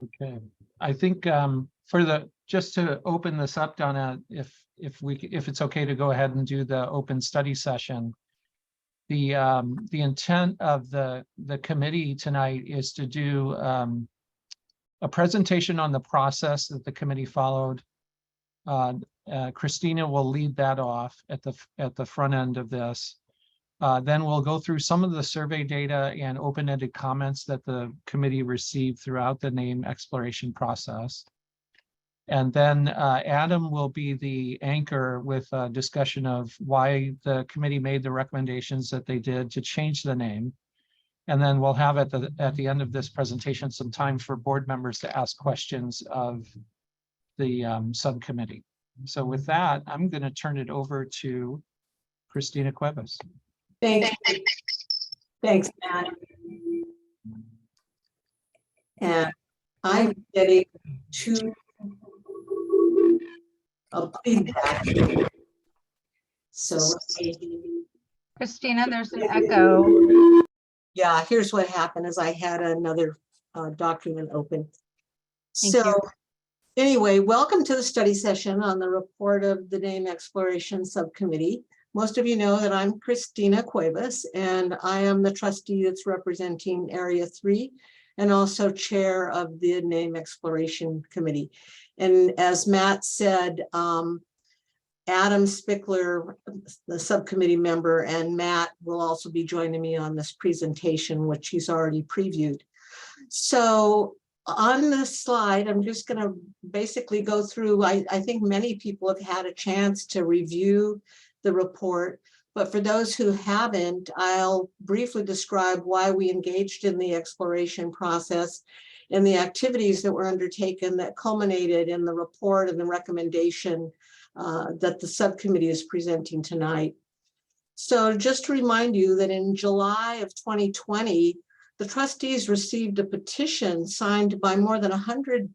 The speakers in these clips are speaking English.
Okay, I think just to open this up, Donna, if it's okay to go ahead and do the open study session. The intent of the committee tonight is to do a presentation on the process that the committee followed. Christina will lead that off at the front end of this. Then we'll go through some of the survey data and open-ended comments that the committee received throughout the name exploration process. And then Adam will be the anchor with a discussion of why the committee made the recommendations that they did to change the name. And then we'll have at the end of this presentation some time for board members to ask questions of the subcommittee. So with that, I'm going to turn it over to Christina Cuevas. Thanks, Matt. And I'm getting to feedback. So Christina, there's an echo. Yeah, here's what happened is I had another document open. Thank you. Anyway, welcome to the study session on the report of the Name Exploration Subcommittee. Most of you know that I'm Christina Cuevas, and I am the trustee that's representing Area 3 and also chair of the Name Exploration Committee. And as Matt said, Adam Spickler, the subcommittee member, and Matt will also be joining me on this presentation, which he's already previewed. So on this slide, I'm just going to basically go through, I think many people have had a chance to review the report, but for those who haven't, I'll briefly describe why we engaged in the exploration process and the activities that were undertaken that culminated in the report and the recommendation that the subcommittee is presenting tonight. So just to remind you that in July of 2020, the trustees received a petition signed by more than 100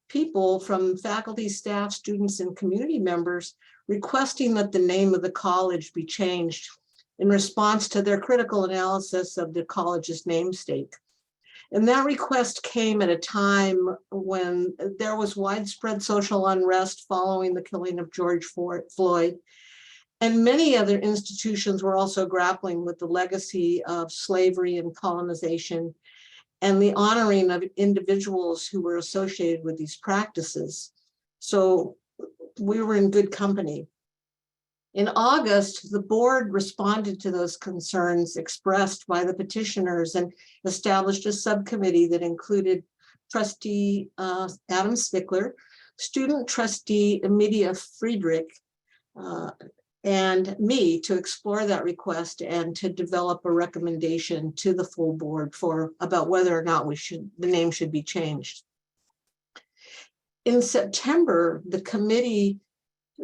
people from faculty, staff, students, and community members requesting that the name of the college be changed in response to their critical analysis of the college's namesake. And that request came at a time when there was widespread social unrest following the killing of George Floyd. And many other institutions were also grappling with the legacy of slavery and colonization and the honoring of individuals who were associated with these practices. So we were in good company. In August, the board responded to those concerns expressed by the petitioners and established a subcommittee that included trustee Adam Spickler, student trustee Emilia Friedrich, and me to explore that request and to develop a recommendation to the full board about whether or not the name should be changed. In September, the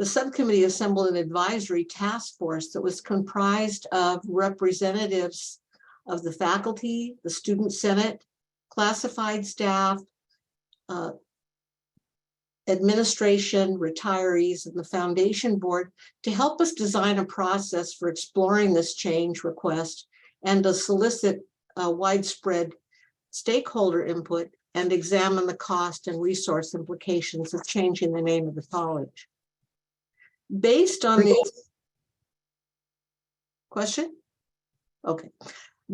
subcommittee assembled an advisory task force that was comprised of representatives of the faculty, the student senate, classified staff, administration, retirees, and the foundation board to help us design a process for exploring this change request and to solicit widespread stakeholder input and examine the cost and resource implications of changing the name of the college. Based on the question? Okay.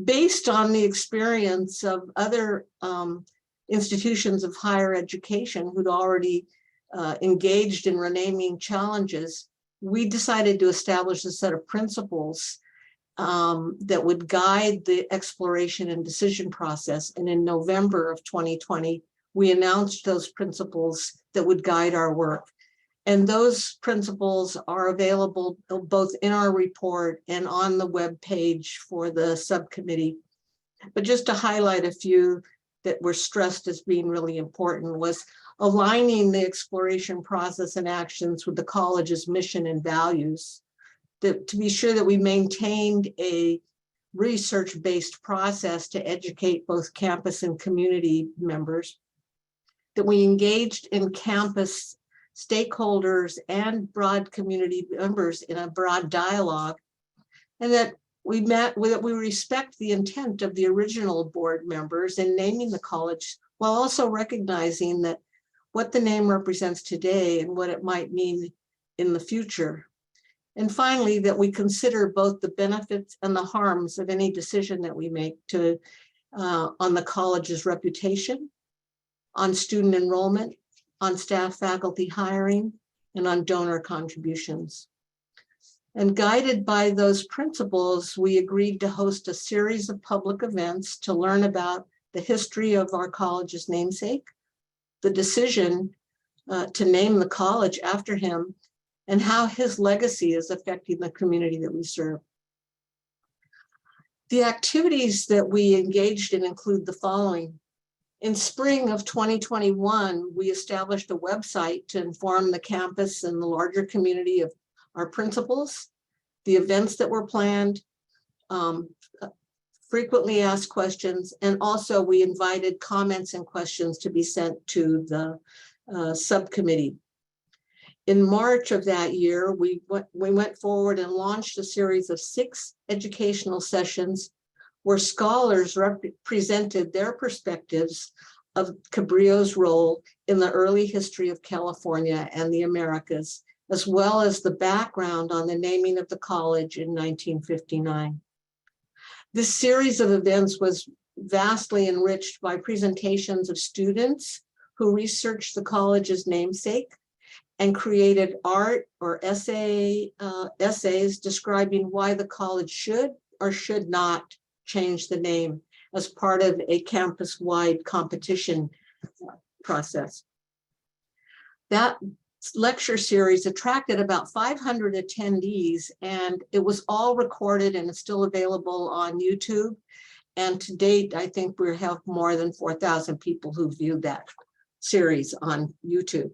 Based on the experience of other institutions of higher education who'd already engaged in renaming challenges, we decided to establish a set of principles that would guide the exploration and decision process. And in November of 2020, we announced those principles that would guide our work. And those principles are available both in our report and on the web page for the subcommittee. But just to highlight a few that were stressed as being really important was aligning the exploration process and actions with the college's mission and values, to be sure that we maintained a research-based process to educate both campus and community members, that we engaged in campus stakeholders and broad community members in a broad dialogue, and that we respect the intent of the original board members in naming the college while also recognizing that what the name represents today and what it might mean in the future. And finally, that we consider both the benefits and the harms of any decision that we make on the college's reputation, on student enrollment, on staff faculty hiring, and on donor contributions. And guided by those principles, we agreed to host a series of public events to learn about the history of our college's namesake, the decision to name the college after him, and how his legacy is affecting the community that we serve. The activities that we engaged in include the following. In spring of 2021, we established a website to inform the campus and the larger community of our principles, the events that were planned, frequently asked questions, and also we invited comments and questions to be sent to the subcommittee. In March of that year, we went forward and launched a series of 6 educational sessions where scholars presented their perspectives of Cabrillo's role in the early history of California and the Americas, as well as the background on the naming of the college in 1959. This series of events was vastly enriched by presentations of students who researched the college's namesake and created art or essays describing why the college should or should not change the name as part of a campus-wide competition process. That lecture series attracted about 500 attendees, and it was all recorded and is still available on YouTube. And to date, I think we have more than 4,000 people who viewed that series on YouTube.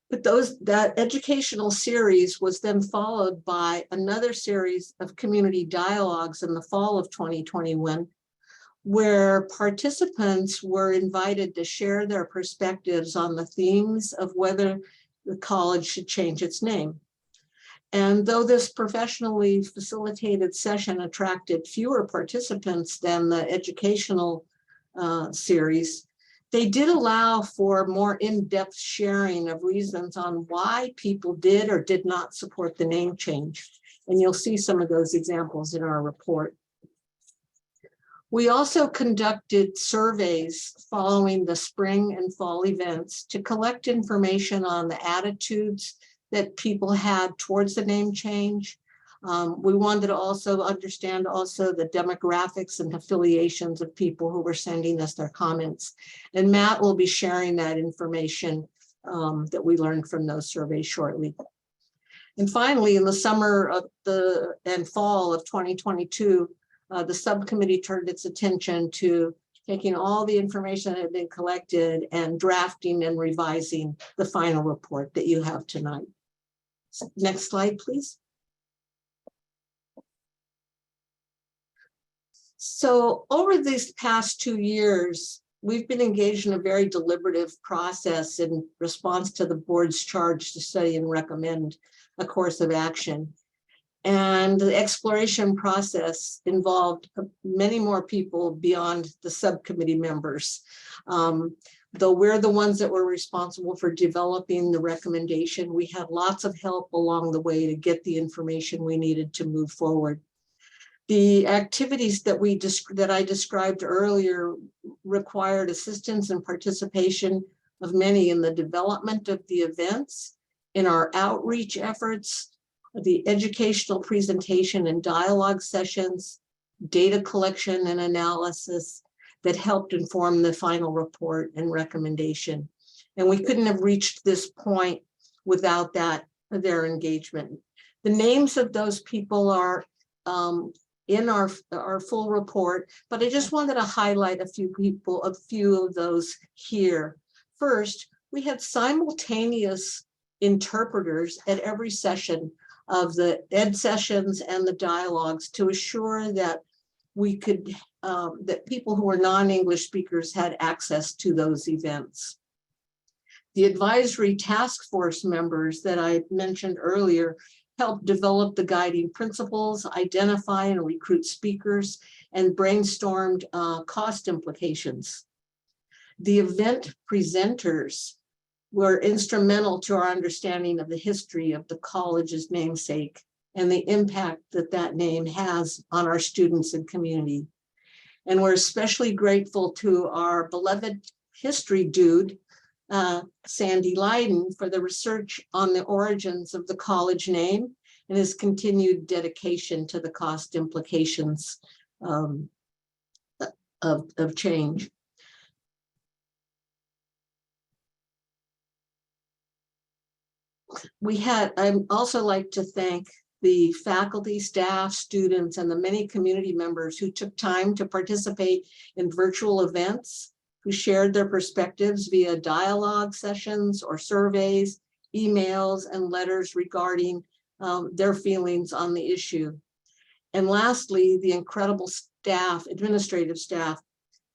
But that educational series was then followed by another series of community dialogues in the fall of 2021, where participants were invited to share their perspectives on the themes of whether the college should change its name. And though this professionally facilitated session attracted fewer participants than the educational series, they did allow for more in-depth sharing of reasons on why people did or did not support the name change. And you'll see some of those examples in our report. We also conducted surveys following the spring and fall events to collect information on the attitudes that people had towards the name change. We wanted to also understand the demographics and affiliations of people who were sending us their comments. And Matt will be sharing that information that we learned from those surveys shortly. And finally, in the summer of and fall of 2022, the subcommittee turned its attention to taking all the information that had been collected and drafting and revising the final report that you have tonight. Next slide, please. So over these past 2 years, we've been engaged in a very deliberative process in response to the board's charge to study and recommend a course of action. And the exploration process involved many more people beyond the subcommittee members. Though we're the ones that were responsible for developing the recommendation, we had lots of help along the way to get the information we needed to move forward. The activities that I described earlier required assistance and participation of many in the development of the events, in our outreach efforts, the educational presentation and dialogue sessions, data collection and analysis that helped inform the final report and recommendation. And we couldn't have reached this point without their engagement. The names of those people are in our full report, but I just wanted to highlight a few of those here. First, we had simultaneous interpreters at every session of the ed sessions and the dialogues to assure that we could, that people who were non-English speakers had access to those events. The advisory task force members that I mentioned earlier helped develop the guiding principles, identify and recruit speakers, and brainstormed cost implications. The event presenters were instrumental to our understanding of the history of the college's namesake and the impact that that name has on our students and community. And we're especially grateful to our beloved history dude, Sandy Leiden, for the research on the origins of the college name and his continued dedication to the cost implications of change. I'd also like to thank the faculty, staff, students, and the many community members who took time to participate in virtual events, who shared their perspectives via dialogue sessions or surveys, emails, and letters regarding their feelings on the issue. And lastly, the incredible staff, administrative staff,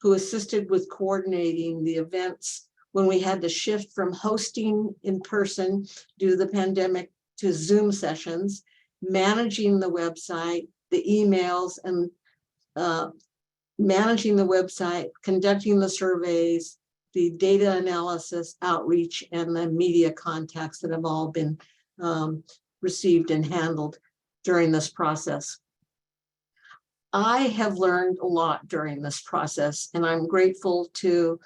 who assisted with coordinating the events when we had to shift from hosting in person due to the pandemic to Zoom sessions, managing the website, the emails, and managing the website, conducting the surveys, the data analysis, outreach, and the media contacts that have all been received and handled during this process. I have learned a lot during this process, and I'm grateful to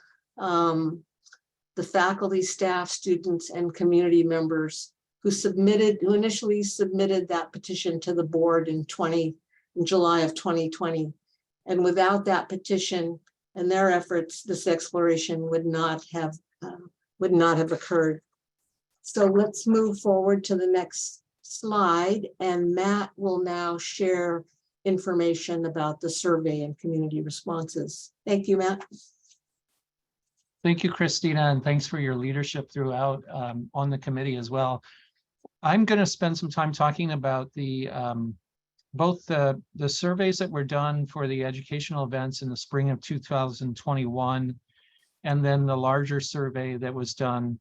the faculty, staff, students, and community members who initially submitted that petition to the board in July of 2020. And without that petition and their efforts, this exploration would not have occurred. So let's move forward to the next slide, and Matt will now share information about the survey and community responses. Thank you, Matt. Thank you, Christina, and thanks for your leadership throughout on the committee as well. I'm going to spend some time talking about both the surveys that were done for the educational events in the spring of 2021, and then the larger survey that was done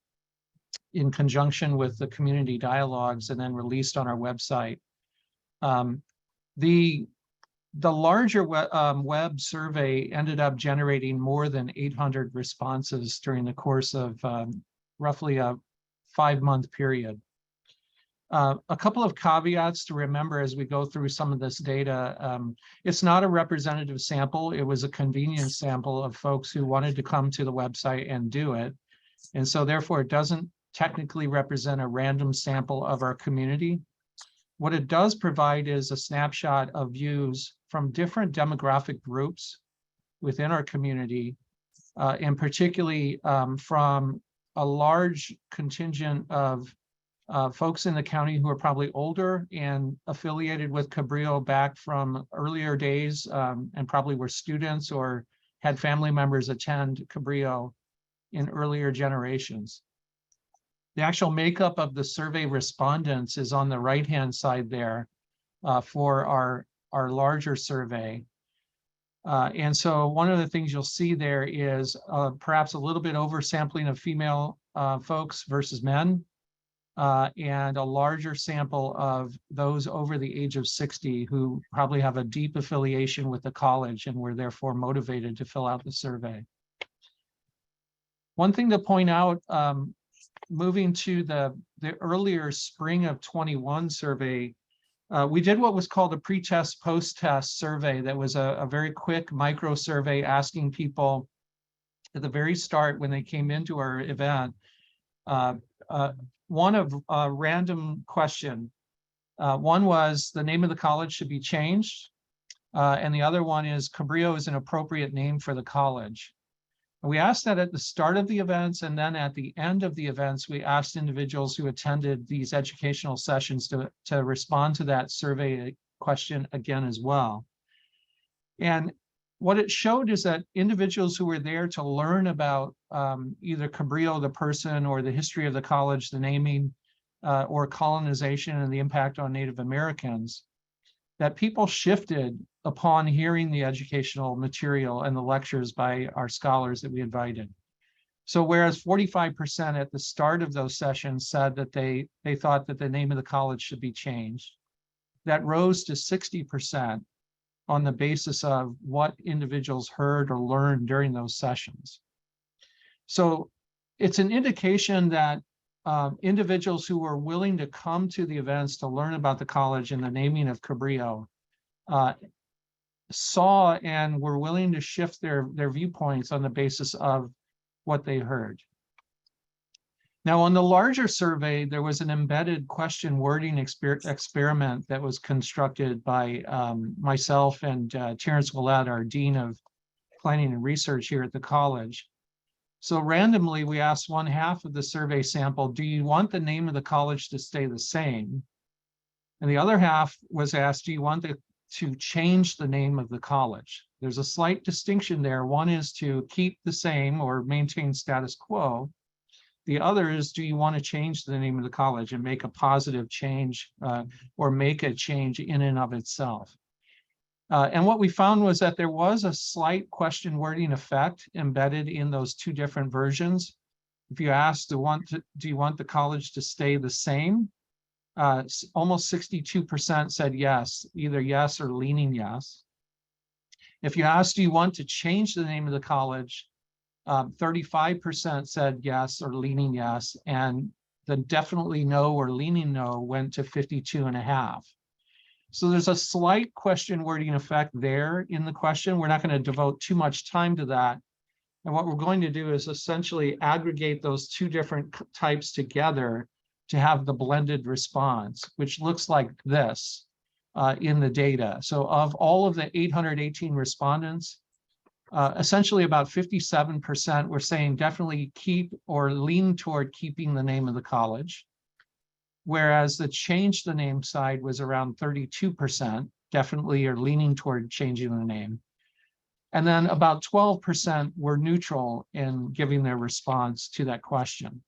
in conjunction with the community dialogues and then released on our website. The larger web survey ended up generating more than 800 responses during the course of roughly a 5-month period. A couple of caveats to remember as we go through some of this data. It's not a representative sample. It was a convenience sample of folks who wanted to come to the website and do it. And so therefore it doesn't technically represent a random sample of our community. What it does provide is a snapshot of views from different demographic groups within our community, and particularly from a large contingent of folks in the county who are probably older and affiliated with Cabrillo back from earlier days, and probably were students or had family members attend Cabrillo in earlier generations. The actual makeup of the survey respondents is on the right-hand side there for our larger survey. And so one of the things you'll see there is perhaps a little bit oversampling of female folks versus men, and a larger sample of those over the age of 60 who probably have a deep affiliation with the college and were therefore motivated to fill out the survey. One thing to point out, moving to the earlier spring of 21 survey, we did what was called a pre-test, post-test survey that was a very quick micro survey asking people at the very start when they came into our event, one of a random question. One was the name of the college should be changed, and the other one is Cabrillo is an appropriate name for the college. We asked that at the start of the events, and then at the end of the events, we asked individuals who attended these educational sessions to respond to that survey question again as well. And what it showed is that individuals who were there to learn about either Cabrillo, the person, or the history of the college, the naming, or colonization and the impact on Native Americans, that people shifted upon hearing the educational material and the lectures by our scholars that we invited. So whereas 45% at the start of those sessions said that they thought that the name of the college should be changed, that rose to 60% on the basis of what individuals heard or learned during those sessions. So it's an indication that individuals who were willing to come to the events to learn about the college and the naming of Cabrillo saw and were willing to shift their viewpoints on the basis of what they heard. Now, on the larger survey, there was an embedded question wording experiment that was constructed by myself and Terrence Willett, our Dean of Planning and Research here at the college. So randomly, we asked one half of the survey sample, do you want the name of the college to stay the same? And the other half was asked, do you want to change the name of the college? There's a slight distinction there. One is to keep the same or maintain status quo. The other is, do you want to change the name of the college and make a positive change or make a change in and of itself? And what we found was that there was a slight question wording effect embedded in those two different versions. If you asked, do you want the college to stay the same? Almost 62% said yes, either yes or leaning yes. If you asked, do you want to change the name of the college? 35% said yes or leaning yes, and the definitely no or leaning no went to 52.5%. So there's a slight question wording effect there in the question. We're not going to devote too much time to that. And what we're going to do is essentially aggregate those two different types together to have the blended response, which looks like this in the data. So of all of the 818 respondents, essentially about 57% were saying definitely keep or lean toward keeping the name of the college. Whereas the change the name side was around 32%, definitely or leaning toward changing the name. And then about 12% were neutral in giving their response to that question.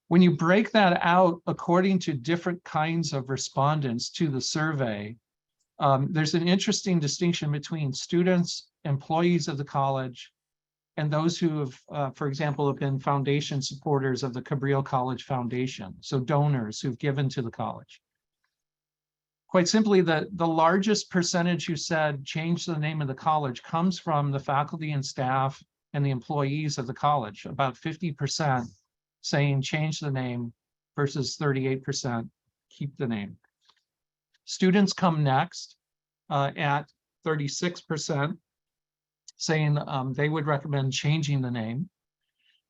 When you break that out according to different kinds of respondents to the survey, there's an interesting distinction between students, employees of the college, and those who have, for example, have been foundation supporters of the Cabrillo College Foundation, so donors who've given to the college. Quite simply, the largest percentage who said change the name of the college comes from the faculty and staff and the employees of the college, about 50% saying change the name versus 38% keep the name. Students come next at 36%. Saying they would recommend changing the name.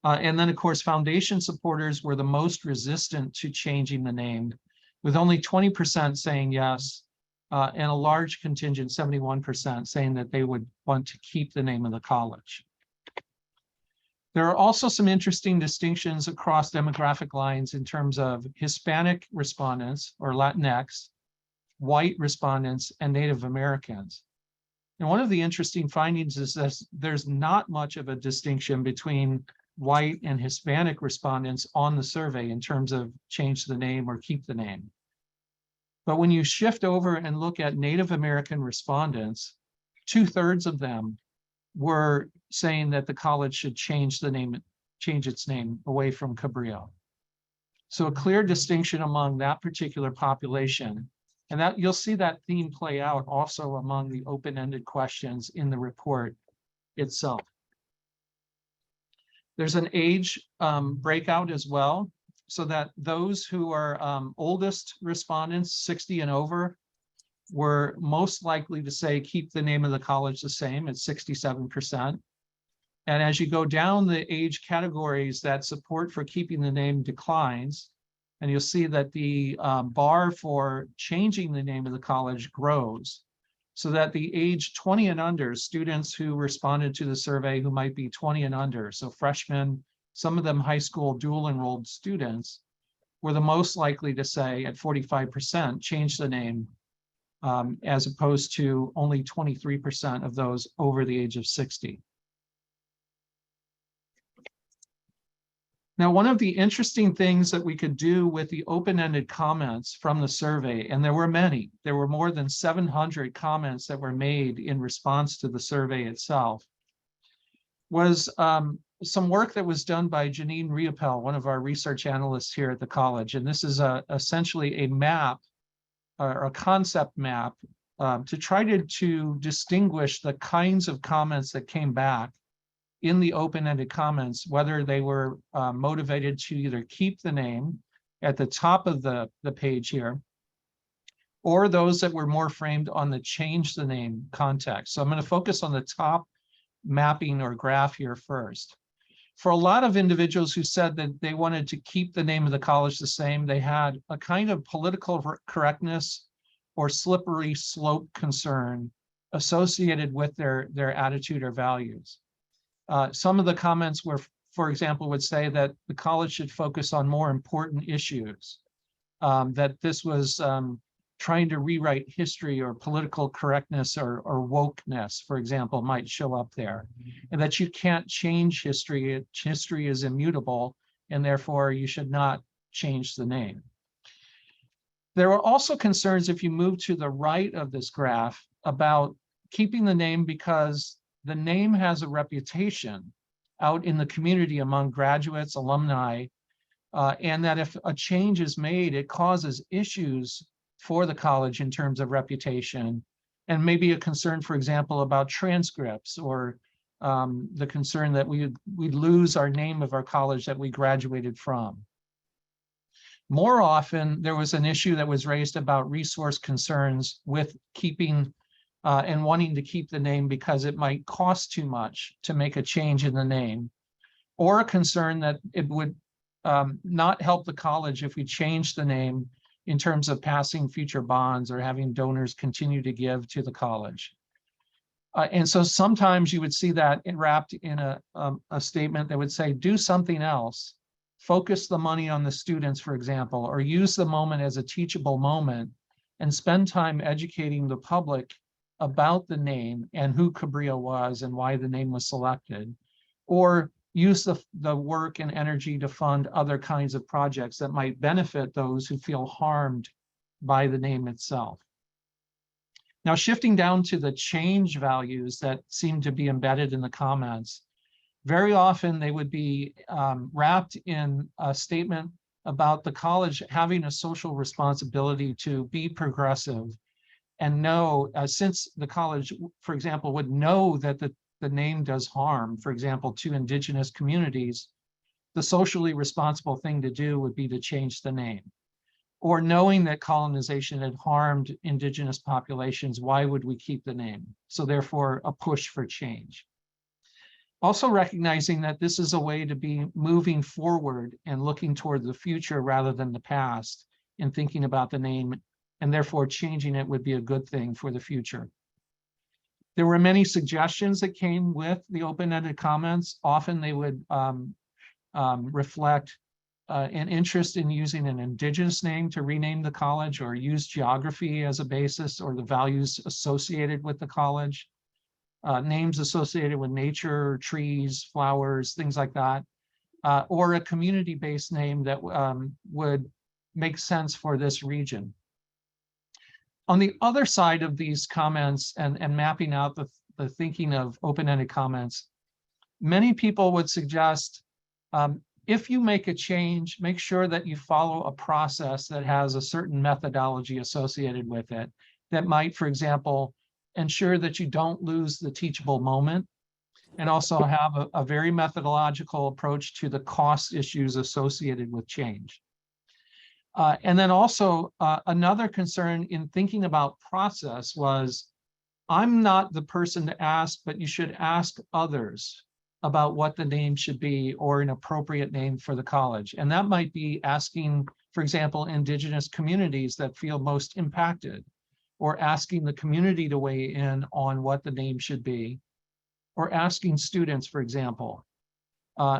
And then, of course, foundation supporters were the most resistant to changing the name, with only 20% saying yes, and a large contingent, 71%, saying that they would want to keep the name of the college. There are also some interesting distinctions across demographic lines in terms of Hispanic respondents or Latinx, white respondents, and Native Americans. And one of the interesting findings is that there's not much of a distinction between white and Hispanic respondents on the survey in terms of change the name or keep the name. But when you shift over and look at Native American respondents, 2/3 of them were saying that the college should change its name away from Cabrillo. So a clear distinction among that particular population. And that you'll see that theme play out also among the open-ended questions in the report itself. There's an age breakout as well, so that those who are oldest respondents, 60 and over, were most likely to say keep the name of the college the same at 67%. And as you go down the age categories, that support for keeping the name declines. And you'll see that the bar for changing the name of the college grows, so that the age 20 and under, students who responded to the survey who might be 20 and under, so freshmen, some of them high school dual enrolled students, were the most likely to say at 45% change the name, as opposed to only 23% of those over the age of 60. Now, one of the interesting things that we could do with the open-ended comments from the survey, and there were many, there were more than 700 comments that were made in response to the survey itself, was some work that was done by Janine Riopel, one of our research analysts here at the college. And this is essentially a map, or a concept map, to try to distinguish the kinds of comments that came back in the open-ended comments, whether they were motivated to either keep the name at the top of the page here, or those that were more framed on the change the name context. So I'm going to focus on the top mapping or graph here first. For a lot of individuals who said that they wanted to keep the name of the college the same, they had a kind of political correctness or slippery slope concern associated with their attitude or values. Some of the comments were, for example, would say that the college should focus on more important issues, that this was trying to rewrite history, or political correctness or wokeness, for example, might show up there, and that you can't change history. History is immutable, and therefore you should not change the name. There were also concerns, if you move to the right of this graph, about keeping the name because the name has a reputation out in the community among graduates, alumni, and that if a change is made, it causes issues for the college in terms of reputation, and maybe a concern, for example, about transcripts, or the concern that we'd lose our name of our college that we graduated from. More often, there was an issue that was raised about resource concerns with keeping and wanting to keep the name because it might cost too much to make a change in the name, or a concern that it would not help the college if we change the name in terms of passing future bonds or having donors continue to give to the college. And so sometimes you would see that wrapped in a statement that would say, do something else, focus the money on the students, for example, or use the moment as a teachable moment and spend time educating the public about the name and who Cabrillo was and why the name was selected, or use the work and energy to fund other kinds of projects that might benefit those who feel harmed by the name itself. Now, shifting down to the change values that seem to be embedded in the comments, very often they would be wrapped in a statement about the college having a social responsibility to be progressive and know, since the college, for example, would know that the name does harm, for example, to Indigenous communities, the socially responsible thing to do would be to change the name. Or knowing that colonization had harmed Indigenous populations, why would we keep the name? So therefore, a push for change. Also recognizing that this is a way to be moving forward and looking toward the future rather than the past in thinking about the name, and therefore changing it would be a good thing for the future. There were many suggestions that came with the open-ended comments. Often they would reflect an interest in using an Indigenous name to rename the college, or use geography as a basis, or the values associated with the college, names associated with nature, trees, flowers, things like that, or a community-based name that would make sense for this region. On the other side of these comments and mapping out the thinking of open-ended comments, many people would suggest, if you make a change, make sure that you follow a process that has a certain methodology associated with it that might, for example, ensure that you don't lose the teachable moment, and also have a very methodological approach to the cost issues associated with change. And then also another concern in thinking about process was, I'm not the person to ask, but you should ask others about what the name should be, or an appropriate name for the college. And that might be asking, for example, Indigenous communities that feel most impacted, or asking the community to weigh in on what the name should be, or asking students, for example.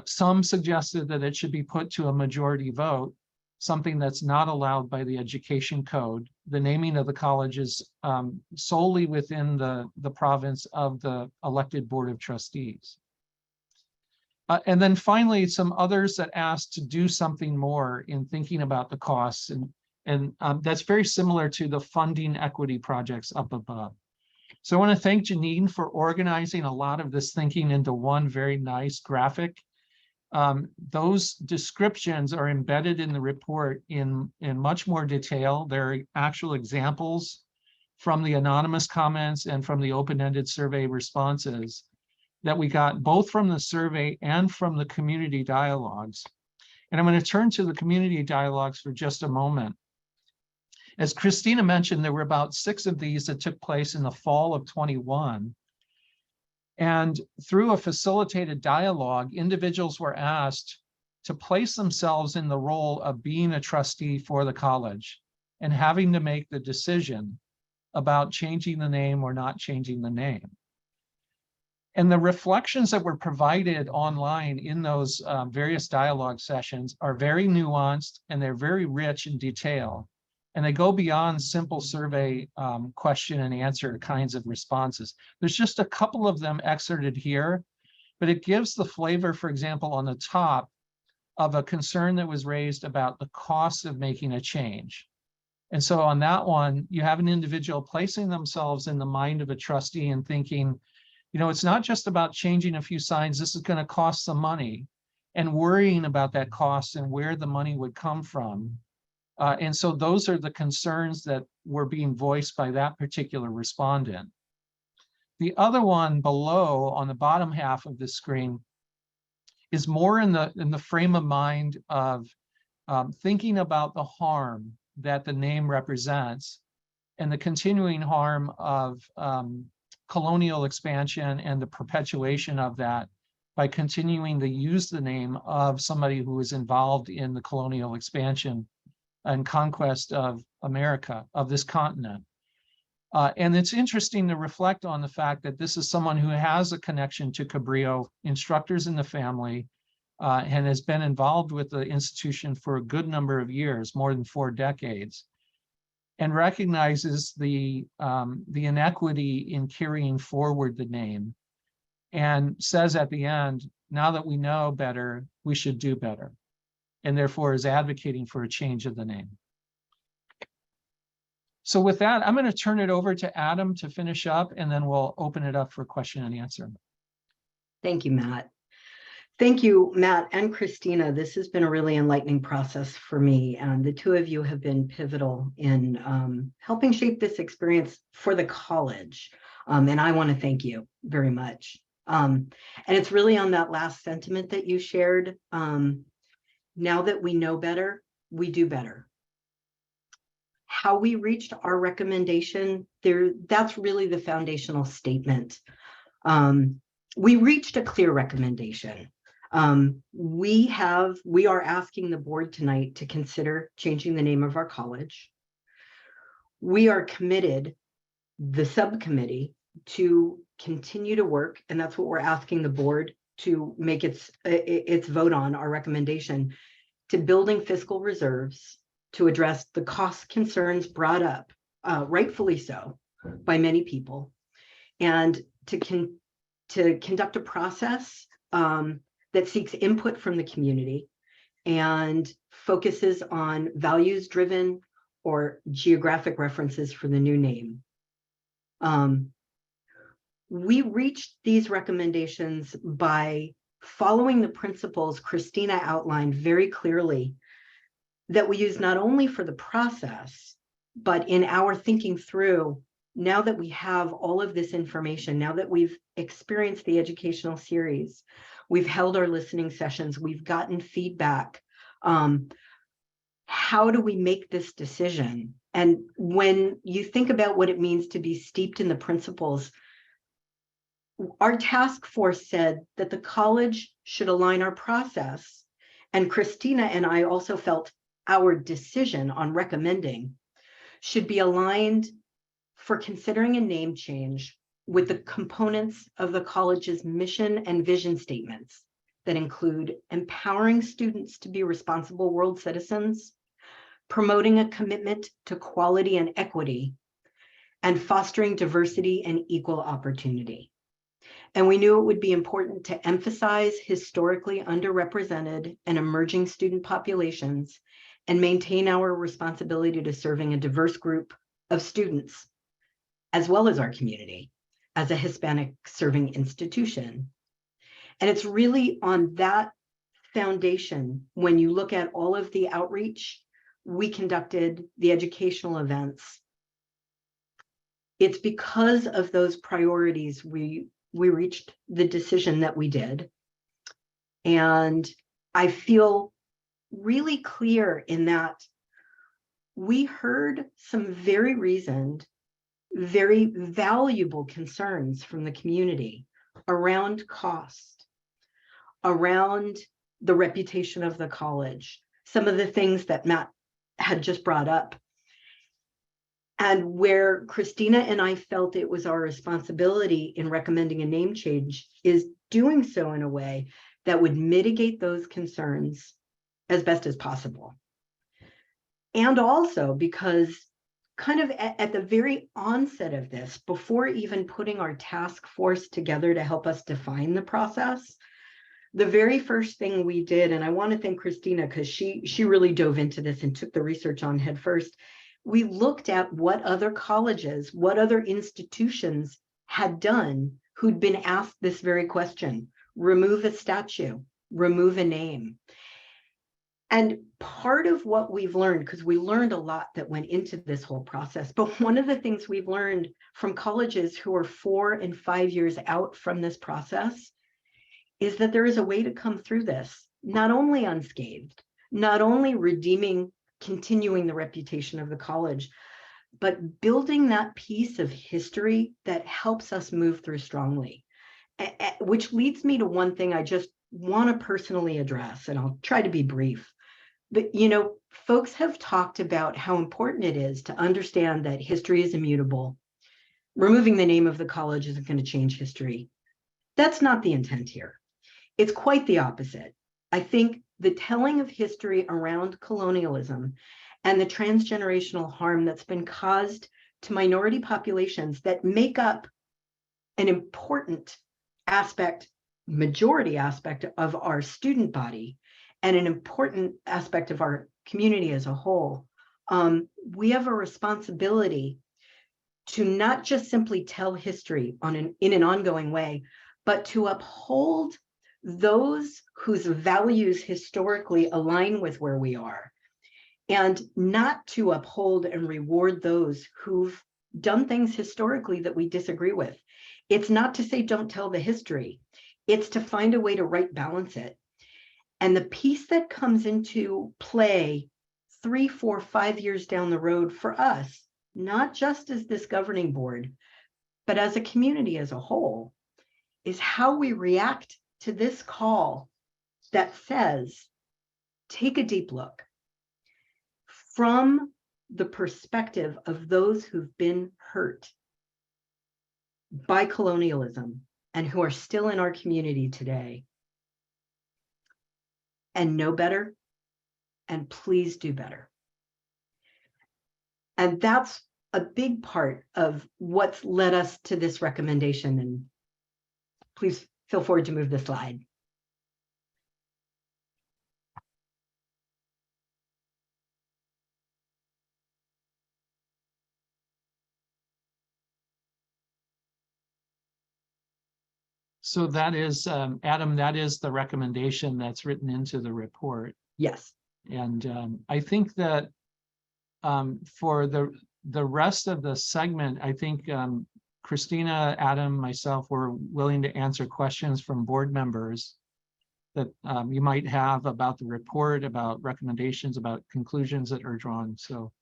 Some suggested that it should be put to a majority vote, something that's not allowed by the education code. The naming of the college is solely within the province of the elected Board of Trustees. And then finally, some others that asked to do something more in thinking about the costs, and that's very similar to the funding equity projects up above. So I want to thank Janine for organizing a lot of this thinking into one very nice graphic. Those descriptions are embedded in the report in much more detail. There are actual examples from the anonymous comments and from the open-ended survey responses that we got both from the survey and from the community dialogues. And I'm going to turn to the community dialogues for just a moment. As Christina mentioned, there were about 6 of these that took place in the fall of 21. And through a facilitated dialogue, individuals were asked to place themselves in the role of being a trustee for the college and having to make the decision about changing the name or not changing the name. And the reflections that were provided online in those various dialogue sessions are very nuanced, and they're very rich in detail. And they go beyond simple survey question and answer kinds of responses. There's just a couple of them excerpted here, but it gives the flavor, for example, on the top of a concern that was raised about the cost of making a change. And so on that one, you have an individual placing themselves in the mind of a trustee and thinking, you know, it's not just about changing a few signs. This is going to cost some money, and worrying about that cost and where the money would come from. And so those are the concerns that were being voiced by that particular respondent. The other one below on the bottom half of the screen is more in the frame of mind of thinking about the harm that the name represents and the continuing harm of colonial expansion and the perpetuation of that by continuing to use the name of somebody who was involved in the colonial expansion and conquest of America, of this continent. And it's interesting to reflect on the fact that this is someone who has a connection to Cabrillo, instructors in the family, and has been involved with the institution for a good number of years, more than 4 decades, and recognizes the inequity in carrying forward the name, and says at the end, now that we know better, we should do better, and therefore is advocating for a change of the name. So with that, I'm going to turn it over to Adam to finish up, and then we'll open it up for question and answer. Thank you, Matt. Thank you, Matt and Christina. This has been a really enlightening process for me, and the two of you have been pivotal in helping shape this experience for the college. And I want to thank you very much. And it's really on that last sentiment that you shared. Now that we know better, we do better. How we reached our recommendation there, that's really the foundational statement. We reached a clear recommendation. We are asking the board tonight to consider changing the name of our college. We are committed, the subcommittee, to continue to work, and that's what we're asking the board to make its vote on, our recommendation, to building fiscal reserves to address the cost concerns brought up, rightfully so, by many people, and to conduct a process that seeks input from the community and focuses on values-driven or geographic references for the new name. We reached these recommendations by following the principles Christina outlined very clearly that we use not only for the process, but in our thinking through, now that we have all of this information, now that we've experienced the educational series, we've held our listening sessions, we've gotten feedback. How do we make this decision? And when you think about what it means to be steeped in the principles, our task force said that the college should align our process. And Christina and I also felt our decision on recommending should be aligned for considering a name change with the components of the college's mission and vision statements that include empowering students to be responsible world citizens, promoting a commitment to quality and equity, and fostering diversity and equal opportunity. And we knew it would be important to emphasize historically underrepresented and emerging student populations and maintain our responsibility to serving a diverse group of students, as well as our community, as a Hispanic serving institution. And it's really on that foundation, when you look at all of the outreach, we conducted the educational events. It's because of those priorities we we reached the decision that we did. And I feel really clear in that we heard some very reasoned, very valuable concerns from the community around cost, around the reputation of the college, some of the things that Matt had just brought up. And where Christina and I felt it was our responsibility in recommending a name change is doing so in a way that would mitigate those concerns as best as possible. And also because kind of at the very onset of this, before even putting our task force together to help us define the process, the very first thing we did, and I want to thank Christina because she really dove into this and took the research on head first. We looked at what other colleges, what other institutions had done who'd been asked this very question: remove a statue, remove a name. And part of what we've learned, because we learned a lot that went into this whole process, but one of the things we've learned from colleges who are 4 and 5 years out from this process is that there is a way to come through this, not only unscathed, not only redeeming, continuing the reputation of the college, but building that piece of history that helps us move through strongly. Which leads me to one thing I just want to personally address, and I'll try to be brief. But, you know, folks have talked about how important it is to understand that history is immutable. Removing the name of the college isn't going to change history. That's not the intent here. It's quite the opposite. I think the telling of history around colonialism and the transgenerational harm that's been caused to minority populations that make up an important aspect, majority aspect of our student body and an important aspect of our community as a whole. We have a responsibility to not just simply tell history in an ongoing way, but to uphold those whose values historically align with where we are, and not to uphold and reward those who've done things historically that we disagree with. It's not to say don't tell the history. It's to find a way to right balance it. And the piece that comes into play 3, 4, 5 years down the road for us, not just as this governing board, but as a community as a whole, is how we react to this call that says, take a deep look from the perspective of those who've been hurt by colonialism and who are still in our community today, and know better, and please do better. And that's a big part of what's led us to this recommendation. And please feel free to move the slide. So that is, Adam, that is the recommendation that's written into the report. Yes. And I think that for the rest of the segment, I think Christina, Adam, myself were willing to answer questions from board members that you might have about the report, about recommendations, about conclusions that are drawn. So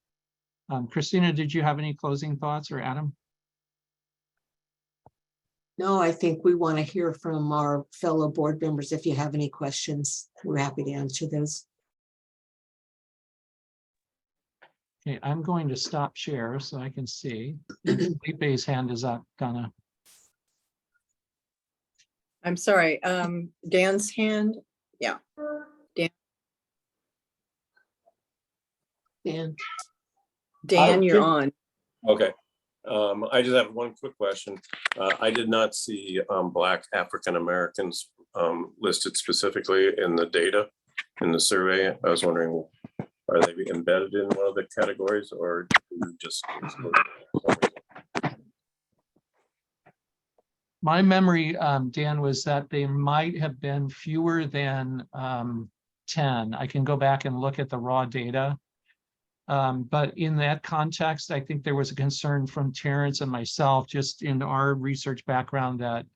Christina, did you have any closing thoughts, or Adam? No, I think we want to hear from our fellow board members. If you have any questions, we're happy to answer those. Okay, I'm going to stop share so I can see. Felipe's hand is up, Donna. I'm sorry, Dan's hand. Yeah. Dan, you're on. Okay. I just have one quick question. I did not see Black African Americans listed specifically in the data in the survey. I was wondering, are they embedded in one of the categories, or just? My memory, Dan, was that they might have been fewer than 10. I can go back and look at the raw data. But in that context, I think there was a concern from Terrence and myself, just in our research background, that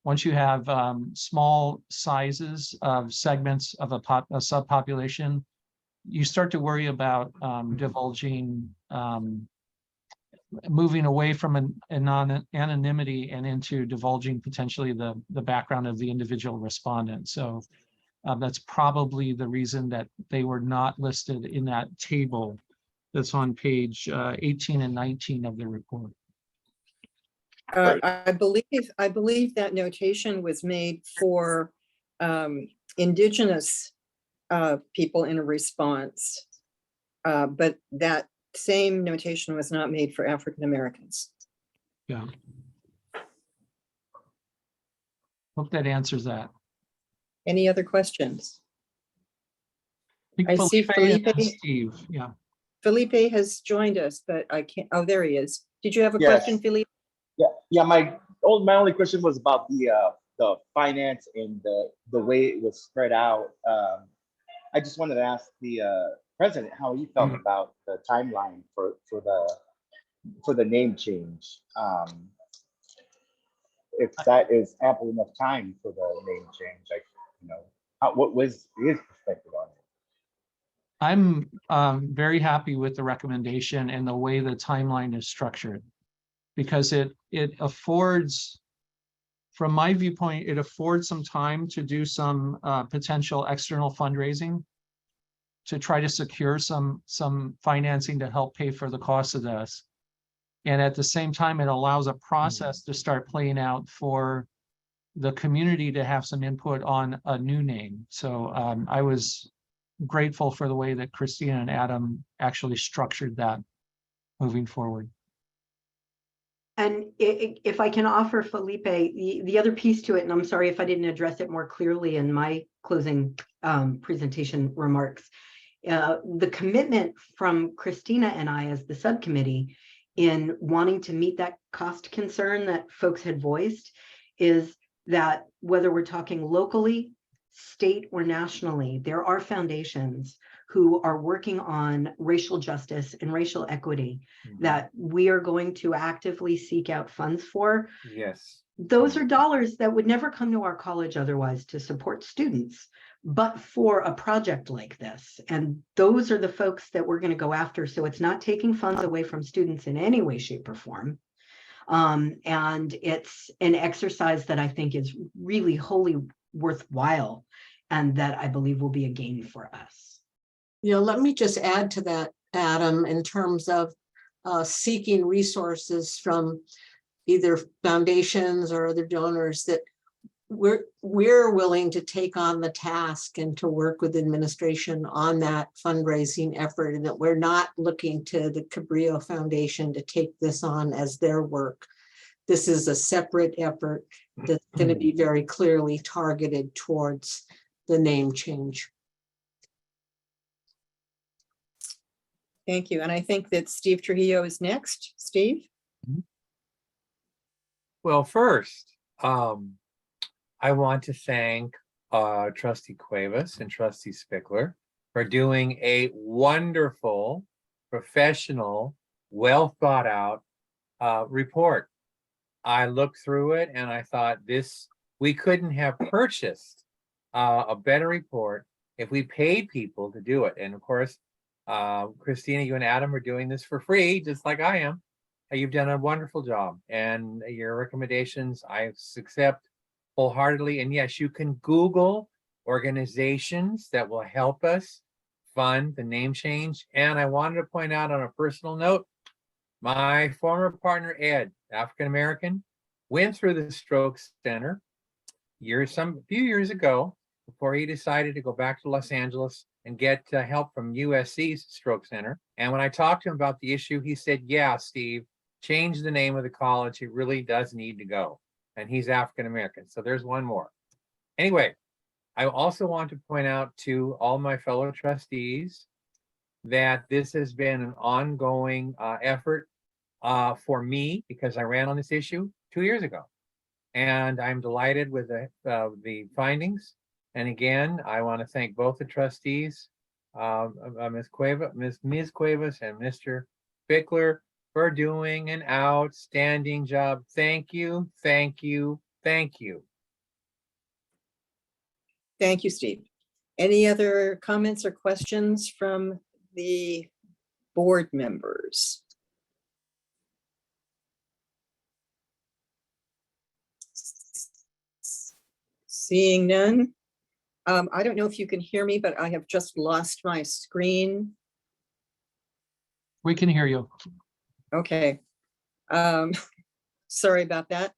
once you have small sizes of segments of a subpopulation, you start to worry about divulging, moving away from anonymity and into divulging potentially the background of the individual respondent. So that's probably the reason that they were not listed in that table that's on page 18 and 19 of the report. I believe that notation was made for indigenous people in a response, but that same notation was not made for African Americans. Yeah. Hope that answers that. Any other questions? think I see and then Felipe. Steve, yeah. Felipe has joined us, but I can't, oh, there he is. Did you have a Yes. question, Felipe? Yeah. My only question was about the finance and the way it was spread out. I just wanted to ask the president how he felt about the timeline for the name change. If that is ample enough time for the name change, like, what was his perspective on it? I'm very happy with the recommendation and the way the timeline is structured, because it affords, from my viewpoint, it affords some time to do some potential external fundraising to try to secure some financing to help pay for the cost of this. And at the same time, it allows a process to start playing out for the community to have some input on a new name. So I was grateful for the way that Christina and Adam actually structured that moving forward. And if I can offer Felipe, the other piece to it, and I'm sorry if I didn't address it more clearly in my closing presentation remarks, the commitment from Christina and I as the subcommittee in wanting to meet that cost concern that folks had voiced is that whether we're talking locally, state, or nationally, there are foundations who are working on racial justice and racial equity that we are going to actively seek out funds for. Yes. Those are dollars that would never come to our college otherwise to support students, but for a project like this. And those are the folks that we're going to go after. So it's not taking funds away from students in any way, shape, or form. And it's an exercise that I think is really wholly worthwhile and that I believe will be a gain for us. Let me just add to that, Adam, in terms of seeking resources from either foundations or other donors, that we're willing to take on the task and to work with administration on that fundraising effort, and that we're not looking to the Cabrillo Foundation to take this on as their work. This is a separate effort that's going to be very clearly targeted towards the name change. Thank you. And I think that Steve Trujillo is next. Steve? Well, first, I want to thank Trustee Cuevas and Trustee Spickler for doing a wonderful, professional, well thought out report. I looked through it and I thought we couldn't have purchased a better report if we paid people to do it. And of course, Christina, you and Adam are doing this for free, just like I am. You've done a wonderful job, and your recommendations I accept wholeheartedly. And yes, you can Google organizations that will help us fund the name change. And I wanted to point out on a personal note, my former partner, Ed, African-American, went through the Stroke Center a few years ago before he decided to go back to Los Angeles and get help from USC's Stroke Center. And when I talked to him about the issue, he said, yeah, Steve, change the name of the college. It really does need to go. And he's African-American. So there's one more. Anyway, I also want to point out to all my fellow trustees that this has been an ongoing effort for me, because I ran on this issue 2 years ago. And I'm delighted with the findings. And again, I want to thank both the trustees, Ms. Cuevas and Mr. Bickler, for doing an outstanding job. Thank you, thank you, thank you. Thank you, Steve. Any other comments or questions from the board members? Seeing none. I don't know if you can hear me, but I have just lost my screen. We can hear you. Okay. Sorry about that.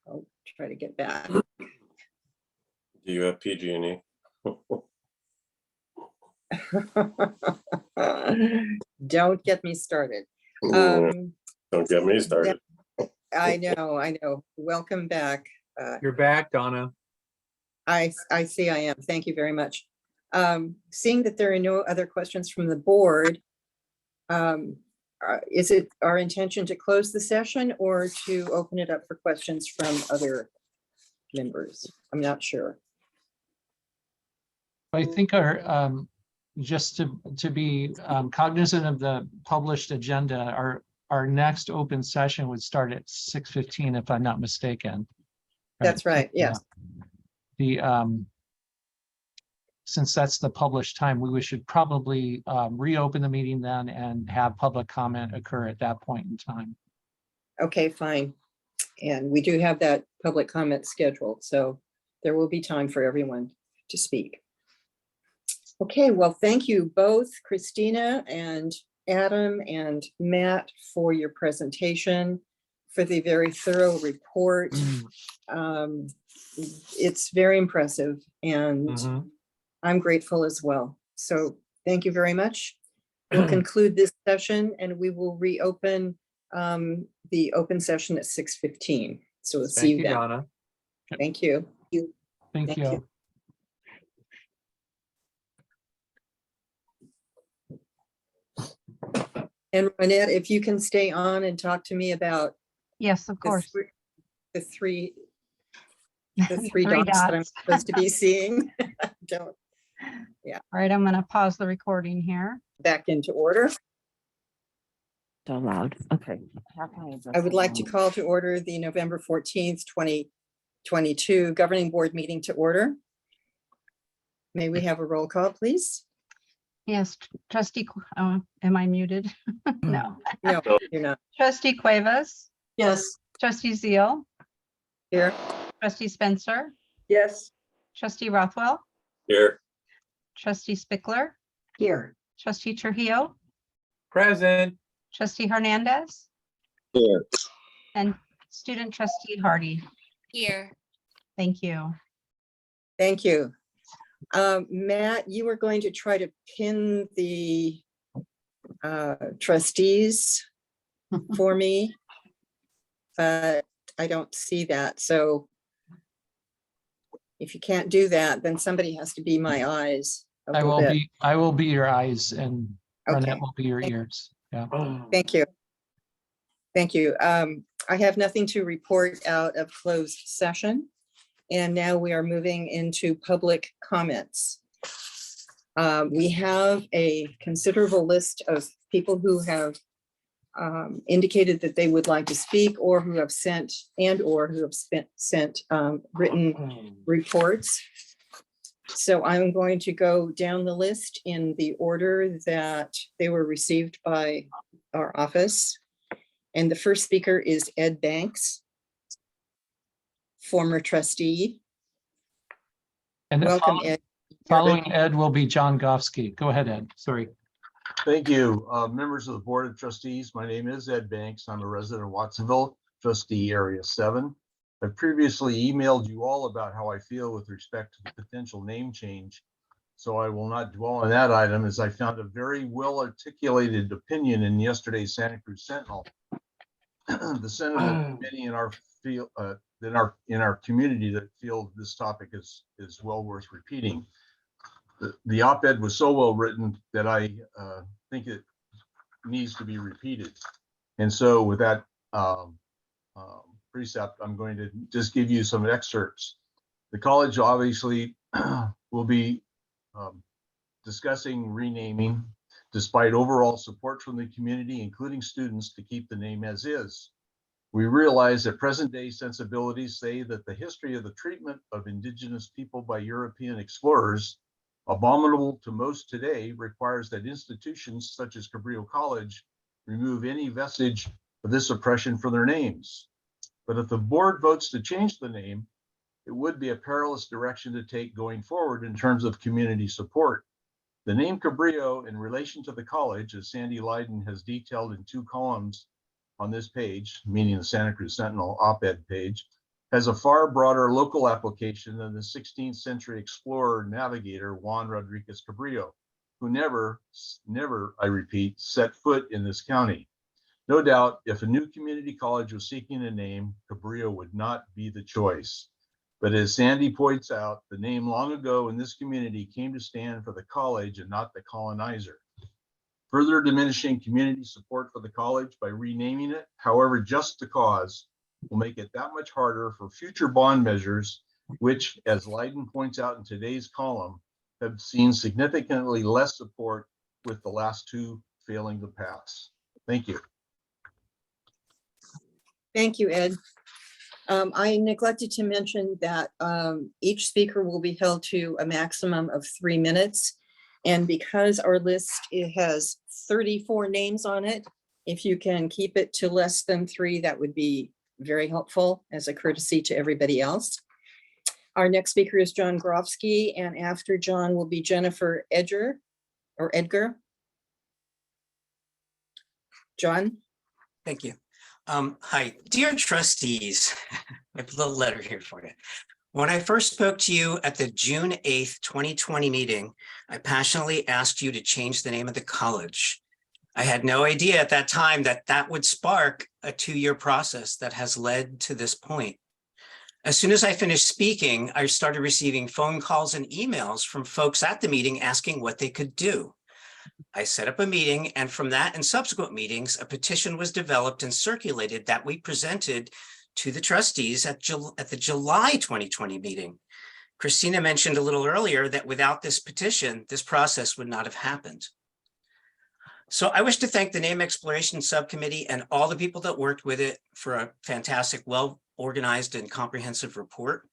I'll try to get back. Do you have PG&E? Don't get me started. Don't get me started. I know. Welcome back. You're back, Donna. I see I am. Thank you very much. Seeing that there are no other questions from the board, is it our intention to close the session or to open it up for questions from other members? I'm not sure. I think just to be cognizant of the published agenda, our next open session would start at 6:15, if I'm not mistaken. That's right, yes. Since that's the published time, we should probably reopen the meeting then and have public comment occur at that point in time. Okay, fine. And we do have that public comment scheduled, so there will be time for everyone to speak. Okay, well, thank you both, Christina and Adam and Matt, for your presentation, for the very thorough report. It's very impressive, and I'm grateful as well. So thank you very much. We'll conclude this session and we will reopen the open session at 6:15. So we'll see you then. Donna. Thank you. Thank you. And Renette, if you can stay on and talk to me about Yes, of the course. the three Three dots that I'm dots. supposed to be seeing. Don't All right, I'm going to pause the recording here. back into order. So loud. Okay. How can I adjust I would the like to volume? call to order the November 14th, 2022 governing board meeting to order. May we have a roll call, please? Yes, trustee, am I muted? No. No, you're not Trustee Cuevas, Yes. trustee Zeal, here. trustee Spencer, Yes. trustee Rothwell, Here. trustee Spickler, Here. trustee Trujillo, Present. trustee Hernandez, Here. and student trustee Hardy. Here. Thank you. Thank you. Matt, you were going to try to pin the trustees for me, but I don't see that. So if you can't do that, then somebody has to be my eyes a I little bit. will be your eyes and Okay. Renette will be your ears. Yeah. Thank you. Thank you. I have nothing to report out of closed session. And now we are moving into public comments. We have a considerable list of people who have indicated that they would like to speak or who have sent sent written reports. So I'm going to go down the list in the order that they were received by our office. And the first speaker is Ed Banks, former trustee. And Welcome, Ed. following Ed will be John Gofsky. Go ahead, Ed. Sorry. Thank you. Members of the Board of Trustees, my name is Ed Banks. I'm a resident of Watsonville, trustee area 7. I previously emailed you all about how I feel with respect to the potential name change. So I will not dwell on that item, as I found a very well articulated opinion in yesterday's Santa Cruz Sentinel. The sentiment of many in our field, in our community that feel this topic is well worth repeating. The op-ed was so well written that I think it needs to be repeated. And so with that precept, I'm going to just give you some excerpts. The college obviously will be discussing renaming, despite overall support from the community, including students, to keep the name as is. We realize that present-day sensibilities say that the history of the treatment of indigenous people by European explorers, abominable to most today, requires that institutions such as Cabrillo College remove any vestige of this oppression from their names. But if the board votes to change the name, it would be a perilous direction to take going forward in terms of community support. The name Cabrillo in relation to the college, as Sandy Leiden has detailed in 2 columns on this page, meaning the Santa Cruz Sentinel op-ed page, has a far broader local application than the 16th century explorer navigator Juan Rodriguez Cabrillo, who never, I repeat, set foot in this county. No doubt, if a new community college was seeking a name, Cabrillo would not be the choice. But as Sandy points out, the name long ago in this community came to stand for the college and not the colonizer. Further diminishing community support for the college by renaming it, however just the cause, will make it that much harder for future bond measures, which, as Leiden points out in today's column, have seen significantly less support, with the last 2 failing to pass. Thank you. Thank you, Ed. I neglected to mention that each speaker will be held to a maximum of 3 minutes. And because our list, it has 34 names on it, if you can keep it to less than 3, that would be very helpful as a courtesy to everybody else. Our next speaker is John Grofsky, and after John will be Jennifer Edgar. John? Thank you. Hi, dear trustees, I have a little letter here for you. When I first spoke to you at the June 8th, 2020 meeting, I passionately asked you to change the name of the college. I had no idea at that time that that would spark a 2-year process that has led to this point. As soon as I finished speaking, I started receiving phone calls and emails from folks at the meeting asking what they could do. I set up a meeting, and from that and subsequent meetings, a petition was developed and circulated that we presented to the trustees at the July 2020 meeting. Christina mentioned a little earlier that without this petition, this process would not have happened. So I wish to thank the Name Exploration Subcommittee and all the people that worked with it for a fantastic, well-organized and comprehensive report.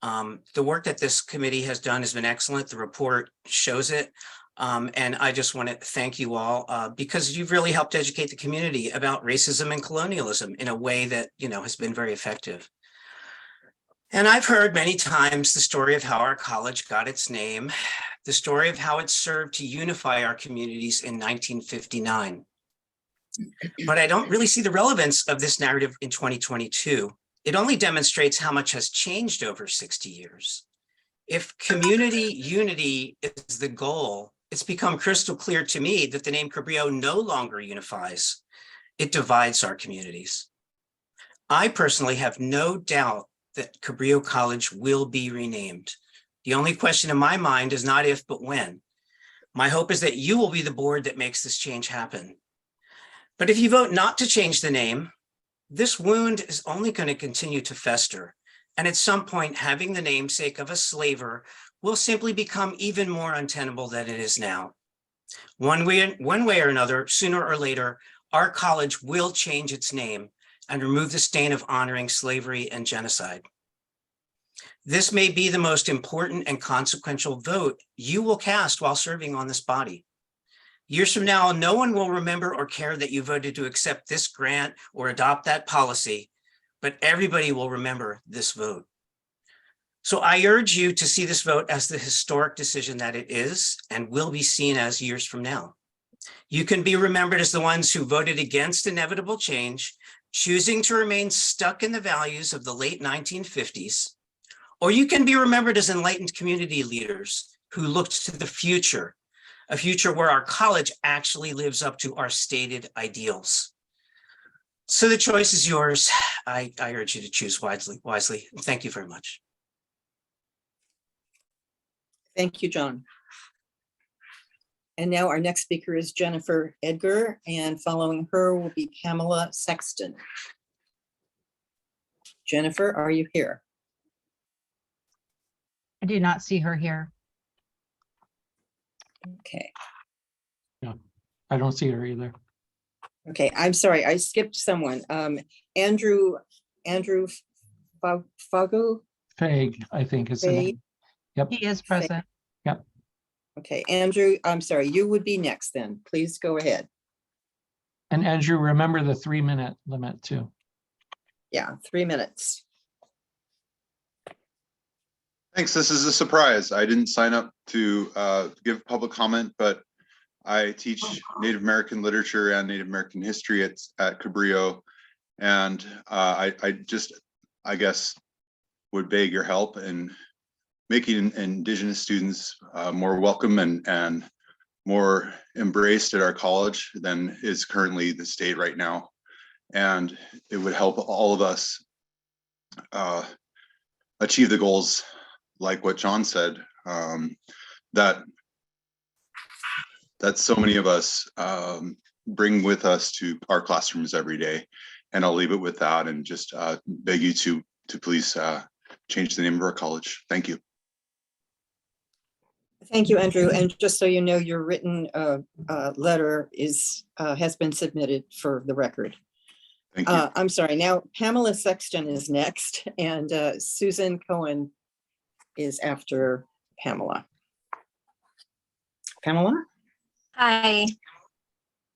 The work that this committee has done has been excellent. The report shows it. And I just want to thank you all because you've really helped educate the community about racism and colonialism in a way that, has been very effective. And I've heard many times the story of how our college got its name, the story of how it served to unify our communities in 1959. But I don't really see the relevance of this narrative in 2022. It only demonstrates how much has changed over 60 years. If community unity is the goal, it's become crystal clear to me that the name Cabrillo no longer unifies. It divides our communities. I personally have no doubt that Cabrillo College will be renamed. The only question in my mind is not if, but when. My hope is that you will be the board that makes this change happen. But if you vote not to change the name, this wound is only going to continue to fester. And at some point, having the namesake of a slaver will simply become even more untenable than it is now. One way or another, sooner or later, our college will change its name and remove the stain of honoring slavery and genocide. This may be the most important and consequential vote you will cast while serving on this body. Years from now, no one will remember or care that you voted to accept this grant or adopt that policy, but everybody will remember this vote. So I urge you to see this vote as the historic decision that it is and will be seen as years from now. You can be remembered as the ones who voted against inevitable change, choosing to remain stuck in the values of the late 1950s, or you can be remembered as enlightened community leaders who looked to the future, a future where our college actually lives up to our stated ideals. So the choice is yours. I urge you to choose wisely. Thank you very much. Thank you, John. And now our next speaker is Jennifer Edgar, and following her will be Pamela Sexton. Jennifer, are you here? I do not see her here. Okay. I don't see her either. Okay, I'm sorry, I skipped someone. Andrew Fago. Fag, I think is the name. Yep. He is present. Okay, Andrew, I'm sorry, you would be next then. Please go ahead. And Andrew, remember the 3-minute limit too. Yeah, 3 minutes. Thanks. This is a surprise. I didn't sign up to give public comment, but I teach Native American literature and Native American history at Cabrillo. And I guess, would beg your help in making Indigenous students more welcome and more embraced at our college than is currently the state right now. And it would help all of us achieve the goals, like what John said, that so many of us bring with us to our classrooms every day. And I'll leave it with that and just beg you to please change the name of our college. Thank you. Thank you, Andrew. And just so you know, your written letter has been submitted for the record. Thank you. I'm sorry, now Pamela Sexton is next and Susan Cohen is after Pamela. Pamela? Hi.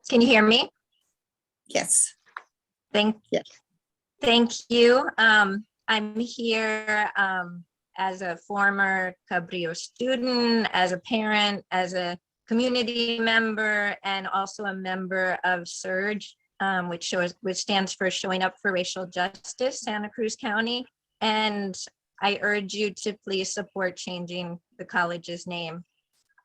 Can you hear me? Yes. Thank you. I'm here as a former Cabrillo student, as a parent, as a community member, and also a member of SURGE, which stands for Showing Up for Racial Justice, Santa Cruz County. And I urge you to please support changing the college's name.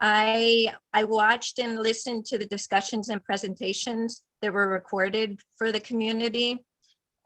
I watched and listened to the discussions and presentations that were recorded for the community.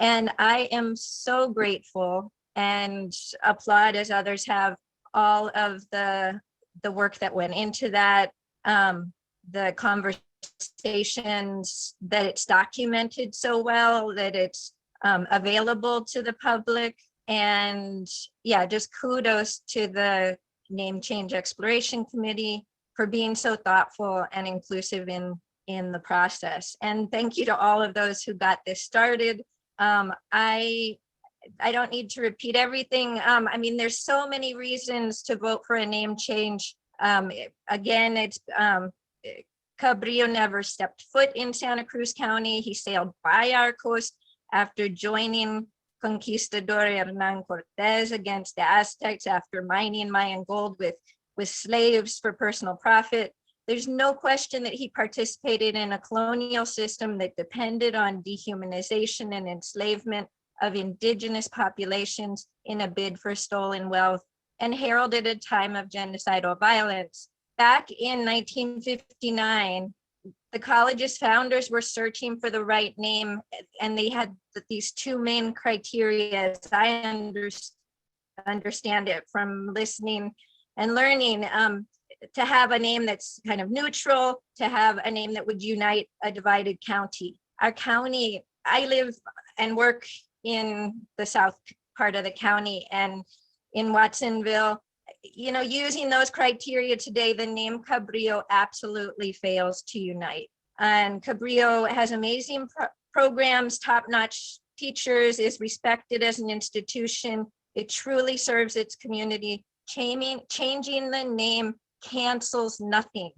And I am so grateful and applaud, as others have, all of the work that went into that, the conversations, that it's documented so well, that it's available to the public. And yeah, just kudos to the Name Change Exploration Committee for being so thoughtful and inclusive in the process. And thank you to all of those who got this started. I don't need to repeat everything. I mean, there's so many reasons to vote for a name change. Again, it's Cabrillo never stepped foot in Santa Cruz County. He sailed by our coast after joining Conquistador Hernan Cortez against the Aztecs after mining Mayan gold with slaves for personal profit. There's no question that he participated in a colonial system that depended on dehumanization and enslavement of indigenous populations in a bid for stolen wealth, and heralded a time of genocidal violence. Back in 1959, the college's founders were searching for the right name, and they had these two main criteria, as I understand it from listening and learning, to have a name that's kind of neutral, to have a name that would unite a divided county. Our county, I live and work in the south part of the county and in Watsonville. You know, using those criteria today, the name Cabrillo absolutely fails to unite. And Cabrillo has amazing programs, top-notch teachers, is respected as an institution. It truly serves its community. Changing the name cancels nothing.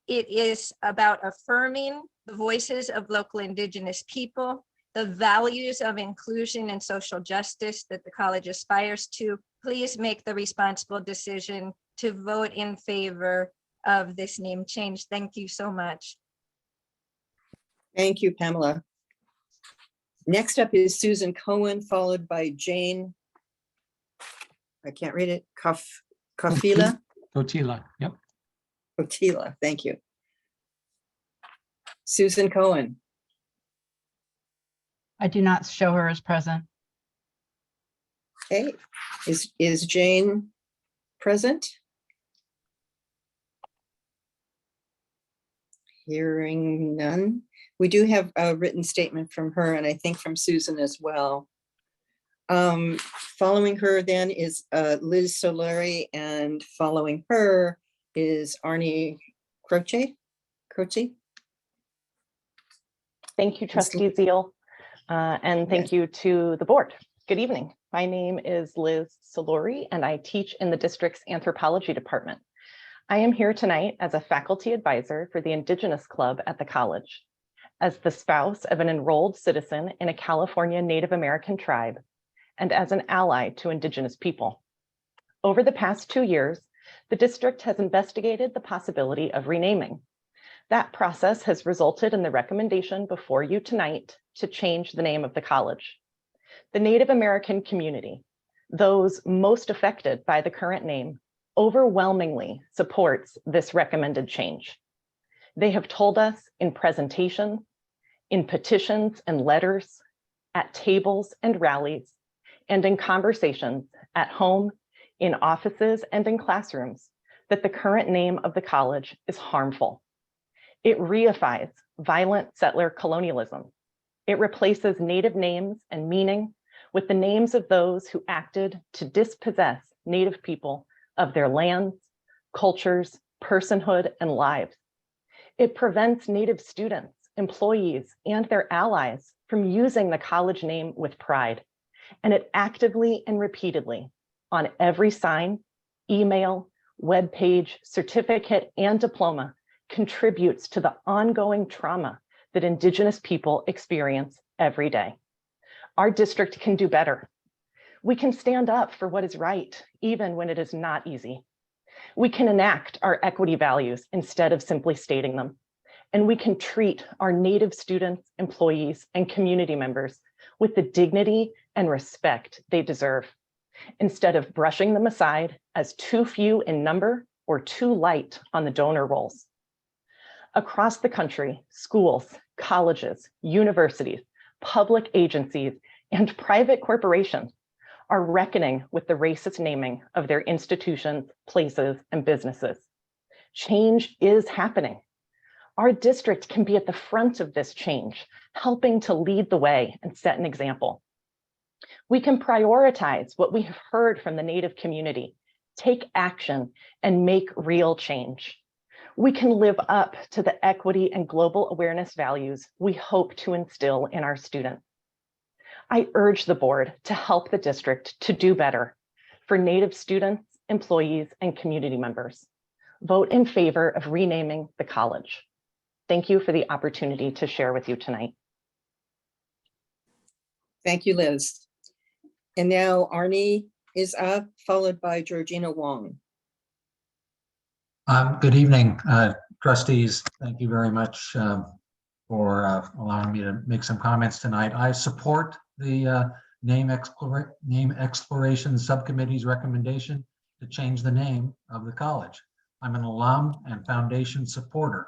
It is about affirming the voices of local Indigenous people, the values of inclusion and social justice that the college aspires to. Please make the responsible decision to vote in favor of this name change. Thank you so much. Thank you, Pamela. Next up is Susan Cohen, followed by Jane. I can't read it. Kafila. Kotila, yep. Kotila, thank you. Susan Cohen. I do not show her as present. Okay, is Jane present? Hearing none. We do have a written statement from her and I think from Susan as well. Following her then is Liz Solari, and following her is Arnie Croce. Thank you, Trustee Zeal, and thank you to the board. Good evening. My name is Liz Salori, and I teach in the district's anthropology department. I am here tonight as a faculty advisor for the Indigenous Club at the college, as the spouse of an enrolled citizen in a California Native American tribe, and as an ally to Indigenous people. Over the past 2 years, the district has investigated the possibility of renaming. That process has resulted in the recommendation before you tonight to change the name of the college. The Native American community, those most affected by the current name, overwhelmingly supports this recommended change. They have told us in presentations, in petitions and letters, at tables and rallies, and in conversations at home, in offices, and in classrooms that the current name of the college is harmful. It reifies violent settler colonialism. It replaces Native names and meaning with the names of those who acted to dispossess Native people of their lands, cultures, personhood, and lives. It prevents Native students, employees, and their allies from using the college name with pride. And it actively and repeatedly, on every sign, email, web page, certificate, and diploma, contributes to the ongoing trauma that Indigenous people experience every day. Our district can do better. We can stand up for what is right, even when it is not easy. We can enact our equity values instead of simply stating them. And we can treat our Native students, employees, and community members with the dignity and respect they deserve, instead of brushing them aside as too few in number or too light on the donor rolls. Across the country, schools, colleges, universities, public agencies, and private corporations are reckoning with the racist naming of their institutions, places, and businesses. Change is happening. Our district can be at the front of this change, helping to lead the way and set an example. We can prioritize what we have heard from the Native community, take action, and make real change. We can live up to the equity and global awareness values we hope to instill in our students. I urge the board to help the district to do better for Native students, employees, and community members. Vote in favor of renaming the college. Thank you for the opportunity to share with you tonight. Thank you, Liz. And now Arnie is up, followed by Georgina Wong. Good evening, trustees. Thank you very much for allowing me to make some comments tonight. I support the name exploration subcommittee's recommendation to change the name of the college. I'm an alum and foundation supporter.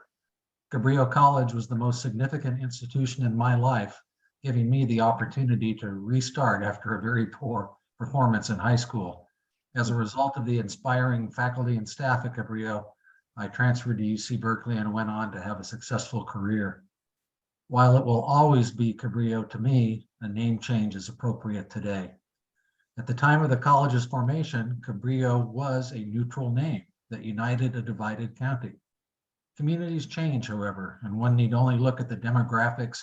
Cabrillo College was the most significant institution in my life, giving me the opportunity to restart after a very poor performance in high school. As a result of the inspiring faculty and staff at Cabrillo, I transferred to UC Berkeley and went on to have a successful career. While it will always be Cabrillo to me, a name change is appropriate today. At the time of the college's formation, Cabrillo was a neutral name that united a divided county. Communities change, however, and one need only look at the demographics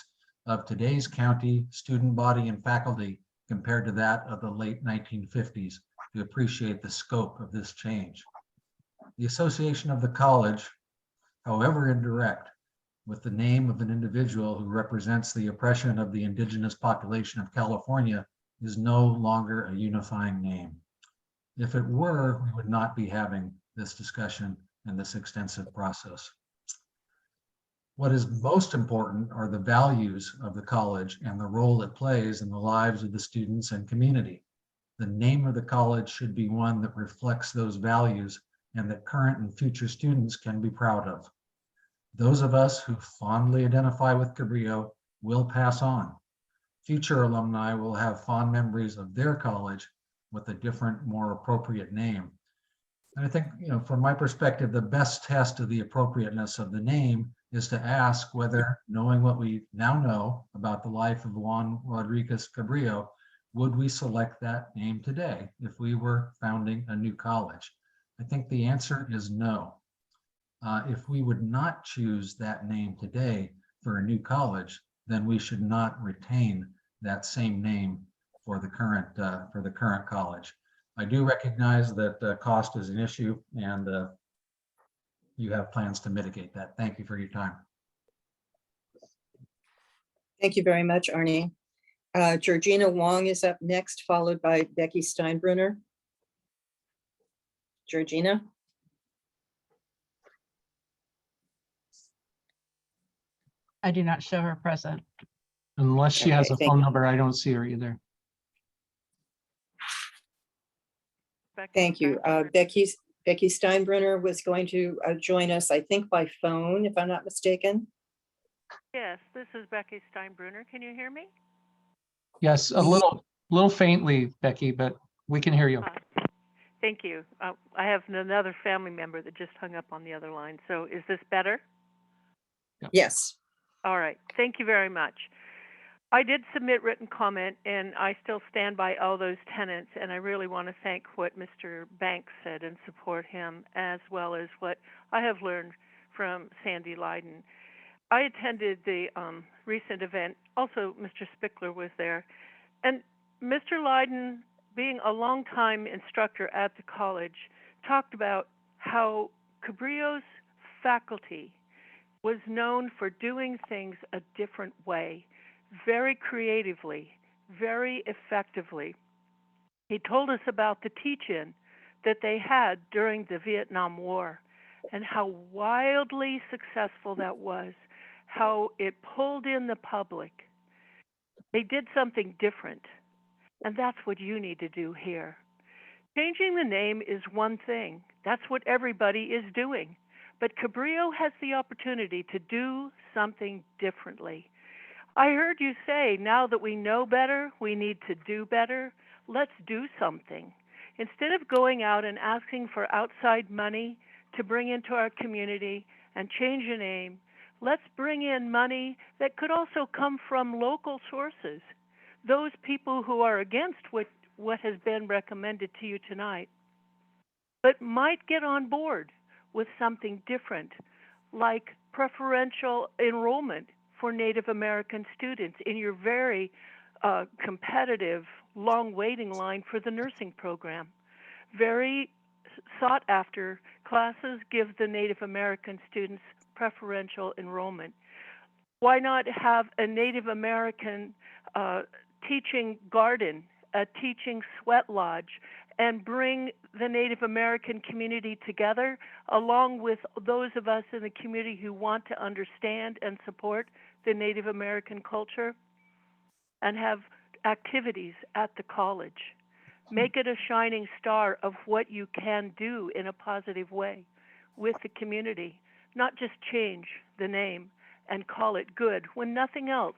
of today's county, student body, and faculty compared to that of the late 1950s to appreciate the scope of this change. The association of the college, however indirect, with the name of an individual who represents the oppression of the indigenous population of California is no longer a unifying name. If it were, we would not be having this discussion and this extensive process. What is most important are the values of the college and the role it plays in the lives of the students and community. The name of the college should be one that reflects those values and that current and future students can be proud of. Those of us who fondly identify with Cabrillo will pass on. Future alumni will have fond memories of their college with a different, more appropriate name. And I think, from my perspective, the best test of the appropriateness of the name is to ask whether, knowing what we now know about the life of Juan Rodriguez Cabrillo, would we select that name today if we were founding a new college? I think the answer is no. If we would not choose that name today for a new college, then we should not retain that same name for the current college. I do recognize that cost is an issue, and you have plans to mitigate that. Thank you for your time. Thank you very much, Arnie. Georgina Wong is up next, followed by Becky Steinbrunner. Georgina? I do not show her present. Unless she has Okay, a thank phone you. number, I don't see her either. Thank you. Becky Steinbrunner was going to join us, I think, by phone, if I'm not mistaken. Yes, this is Becky Steinbrunner. Can you hear me? Yes, a little faintly, Becky, but we can hear you. Thank you. I have another family member that just hung up on the other line. So is this better? Yes. All right. Thank you very much. I did submit written comment, and I still stand by all those tenets, and I really want to thank what Mr. Banks said and support him, as well as what I have learned from Sandy Leiden. I attended the recent event. Also, Mr. Spickler was there. And Mr. Leiden, being a longtime instructor at the college, talked about how Cabrillo's faculty was known for doing things a different way, very creatively, very effectively. He told us about the teach-in that they had during the Vietnam War and how wildly successful that was, how it pulled in the public. They did something different, and that's what you need to do here. Changing the name is one thing. That's what everybody is doing. But Cabrillo has the opportunity to do something differently. I heard you say, now that we know better, we need to do better. Let's do something. Instead of going out and asking for outside money to bring into our community and change a name, let's bring in money that could also come from local sources. Those people who are against what has been recommended to you tonight, but might get on board with something different, like preferential enrollment for Native American students in your very competitive, long waiting line for the nursing program. Very sought after classes give the Native American students preferential enrollment. Why not have a Native American teaching garden, a teaching sweat lodge, and bring the Native American community together, along with those of us in the community who want to understand and support the Native American culture, and have activities at the college. Make it a shining star of what you can do in a positive way with the community, not just change the name and call it good when nothing else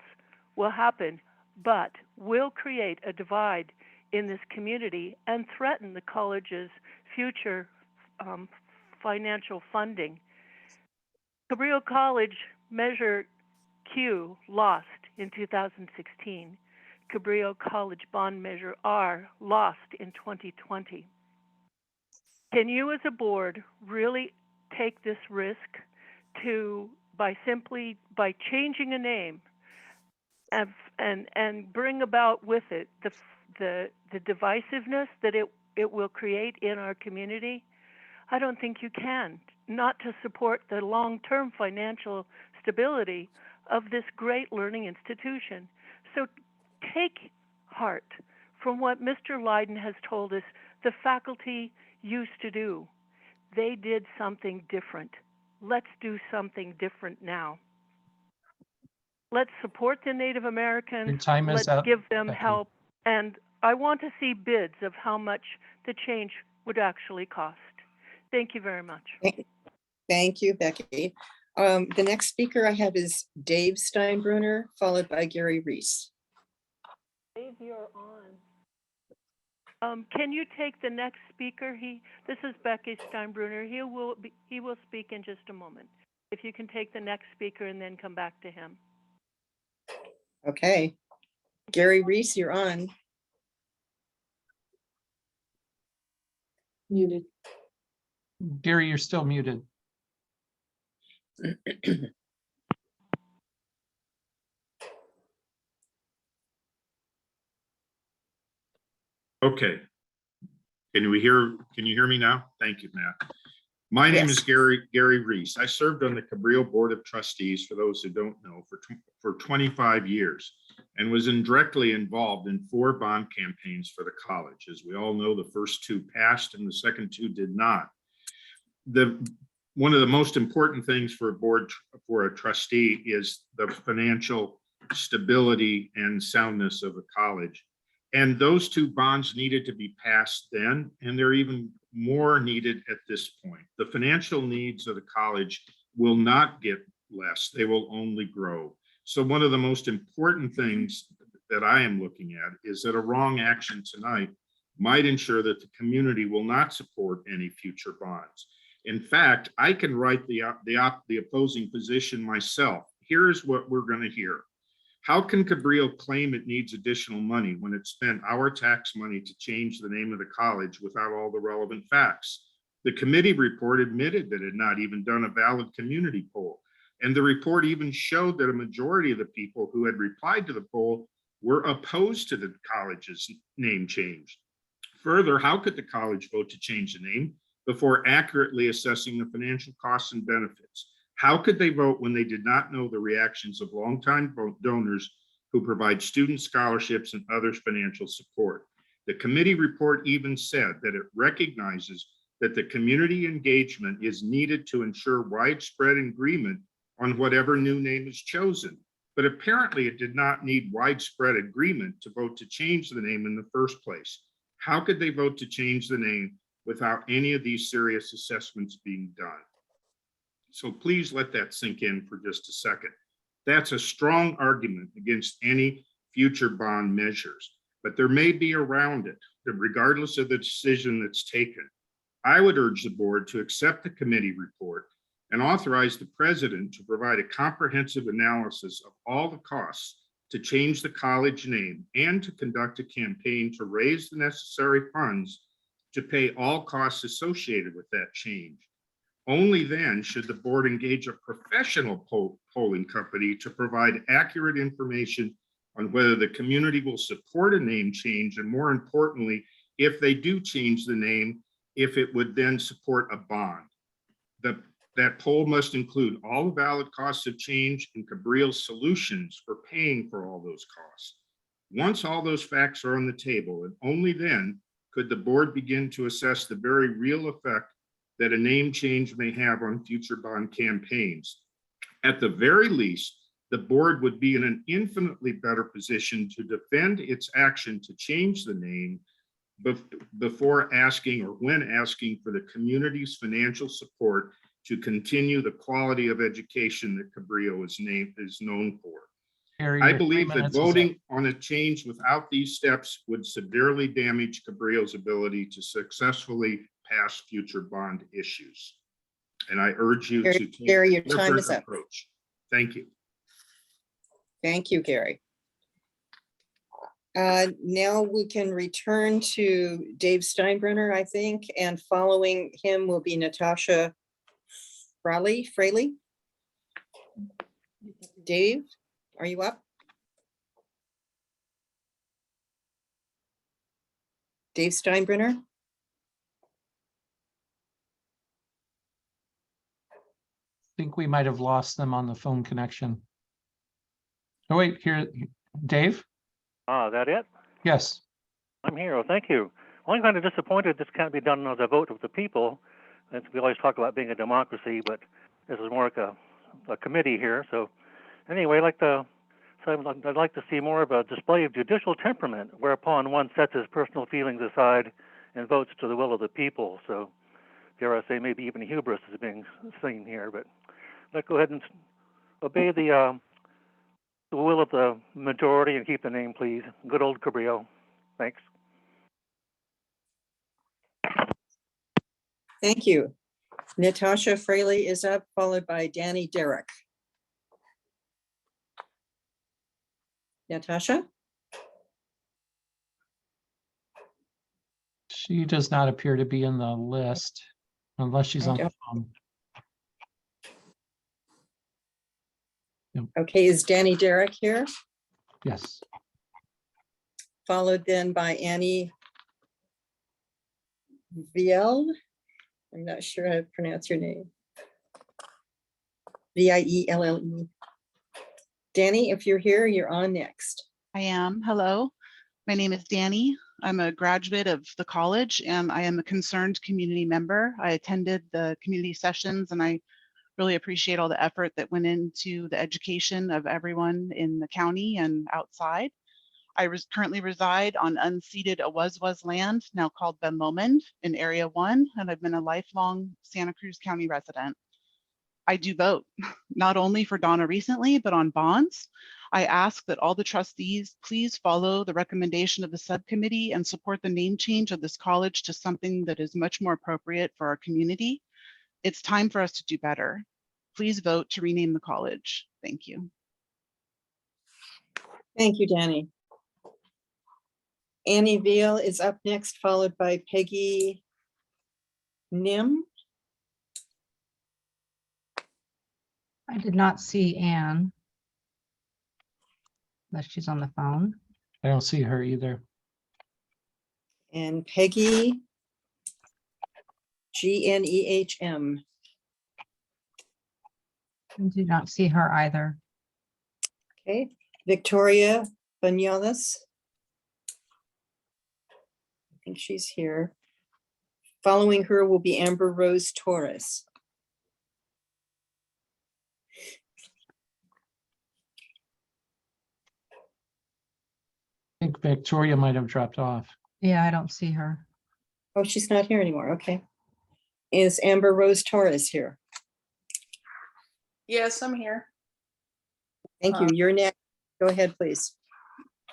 will happen, but will create a divide in this community and threaten the college's future financial funding. Cabrillo College Measure Q lost in 2016. Cabrillo College Bond Measure R lost in 2020. Can you as a board really take this risk by changing a name and bring about with it the divisiveness that it will create in our community? I don't think you can, not to support the long-term financial stability of this great learning institution. So take heart from what Mr. Leiden has told us the faculty used to do. They did something different. Let's do something different now. Let's support the Native Americans. Your time is Let's up, give them Becky. help. And I want to see bids of how much the change would actually cost. Thank you very much. Thank you, Becky. The next speaker I have is Dave Steinbrunner, followed by Gary Reese. Dave, you're on. Can you take the next speaker? This is Becky Steinbrunner. He will speak in just a moment. If you can take the next speaker and then come back to him. Okay. Gary Reese, you're on. Muted. Gary, you're still muted. Okay. Can you hear me now? Thank you, Matt. My name is Gary Reese. I served on the Cabrillo Board of Trustees, for those who don't know, for 25 years, and was directly involved in 4 bond campaigns for the college. As we all know, the first 2 passed and the second 2 did not. One of the most important things for a trustee is the financial stability and soundness of the college. And those 2 bonds needed to be passed then, and they're even more needed at this point. The financial needs of the college will not get less, they will only grow. So one of the most important things that I am looking at is that a wrong action tonight might ensure that the community will not support any future bonds. In fact, I can write the opposing position myself. Here's what we're going to hear. How can Cabrillo claim it needs additional money when it spent our tax money to change the name of the college without all the relevant facts? The committee report admitted that it had not even done a valid community poll. And the report even showed that a majority of the people who had replied to the poll were opposed to the college's name change. Further, how could the college vote to change the name before accurately assessing the financial costs and benefits? How could they vote when they did not know the reactions of longtime donors who provide student scholarships and other financial support? The committee report even said that it recognizes that the community engagement is needed to ensure widespread agreement on whatever new name is chosen. But apparently it did not need widespread agreement to vote to change the name in the first place. How could they vote to change the name without any of these serious assessments being done? So please let that sink in for just a second. That's a strong argument against any future bond measures, but there may be around it, regardless of the decision that's taken. I would urge the board to accept the committee report and authorize the president to provide a comprehensive analysis of all the costs to change the college name and to conduct a campaign to raise the necessary funds to pay all costs associated with that change. Only then should the board engage a professional polling company to provide accurate information on whether the community will support a name change, and more importantly, if they do change the name, if it would then support a bond. That poll must include all the valid costs of change and Cabrillo's solutions for paying for all those costs. Once all those facts are on the table, and only then could the board begin to assess the very real effect that a name change may have on future bond campaigns. At the very least, the board would be in an infinitely better position to defend its action to change the name before asking, or when asking, for the community's financial support to continue the quality of education that Cabrillo is known for. Harry, I your 3 believe that minutes is up. voting on a change without these steps would severely damage Cabrillo's ability to successfully pass future bond issues. And I urge you to take Gary, a your time different is up. approach. Thank you. Thank you, Gary. Now we can return to Dave Steinbrenner, I think, and following him will be Natasha Fraley. Dave, are you up? Dave Steinbrenner? I think we might have lost them on the phone connection. Oh, wait, here, Dave? That it? Yes. I'm here. Well, thank you. Well, I'm kind of disappointed this can't be done as a vote of the people. We always talk about being a democracy, but this is more like a committee here. So anyway, I'd like to see more of a display of judicial temperament, whereupon one sets his personal feelings aside and votes to the will of the people. So dare I say, maybe even hubris is being seen here, but let's go ahead and obey the will of the majority and keep the name, please. Good old Cabrillo. Thanks. Thank you. Natasha Fraley is up, followed by Danny Derrick. Natasha? She does not appear to be in the list unless she's on the phone. Okay, is Danny Derrick here? Yes. Followed then by Annie Viel. I'm not sure how to pronounce your name. Vielle. Danny, if you're here, you're on next. I am. Hello, my name is Danny. I'm a graduate of the college and I am a concerned community member. I attended the community sessions and I really appreciate all the effort that went into the education of everyone in the county and outside. I currently reside on unceded Awaswas land, now called Ben Lomond, in Area 1, and I've been a lifelong Santa Cruz County resident. I do vote, not only for Donna recently, but on bonds. I ask that all the trustees please follow the recommendation of the subcommittee and support the name change of this college to something that is much more appropriate for our community. It's time for us to do better. Please vote to rename the college. Thank you. Thank you, Danny. Annie Veal is up next, followed by Peggy Nim. I did not see Anne. Unless she's on the phone. I don't see her either. And Peggy Gnehm. I do not see her either. Okay, Victoria Banyalas. I think she's here. Following her will be Amber Rose Torres. I think Victoria might have dropped off. Yeah, I don't see her. Oh, she's not here anymore. Okay. Is Amber Rose Torres here? Yes, I'm here. Thank you. You're next. Go ahead, please.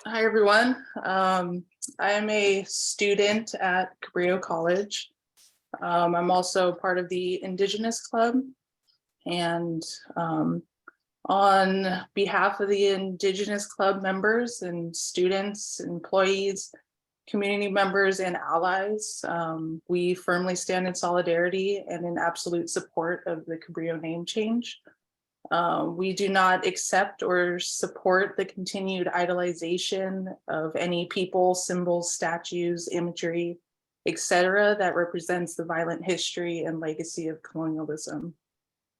Hi, everyone. I am a student at Cabrillo College. I'm also part of the Indigenous Club. And on behalf of the Indigenous Club members and students, employees, community members, and allies, we firmly stand in solidarity and in absolute support of the Cabrillo name change. We do not accept or support the continued idolization of any people, symbols, statues, imagery, etc., that represents the violent history and legacy of colonialism.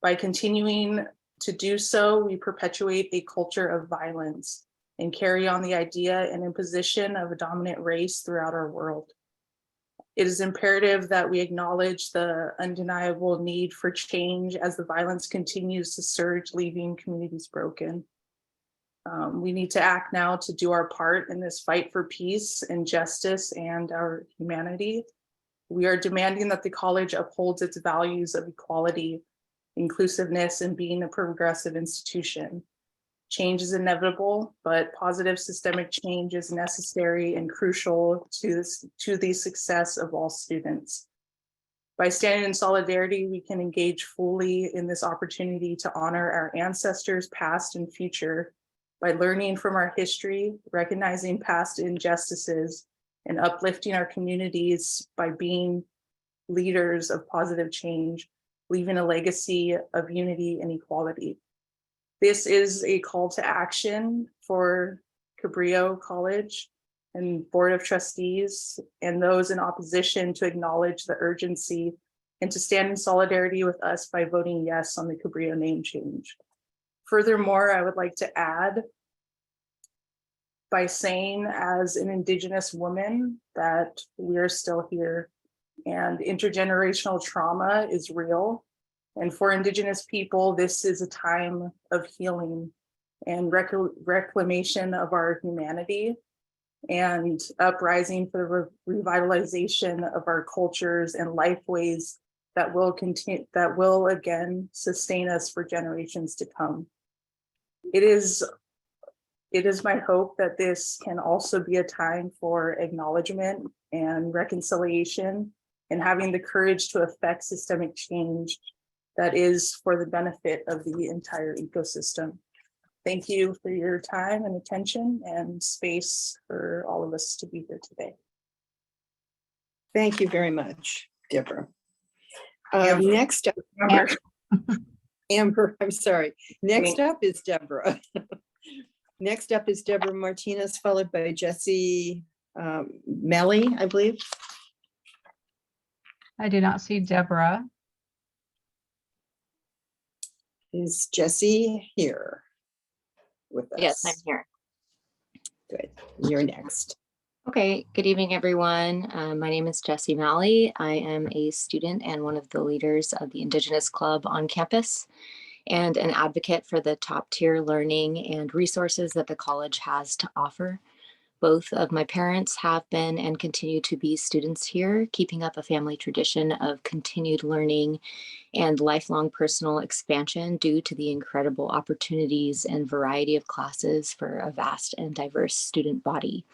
By continuing to do so, we perpetuate a culture of violence and carry on the idea and imposition of a dominant race throughout our world. It is imperative that we acknowledge the undeniable need for change as the violence continues to surge, leaving communities broken. We need to act now to do our part in this fight for peace and justice and our humanity. We are demanding that the college upholds its values of equality, inclusiveness, and being a progressive institution. Change is inevitable, but positive systemic change is necessary and crucial to the success of all students. By standing in solidarity, we can engage fully in this opportunity to honor our ancestors, past and future, by learning from our history, recognizing past injustices, and uplifting our communities by being leaders of positive change, leaving a legacy of unity and equality. This is a call to action for Cabrillo College and Board of Trustees and those in opposition to acknowledge the urgency and to stand in solidarity with us by voting yes on the Cabrillo name change. Furthermore, I would like to add by saying as an Indigenous woman that we're still here and intergenerational trauma is real. And for Indigenous people, this is a time of healing and reclamation of our humanity and uprising for the revitalization of our cultures and lifeways that will continue, that will again sustain us for generations to come. It is my hope that this can also be a time for acknowledgement and reconciliation and having the courage to affect systemic change that is for the benefit of the entire ecosystem. Thank you for your time and attention and space for all of us to be here today. Thank you very much, Deborah. Next up, Amber, I'm sorry. Next up is Deborah. Next up is Deborah Martinez, followed by Jesse Melly, I believe. I do not see Deborah. Is Jesse here with us? Yes, I'm here. Good. You're next. Okay, good evening, everyone. My name is Jessie Malley. I am a student and one of the leaders of the Indigenous Club on campus and an advocate for the top tier learning and resources that the college has to offer. Both of my parents have been and continue to be students here, keeping up a family tradition of continued learning and lifelong personal expansion due to the incredible opportunities and variety of classes for a vast and diverse student body.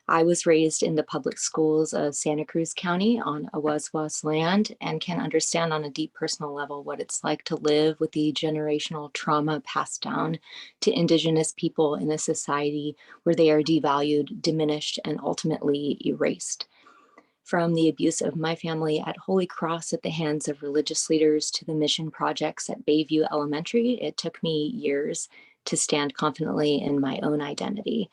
I was raised in the public schools of Santa Cruz County on Awaswas land and can understand on a deep personal level what it's like to live with the generational trauma passed down to Indigenous people in a society where they are devalued, diminished, and ultimately erased. From the abuse of my family at Holy Cross at the hands of religious leaders to the mission projects at Bayview Elementary, it took me years to stand confidently in my own identity.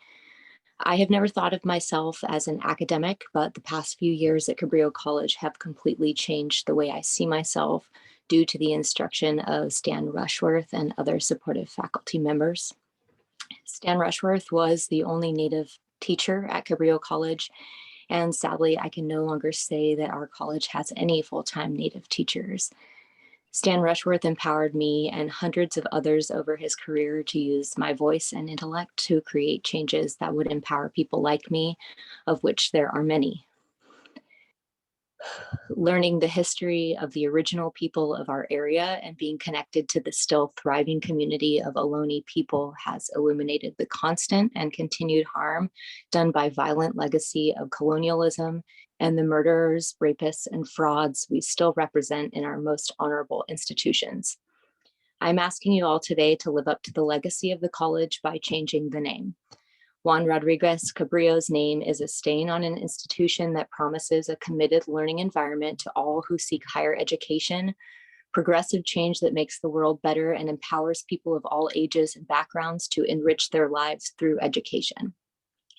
I have never thought of myself as an academic, but the past few years at Cabrillo College have completely changed the way I see myself due to the instruction of Stan Rushworth and other supportive faculty members. Stan Rushworth was the only Native teacher at Cabrillo College, and sadly, I can no longer say that our college has any full-time Native teachers. Stan Rushworth empowered me and hundreds of others over his career to use my voice and intellect to create changes that would empower people like me, of which there are many. Learning the history of the original people of our area and being connected to the still thriving community of Ohlone people has illuminated the constant and continued harm done by violent legacy of colonialism and the murderers, rapists, and frauds we still represent in our most honorable institutions. I'm asking you all today to live up to the legacy of the college by changing the name. Juan Rodriguez Cabrillo's name is a stain on an institution that promises a committed learning environment to all who seek higher education, progressive change that makes the world better and empowers people of all ages and backgrounds to enrich their lives through education.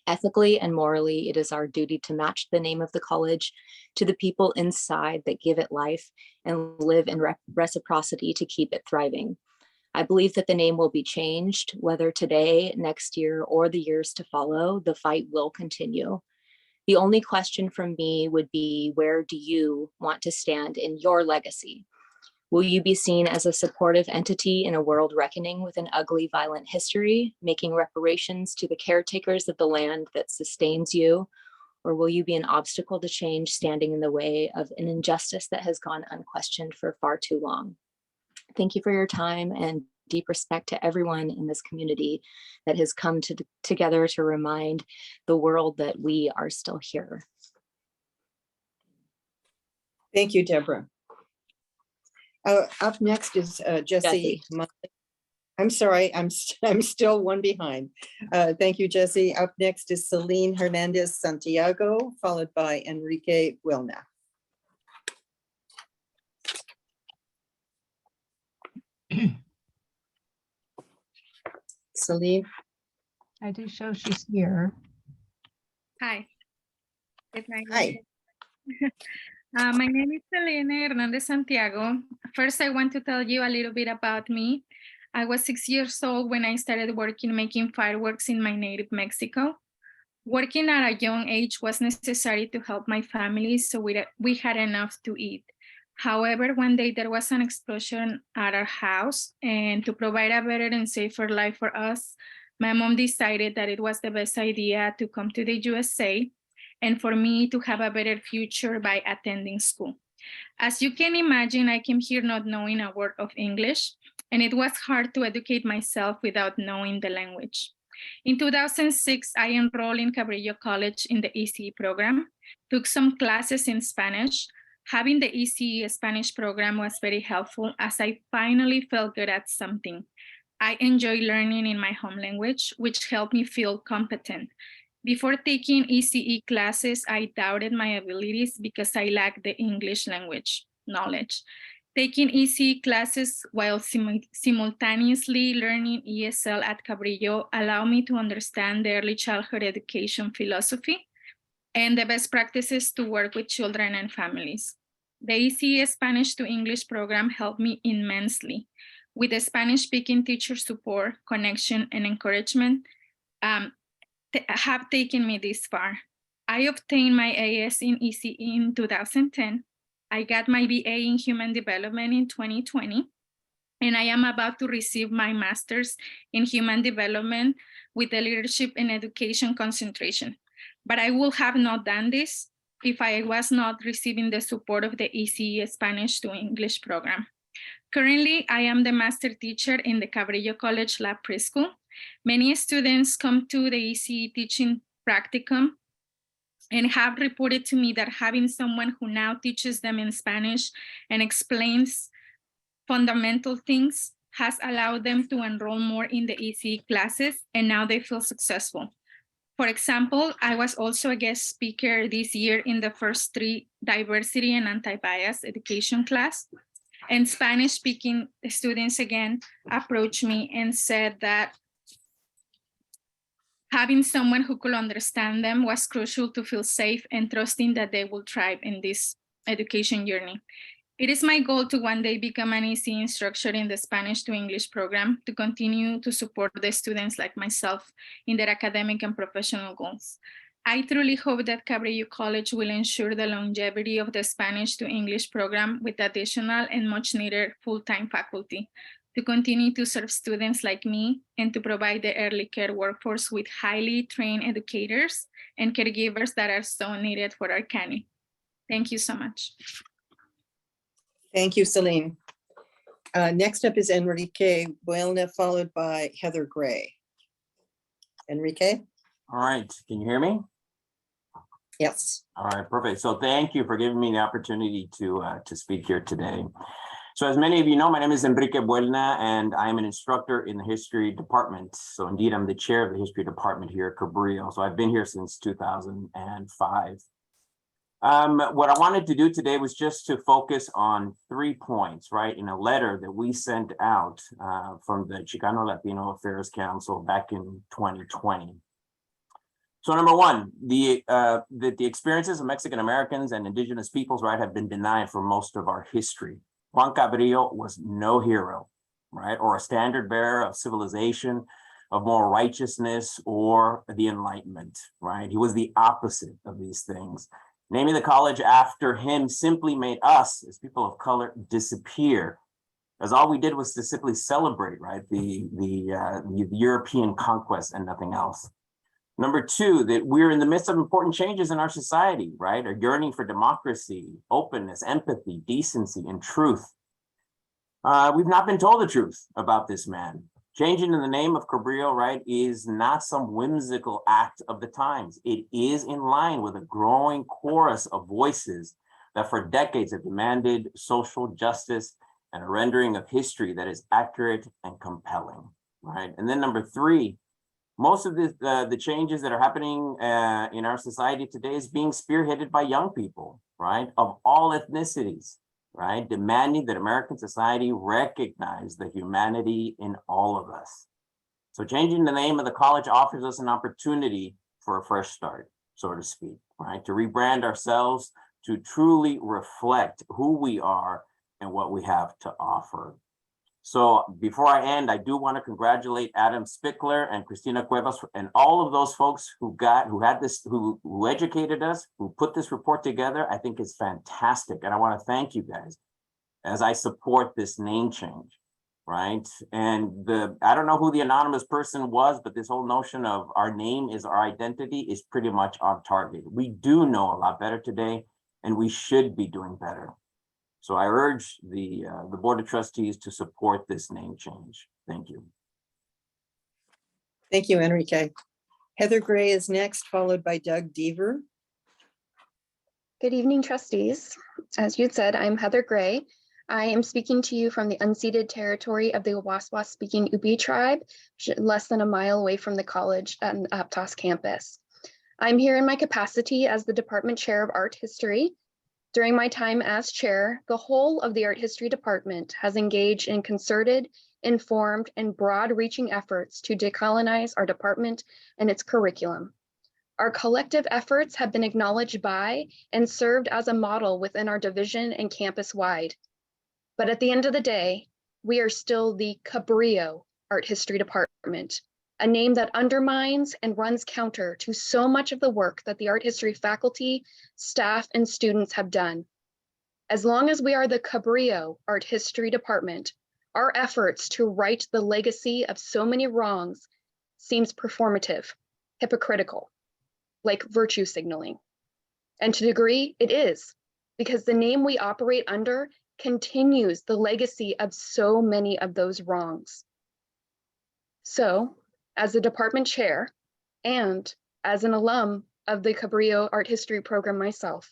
Ethically and morally, it is our duty to match the name of the college to the people inside that give it life and live in reciprocity to keep it thriving. I believe that the name will be changed, whether today, next year, or the years to follow. The fight will continue. The only question from me would be, where do you want to stand in your legacy? Will you be seen as a supportive entity in a world reckoning with an ugly, violent history, making reparations to the caretakers of the land that sustains you? Or will you be an obstacle to change, standing in the way of an injustice that has gone unquestioned for far too long? Thank you for your time and deep respect to everyone in this community that has come together to remind the world that we are still here. Thank you, Deborah. Up next is Jesse. I'm sorry, I'm still one behind. Thank you, Jesse. Up next is Celine Hernandez Santiago, followed by Enrique Wilna. Celine. I do show she's here. Hi. Good night. Hi. My name is Selena Hernandez Santiago. First, I want to tell you a little bit about me. I was 6 years old when I started working making fireworks in my native Mexico. Working at a young age was necessary to help my family, so we had enough to eat. However, one day there was an explosion at our house, and to provide a better and safer life for us, my mom decided that it was the best idea to come to the USA and for me to have a better future by attending school. As you can imagine, I came here not knowing a word of English, and it was hard to educate myself without knowing the language. In 2006, I enrolled in Cabrillo College in the ECE program, took some classes in Spanish. Having the ECE Spanish program was very helpful as I finally felt good at something. I enjoy learning in my home language, which helped me feel competent. Before taking ECE classes, I doubted my abilities because I lacked the English language knowledge. Taking ECE classes while simultaneously learning ESL at Cabrillo allowed me to understand the early childhood education philosophy and the best practices to work with children and families. The ECE Spanish to English program helped me immensely. With the Spanish-speaking teacher support, connection, and encouragement, have taken me this far. I obtained my AS in ECE in 2010. I got my BA in Human Development in 2020, and I am about to receive my Master's in Human Development with a Leadership and Education concentration. But I would have not done this if I was not receiving the support of the ECE Spanish to English program. Currently, I am the master teacher in the Cabrillo College Lab Preschool. Many students come to the ECE teaching practicum and have reported to me that having someone who now teaches them in Spanish and explains fundamental things has allowed them to enroll more in the ECE classes, and now they feel successful. For example, I was also a guest speaker this year in the first 3 diversity and anti-bias education class. And Spanish-speaking students again approached me and said that having someone who could understand them was crucial to feel safe and trusting that they will thrive in this education journey. It is my goal to one day become an ECE instructor in the Spanish to English program to continue to support the students like myself in their academic and professional goals. I truly hope that Cabrillo College will ensure the longevity of the Spanish to English program with additional and much needed full-time faculty to continue to serve students like me and to provide the early care workforce with highly trained educators and caregivers that are so needed for our county. Thank you so much. Thank you, Celine. Next up is Enrique Buelna, followed by Heather Gray. Enrique? All right, can you hear me? Yes. All right, perfect. So thank you for giving me the opportunity to speak here today. So as many of you know, my name is Enrique Buelna, and I am an instructor in the history department. So indeed, I'm the chair of the history department here at Cabrillo. So I've been here since 2005. What I wanted to do today was just to focus on 3 points, right, in a letter that we sent out from the Chicano Latino Affairs Council back in 2020. So number 1, the experiences of Mexican Americans and indigenous peoples, right, have been denied for most of our history. Juan Cabrillo was no hero, right, or a standard bearer of civilization, of moral righteousness, or the Enlightenment, right? He was the opposite of these things. Naming the college after him simply made us, as people of color, disappear, as all we did was to simply celebrate, right, the European conquest and nothing else. Number 2, that we're in the midst of important changes in our society, right? A yearning for democracy, openness, empathy, decency, and truth. We've not been told the truth about this man. Changing in the name of Cabrillo, right, is not some whimsical act of the times. It is in line with a growing chorus of voices that for decades have demanded social justice and a rendering of history that is accurate and compelling, right? And then number 3, most of the changes that are happening in our society today is being spearheaded by young people, right, of all ethnicities, right, demanding that American society recognize the humanity in all of us. So changing the name of the college offers us an opportunity for a fresh start, so to speak, right, to rebrand ourselves, to truly reflect who we are and what we have to offer. So before I end, I do want to congratulate Adam Spickler and Cristina Cuevas and all of those folks who educated us, who put this report together. I think it's fantastic. And I want to thank you guys as I support this name change, right? And I don't know who the anonymous person was, but this whole notion of our name is our identity is pretty much on target. We do know a lot better today, and we should be doing better. So I urge the Board of Trustees to support this name change. Thank you. Thank you, Enrique. Heather Gray is next, followed by Doug Deaver. Good evening, trustees. As you said, I'm Heather Gray. I am speaking to you from the unceded territory of the Awaswas speaking Upi tribe, less than a mile away from the college and Aptos campus. I'm here in my capacity as the department chair of art history. During my time as chair, the whole of the art history department has engaged in concerted, informed, and broad-reaching efforts to decolonize our department and its curriculum. Our collective efforts have been acknowledged by and served as a model within our division and campus-wide. But at the end of the day, we are still the Cabrillo Art History Department, a name that undermines and runs counter to so much of the work that the art history faculty, staff, and students have done. As long as we are the Cabrillo Art History Department, our efforts to right the legacy of so many wrongs seems performative, hypocritical, like virtue signaling. And to a degree, it is, because the name we operate under continues the legacy of so many of those wrongs. So, as the department chair and as an alum of the Cabrillo Art History program myself,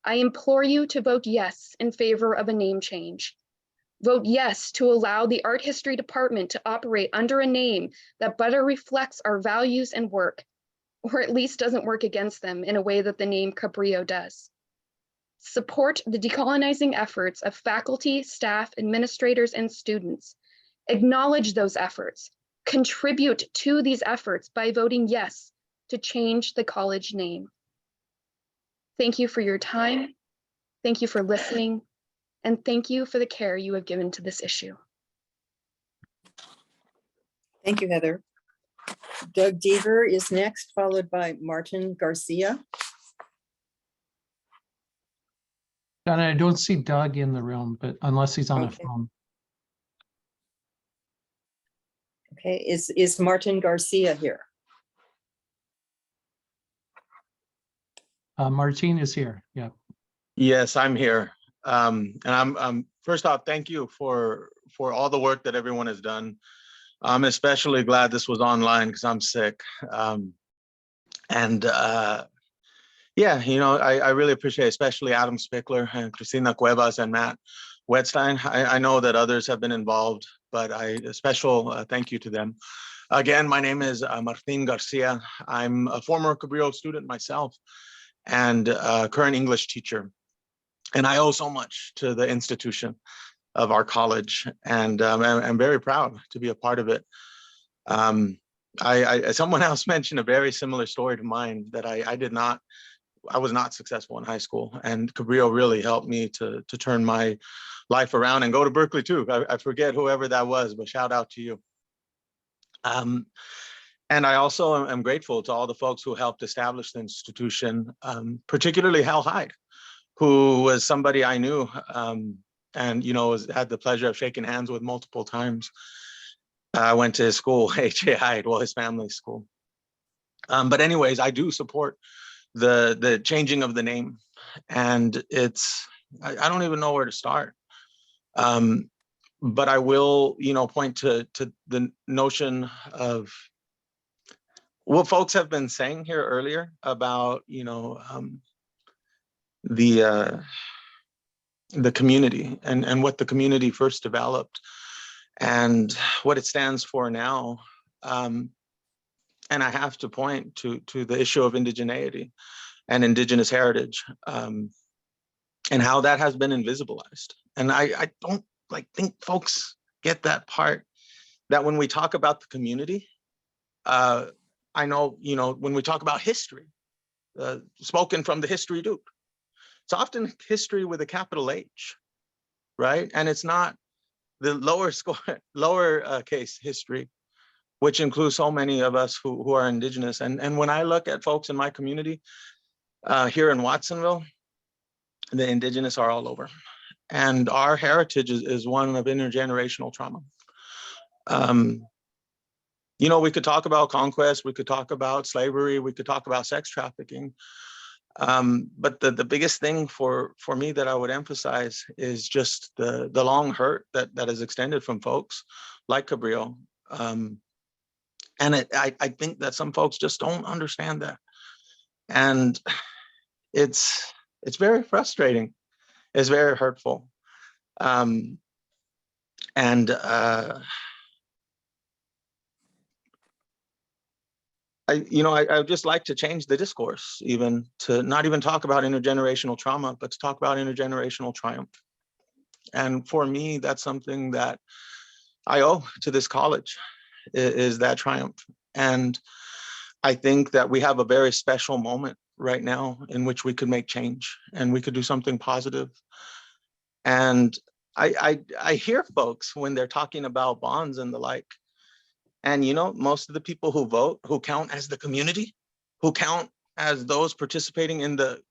I implore you to vote yes in favor of a name change. Vote yes to allow the Art History Department to operate under a name that better reflects our values and work, or at least doesn't work against them in a way that the name Cabrillo does. Support the decolonizing efforts of faculty, staff, administrators, and students. Acknowledge those efforts. Contribute to these efforts by voting yes to change the college name. Thank you for your time. Thank you for listening. And thank you for the care you have given to this issue. Thank you, Heather. Doug Deaver is next, followed by Martin Garcia. And I don't see Doug in the room, but unless he's on a Okay. phone. Okay, is Martin Garcia here? Martine is here. Yeah. Yes, I'm here. And I'm first off, thank you for all the work that everyone has done. I'm especially glad this was online because I'm sick. Yeah, you know, I really appreciate, especially Adam Spickler and Cristina Cuevas and Matt Wetstein. I know that others have been involved, but a special thank you to them. Again, my name is Martin Garcia. I'm a former Cabrillo student myself and a current English teacher. And I owe so much to the institution of our college, and I'm very proud to be a part of it. Someone else mentioned a very similar story to mine, that I was not successful in high school, and Cabrillo really helped me to turn my life around and go to Berkeley too. I forget whoever that was, but shout out to you. And I also am grateful to all the folks who helped establish the institution, particularly Hal Hyde, who was somebody I knew, and you know, had the pleasure of shaking hands with multiple times. I went to his school, H.A. Hyde, well, his family's school. But anyways, I do support the changing of the name, and I don't even know where to start. But I will, you know, point to the notion of what folks have been saying here earlier about, you know, the community and what the community first developed and what it stands for now. And I have to point to the issue of indigeneity and indigenous heritage, and how that has been invisibilized. And I don't think folks get that part, that when we talk about the community, I know, you know, when we talk about history, spoken from the history Duke, it's often history with a capital H, right? And it's not the lower case history, which includes so many of us who are indigenous. And when I look at folks in my community here in Watsonville, the indigenous are all over. And our heritage is one of intergenerational trauma. You know, we could talk about conquest, we could talk about slavery, we could talk about sex trafficking. But the biggest thing for me that I would emphasize is just the long hurt that is extended from folks like Cabrillo. And I think that some folks just don't understand that. And it's very frustrating. It's very hurtful. I'd just like to change the discourse, even to not even talk about intergenerational trauma, but to talk about intergenerational triumph. And for me, that's something that I owe to this college, is that triumph. And I think that we have a very special moment right now in which we could make change and we could do something positive. And I hear folks when they're talking about bonds and the like. And you know, most of the people who vote, who count as the community, who count as those participating in the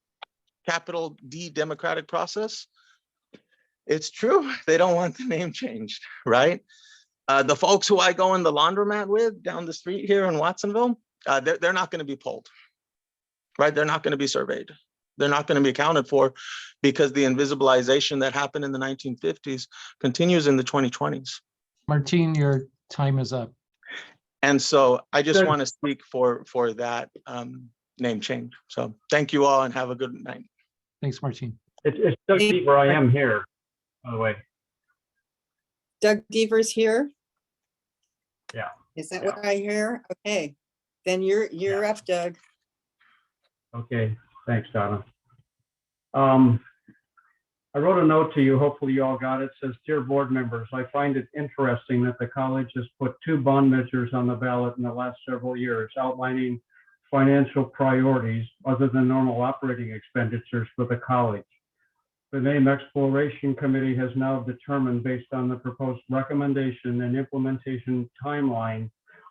capital D democratic process, it's true, they don't want the name changed, right? The folks who I go in the laundromat with down the street here in Watsonville, they're not going to be polled, right? They're not going to be surveyed. They're not going to be accounted for because the invisibilization that happened in the 1950s continues in the 2020s. Martine, your time is up. And so I just want to speak for that name change. So thank you all and have a good night. Thanks, Martine. It's Doug Deaver. I am here, by the way. Doug Deaver's here. Yeah. Is that what I hear? Okay, then you're up, Doug. Okay, thanks, Donna. I wrote a note to you. Hopefully you all got it. It says, "Dear board members, I find it interesting that the college has put 2 bond measures on the ballot in the last several years outlining financial priorities other than normal operating expenditures for the college. The name Exploration Committee has now determined, based on the proposed recommendation and implementation timeline,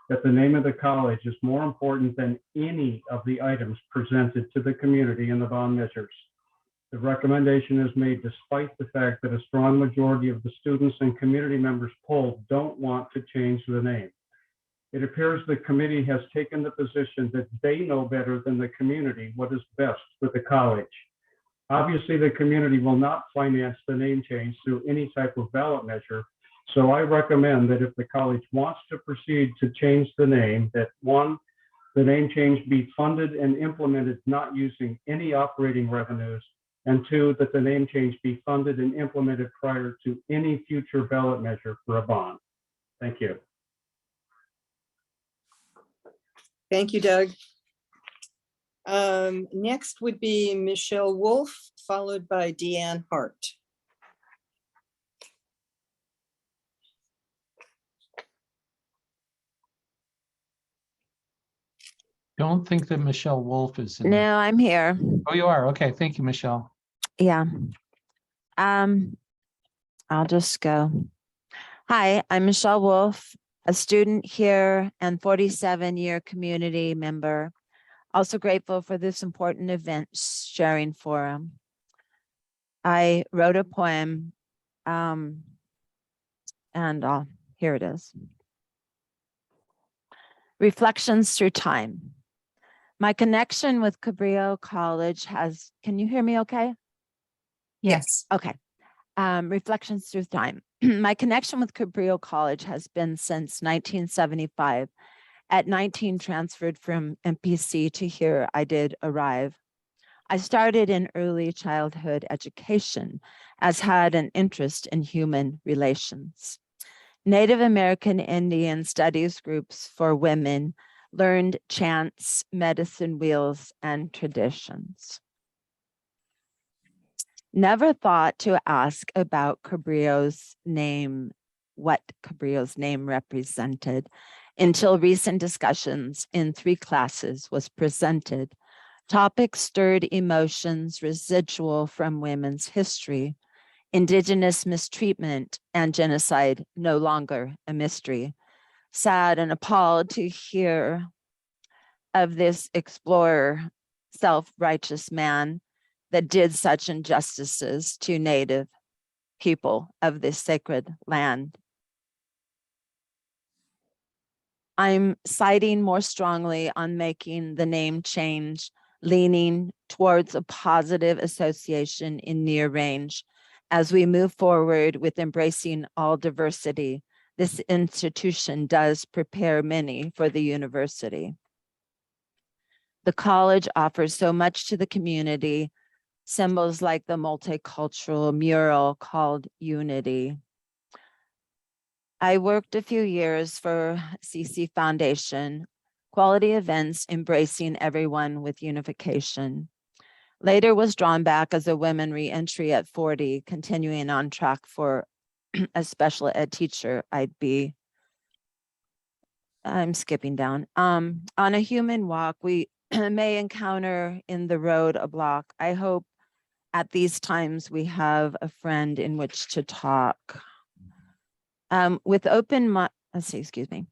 that the name of the college is more important than any of the items presented to the community in the bond measures. The recommendation is made despite the fact that a strong majority of the students and community members polled don't want to change the name. It appears the committee has taken the position that they know better than the community what is best for the college. Obviously, the community will not finance the name change through any type of ballot measure, so I recommend that if the college wants to proceed to change the name, that 1, the name change be funded and implemented not using any operating revenues, and 2, that the name change be funded and implemented prior to any future ballot measure for a bond. Thank you. Thank you, Doug. Next would be Michelle Wolf, followed by Deanne Hart. Don't think that Michelle Wolf is in. No, I'm here. Oh, you are. Okay. Thank you, Michelle. Yeah. I'll just go. Hi, I'm Michelle Wolf, a student here and 47-year community member. Also grateful for this important event sharing forum. I wrote a poem and here it is. Reflections through time. My connection with Cabrillo College has, can you hear me okay? Yes. Okay. Reflections through time. My connection with Cabrillo College has been since 1975. At 19, transferred from MPC to here, I did arrive. I started in early childhood education, as had an interest in human relations. Native American Indian studies groups for women learned chants, medicine wheels, and traditions. Never thought to ask about Cabrillo's name, what Cabrillo's name represented, until recent discussions in 3 classes was presented. Topics stirred emotions residual from women's history, Indigenous mistreatment and genocide no longer a mystery. Sad and appalled to hear of this explorer, self-righteous man that did such injustices to Native people of this sacred land. I'm siding more strongly on making the name change, leaning towards a positive association in near range. As we move forward with embracing all diversity, this institution does prepare many for the university. The college offers so much to the community, symbols like the multicultural mural called Unity. I worked a few years for CC Foundation, quality events embracing everyone with unification. Later was drawn back as a women re-entry at 40, continuing on track for a special ed teacher I'd be. I'm skipping down. On a human walk, we may encounter in the road a block. I hope at these times we have a friend in which to talk. With open, let's see, excuse me.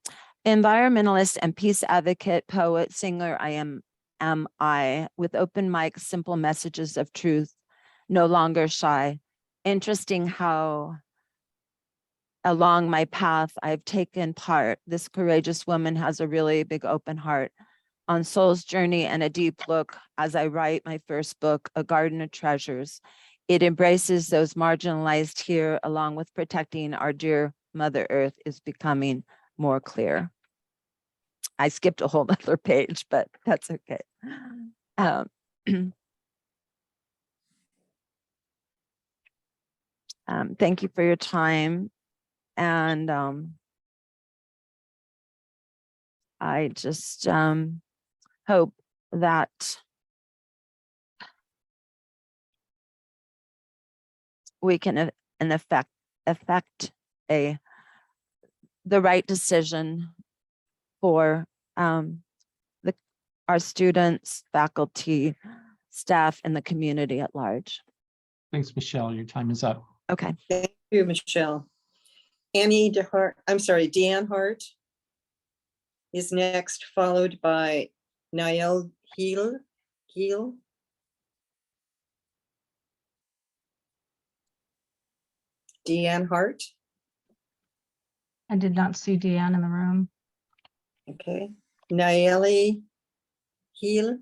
Environmentalist and peace advocate, poet, singer, am I, with open mic, simple messages of truth, no longer shy. Interesting how along my path I've taken part. This courageous woman has a really big open heart on soul's journey and a deep look as I write my first book, A Garden of Treasures. It embraces those marginalized here along with protecting our dear Mother Earth is becoming more clear. I skipped a whole other page, but that's okay. Thank you for your time. And I just hope that we can in effect the right decision for our students, faculty, staff, and the community at large. Thanks, Michelle. Your time is up. Okay. Thank you, Michelle. Annie DeHart, I'm sorry, Deanne Hart is next, followed by Niall Heel. Deanne Hart. I did not see Deanne in the room. Okay. Nayeli Heel.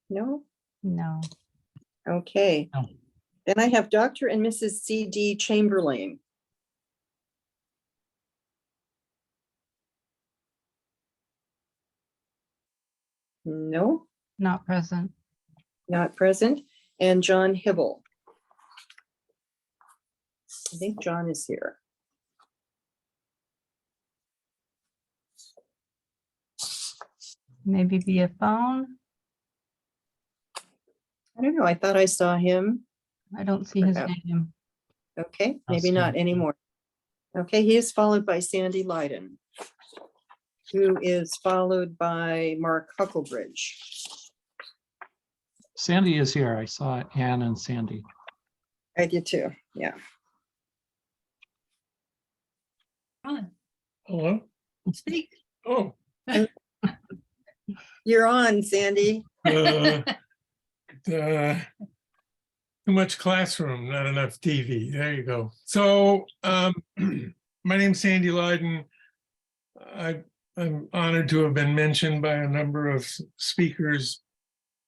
No? No. Okay. No. Then I have Dr. and Mrs. C.D. Chamberlain. No, Not present. not present. And John Hibble. I think John is here. Maybe via phone. I don't know. I thought I saw him. I don't see his Perhaps. name. Okay, I'll maybe see not him. anymore. Okay, he is followed by Sandy Lyden, who is followed by Mark Hucklebridge. Sandy is here. I saw Ann and Sandy. I did too, yeah. Hello? Speak. Oh. You're on, Sandy. Too much classroom, not enough TV. There you go. So my name's Sandy Lyden. I'm honored to have been mentioned by a number of speakers.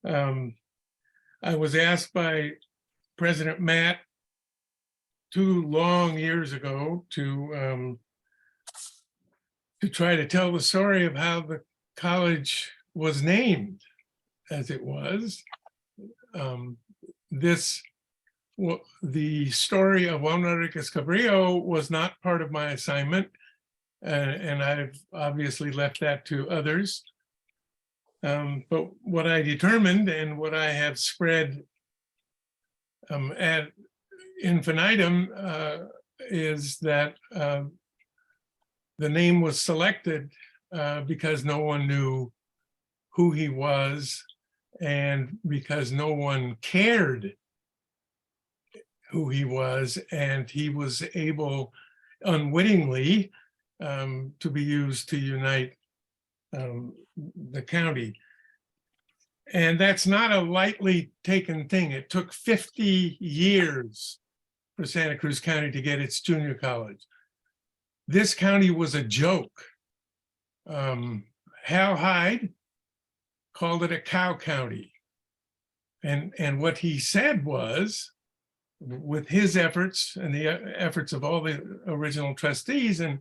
I was asked by President Matt 2 long years ago to try to tell the story of how the college was named as it was. The story of Juan Rodriguez Cabrillo was not part of my assignment, and I've obviously left that to others. But what I determined and what I have spread ad infinitum is that the name was selected because no one knew who he was and because no one cared who he was, and he was able unwittingly to be used to unite the county. And that's not a lightly taken thing. It took 50 years for Santa Cruz County to get its junior college. This county was a joke. Hal Hyde called it a cow county. And what he said was, with his efforts and the efforts of all the original trustees, and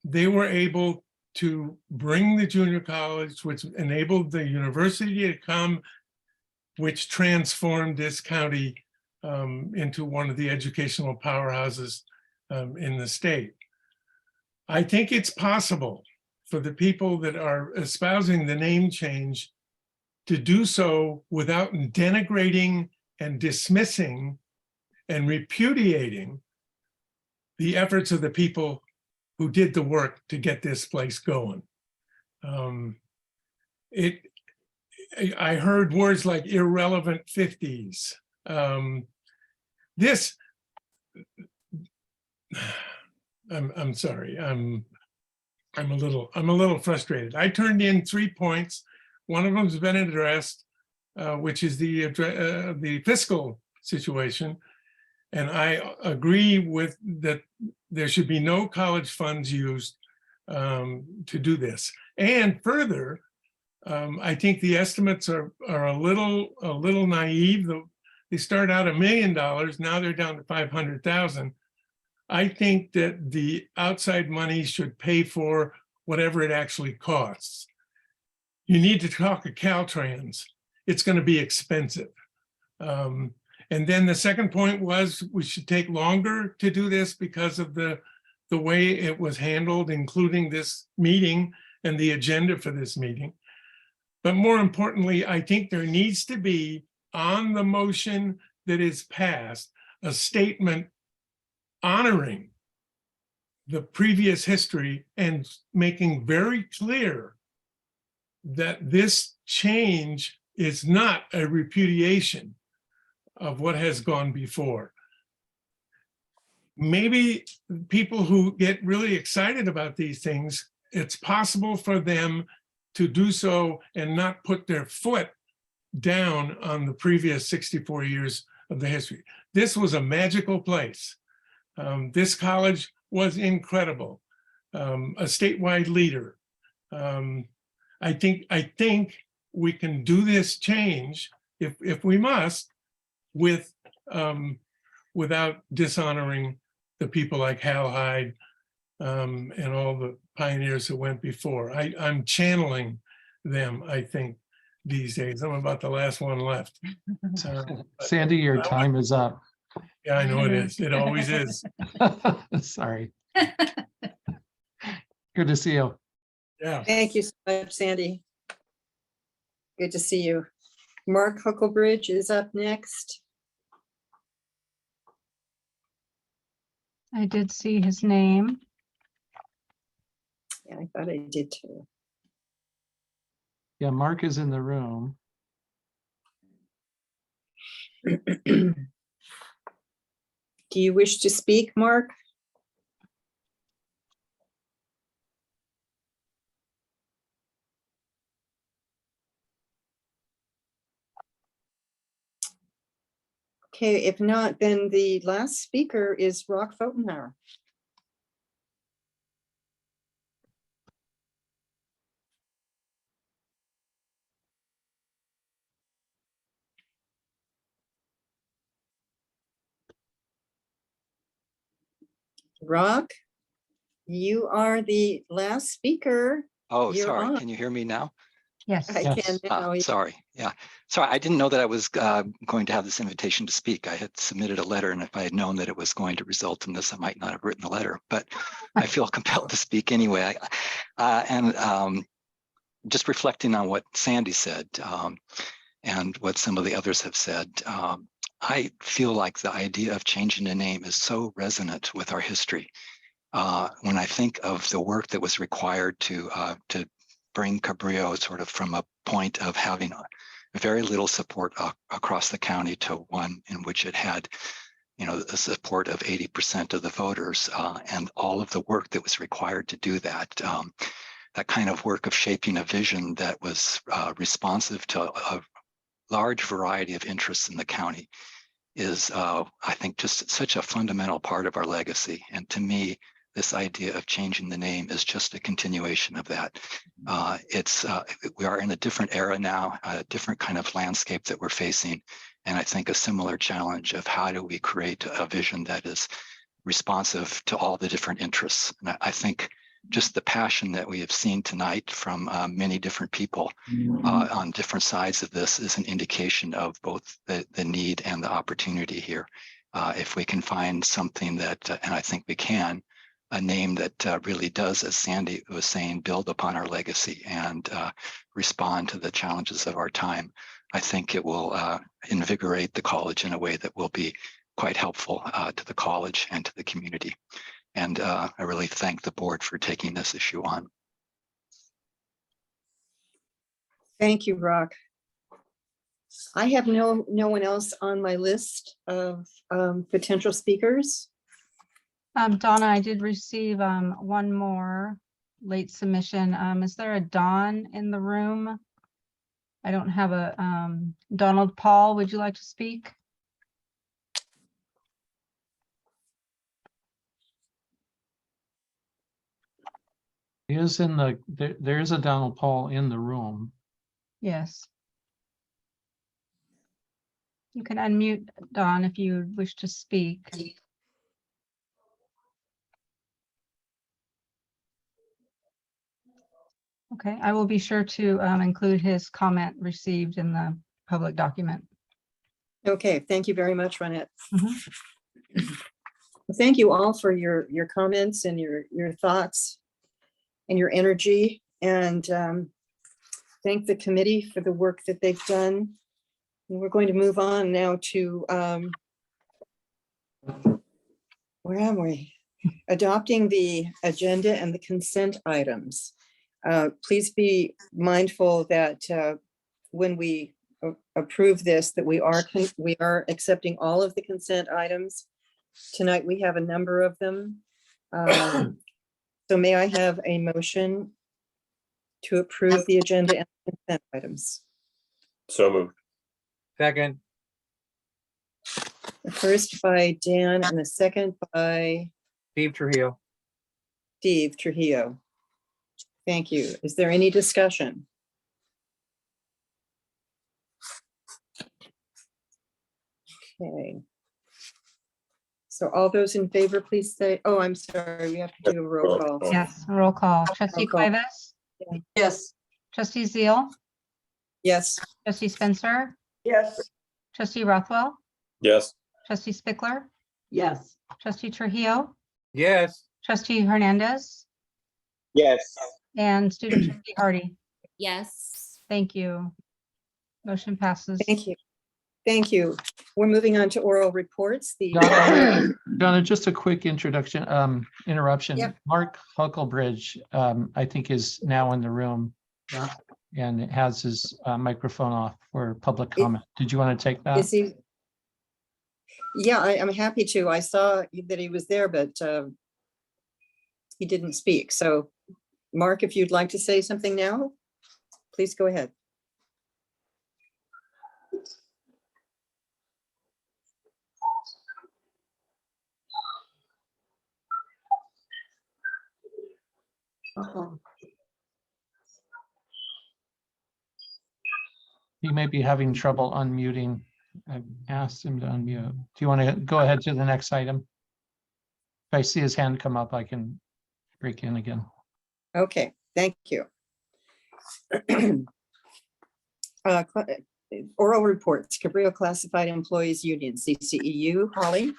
they were able to bring the junior college, which enabled the university to come, which transformed this county into one of the educational powerhouses in the state. I think it's possible for the people that are espousing the name change to do so without denigrating and dismissing and repudiating the efforts of the people who did the work to get this place going. I heard words like irrelevant 50s. I'm sorry. I'm a little frustrated. I turned in 3 points. One of them's been addressed, which is the fiscal situation. And I agree with that there should be no college funds used to do this. And further, I think the estimates are a little naive. They start out $1 million, now they're down to 500,000. I think that the outside money should pay for whatever it actually costs. You need to talk to Caltrans. It's going to be expensive. And then the second point was we should take longer to do this because of the way it was handled, including this meeting and the agenda for this meeting. But more importantly, I think there needs to be, on the motion that is passed, a statement honoring the previous history and making very clear that this change is not a repudiation of what has gone before. Maybe people who get really excited about these things, it's possible for them to do so and not put their foot down on the previous 64 years of the history. This was a magical place. This college was incredible, a statewide leader. I think we can do this change if we must, without dishonoring the people like Hal Hyde and all the pioneers who went before. I'm channeling them, I think, these days. I'm about the last one left. So, Sandy, your time is up. yeah, I know it is. It always is. Sorry. Good to see you. Yeah. Thank you so much, Sandy. Good to see you. Mark Hucklebridge is up next. I did see his name. Yeah, I thought I did too. Yeah, Mark is in the room. Do you wish to speak, Mark? Okay, if not, then the last speaker is Rock Fotenhauer. Rock, you are the last speaker. Oh, You're sorry. on. Can you hear me now? Yes. I can now. Sorry. Yeah. Sorry. I didn't know that I was going to have this invitation to speak. I had submitted a letter, and if I had known that it was going to result in this, I might not have written the letter, but I feel compelled to speak anyway. Just reflecting on what Sandy said and what some of the others have said, I feel like the idea of changing the name is so resonant with our history. When I think of the work that was required to bring Cabrillo sort of from a point of having very little support across the county to one in which it had, the support of 80% of the voters, and all of the work that was required to do that. That kind of work of shaping a vision that was responsive to a large variety of interests in the county is, I think, just such a fundamental part of our legacy. And to me, this idea of changing the name is just a continuation of that. We are in a different era now, a different kind of landscape that we're facing. And I think a similar challenge of how do we create a vision that is responsive to all the different interests. And I think just the passion that we have seen tonight from many different people on different sides of this is an indication of both the need and the opportunity here. If we can find something that, and I think we can, a name that really does, as Sandy was saying, build upon our legacy and respond to the challenges of our time, I think it will invigorate the college in a way that will be quite helpful to the college and to the community. And I really thank the board for taking this issue on. Thank you, Brock. I have no one else on my list of potential speakers. Donna, I did receive one more late submission. Is there a Don in the room? I don't have a Donald Paul. Would you like to speak? He is in the, there is a Donald Paul in the room. Yes. You can unmute Don if you wish to speak. Okay, I will be sure to include his comment received in the public document. Okay, thank you very much, Ronette. Well, thank you all for your comments and your thoughts and your energy, and thank the committee for the work that they've done. And we're going to move on now to where am we? Adopting the agenda and the consent items. Please be mindful that when we approve this, that we are accepting all of the consent items. Tonight we have a number of them. So may I have a motion to approve the agenda and consent items? So moved. Second. The first by Dan and the second by Steve Trujillo. Steve Trujillo. Thank you. Is there any discussion? Okay. So all those in favor, please say, oh, I'm sorry, we have to do a roll call. Yes, roll call. Trustee Roll call. Cuevas? Yes. Trustee Zeal? Yes. Trustee Spencer? Yes. Trustee Rothwell? Yes. Trustee Spickler? Yes. Trustee Trujillo? Yes. Trustee Hernandez? Yes. And student trustee Hardy? Yes. Thank you. Motion passes. Thank you. Thank you. We're moving on to oral reports. The Donna, just a quick interruption. Yep. Mark Hucklebridge, I think, is now in the room. And it has his microphone off for public comment. Did you want to take that? Is he? Yeah, I'm happy to. I saw that he was there, but he didn't speak. So Mark, if you'd like to say something now, please go ahead. He may be having trouble unmuting. I've asked him to unmute. Do you want to go ahead to the next item? If I see his hand come up, I can break in again. Okay, thank you. Oral reports, Cabrillo Classified Employees Union, CCEU, Holly.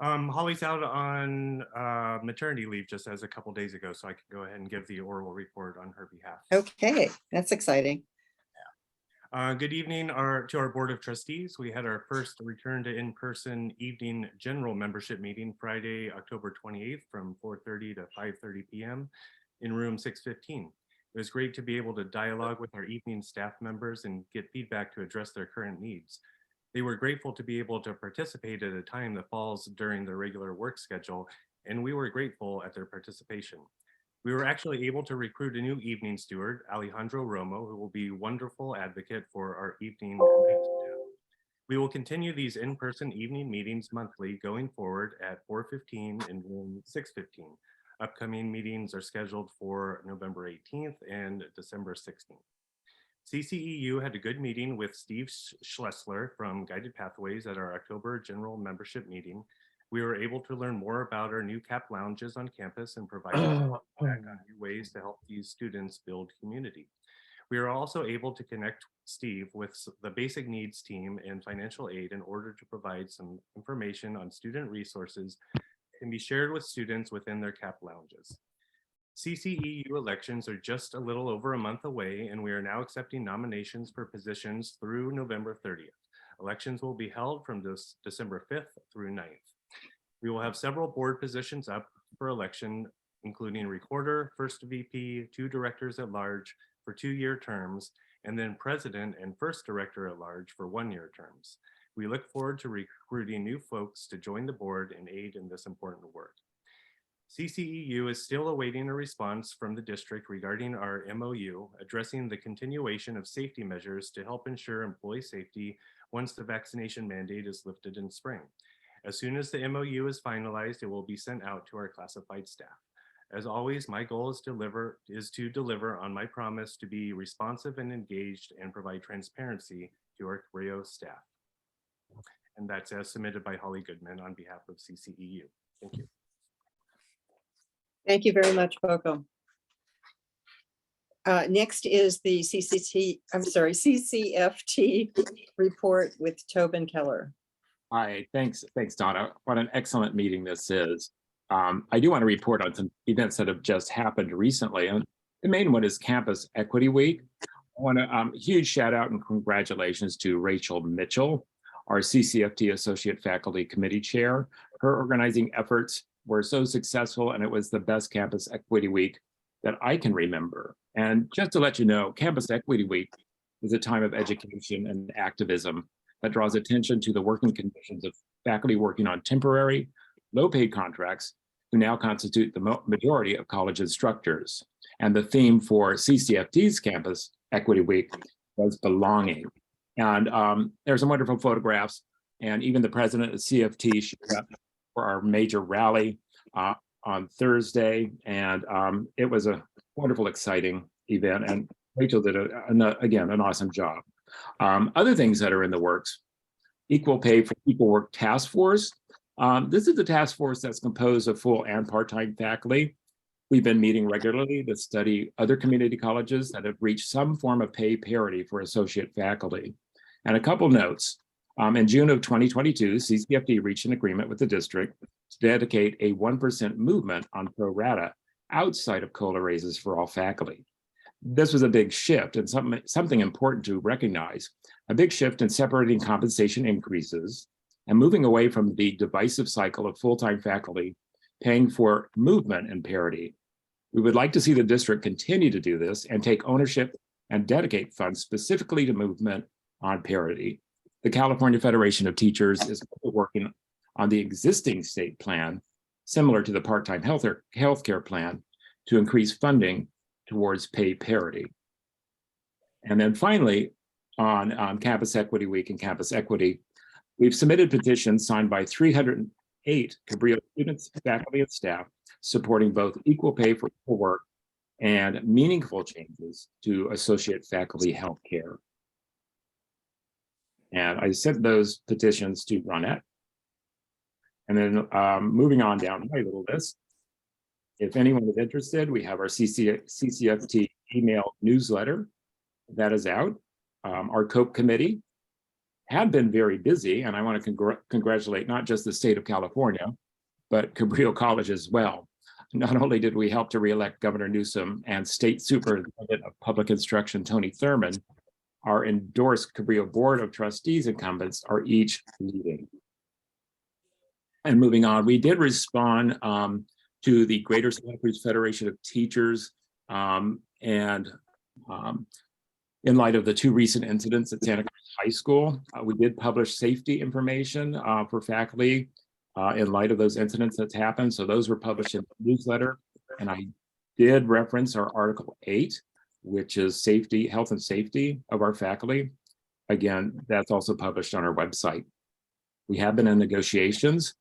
Holly's out on maternity leave just as a couple days ago, so I can go ahead and give the oral report on her behalf. Okay, that's exciting. Good evening to our Board of Trustees. We had our first return to in-person evening general membership meeting Friday, October 28th from 4:30 to 5:30 p.m. in room 615. It was great to be able to dialogue with our evening staff members and get feedback to address their current needs. They were grateful to be able to participate at a time that falls during their regular work schedule, and we were grateful at their participation. We were actually able to recruit a new evening steward, Alejandro Romo, who will be a wonderful advocate for our evening and night staff. We will continue these in-person evening meetings monthly going forward at 4:15 in room 615. Upcoming meetings are scheduled for November 18th and December 16th. CCEU had a good meeting with Steve Schlessler from Guided Pathways at our October general membership meeting. We were able to learn more about our new CAP lounges on campus and provide feedback on new ways to help these students build community. We are also able to connect Steve with the basic needs team and financial aid in order to provide some information on student resources that can be shared with students within their CAP lounges. CCEU elections are just a little over a month away, and we are now accepting nominations for positions through November 30th. Elections will be held from this December 5th through 9th. We will have several board positions up for election, including recorder, first VP, 2 directors at large for 2-year terms, and then president and first director at large for 1-year terms. We look forward to recruiting new folks to join the board and aid in this important work. CCEU is still awaiting a response from the district regarding our MOU addressing the continuation of safety measures to help ensure employee safety once the vaccination mandate is lifted in spring. As soon as the MOU is finalized, it will be sent out to our classified staff. As always, my goal is to deliver on my promise to be responsive and engaged and provide transparency to our Cabrillo staff. And that's as submitted by Holly Goodman on behalf of CCEU. Thank you. Thank you very much, Boko. Next is the CCFT report with Tobin Keller. Hi, thanks, Donna. What an excellent meeting this is. I do want to report on some events that have just happened recently. And the main one is Campus Equity Week. I want a huge shout out and congratulations to Rachel Mitchell, our CCFT Associate Faculty Committee Chair. Her organizing efforts were so successful, and it was the best Campus Equity Week that I can remember. And just to let you know, Campus Equity Week is a time of education and activism that draws attention to the working conditions of faculty working on temporary, low-paid contracts who now constitute the majority of college instructors. And the theme for CCFT's Campus Equity Week was belonging. And there's some wonderful photographs, and even the president of CFT showed up for our major rally on Thursday, and it was a wonderful, exciting event, and Rachel did, again, an awesome job. Other things that are in the works: Equal Pay for Equal Work Task Force. This is a task force that's composed of full and part-time faculty. We've been meeting regularly to study other community colleges that have reached some form of pay parity for associate faculty. And a couple notes. In June of 2022, CCFD reached an agreement with the district to dedicate a 1% movement on pro rata outside of COLA raises for all faculty. This was a big shift and something important to recognize, a big shift in separating compensation increases and moving away from the divisive cycle of full-time faculty paying for movement and parity. We would like to see the district continue to do this and take ownership and dedicate funds specifically to movement on parity. The California Federation of Teachers is working on the existing state plan, similar to the part-time healthcare plan, to increase funding towards pay parity. And then finally, on Campus Equity Week and Campus Equity, we've submitted petitions signed by 308 Cabrillo students, faculty, and staff supporting both equal pay for equal work and meaningful changes to associate faculty healthcare. And I sent those petitions to Ronette. And then moving on down my little list, if anyone is interested, we have our CCFT email newsletter that is out. Our COPE committee had been very busy, and I want to congratulate not just the state of California, but Cabrillo College as well. Not only did we help to reelect Governor Newsom and State Superintendent of Public Instruction, Tony Thurman, our endorsed Cabrillo Board of Trustees incumbents are each leading. And moving on, we did respond to the Greater Santa Cruz Federation of Teachers in light of the 2 recent incidents at Santa Cruz High School. We did publish safety information for faculty in light of those incidents that's happened. So those were published in the newsletter. And I did reference our Article 8, which is safety, health and safety of our faculty. Again, that's also published on our website. We have been in negotiations.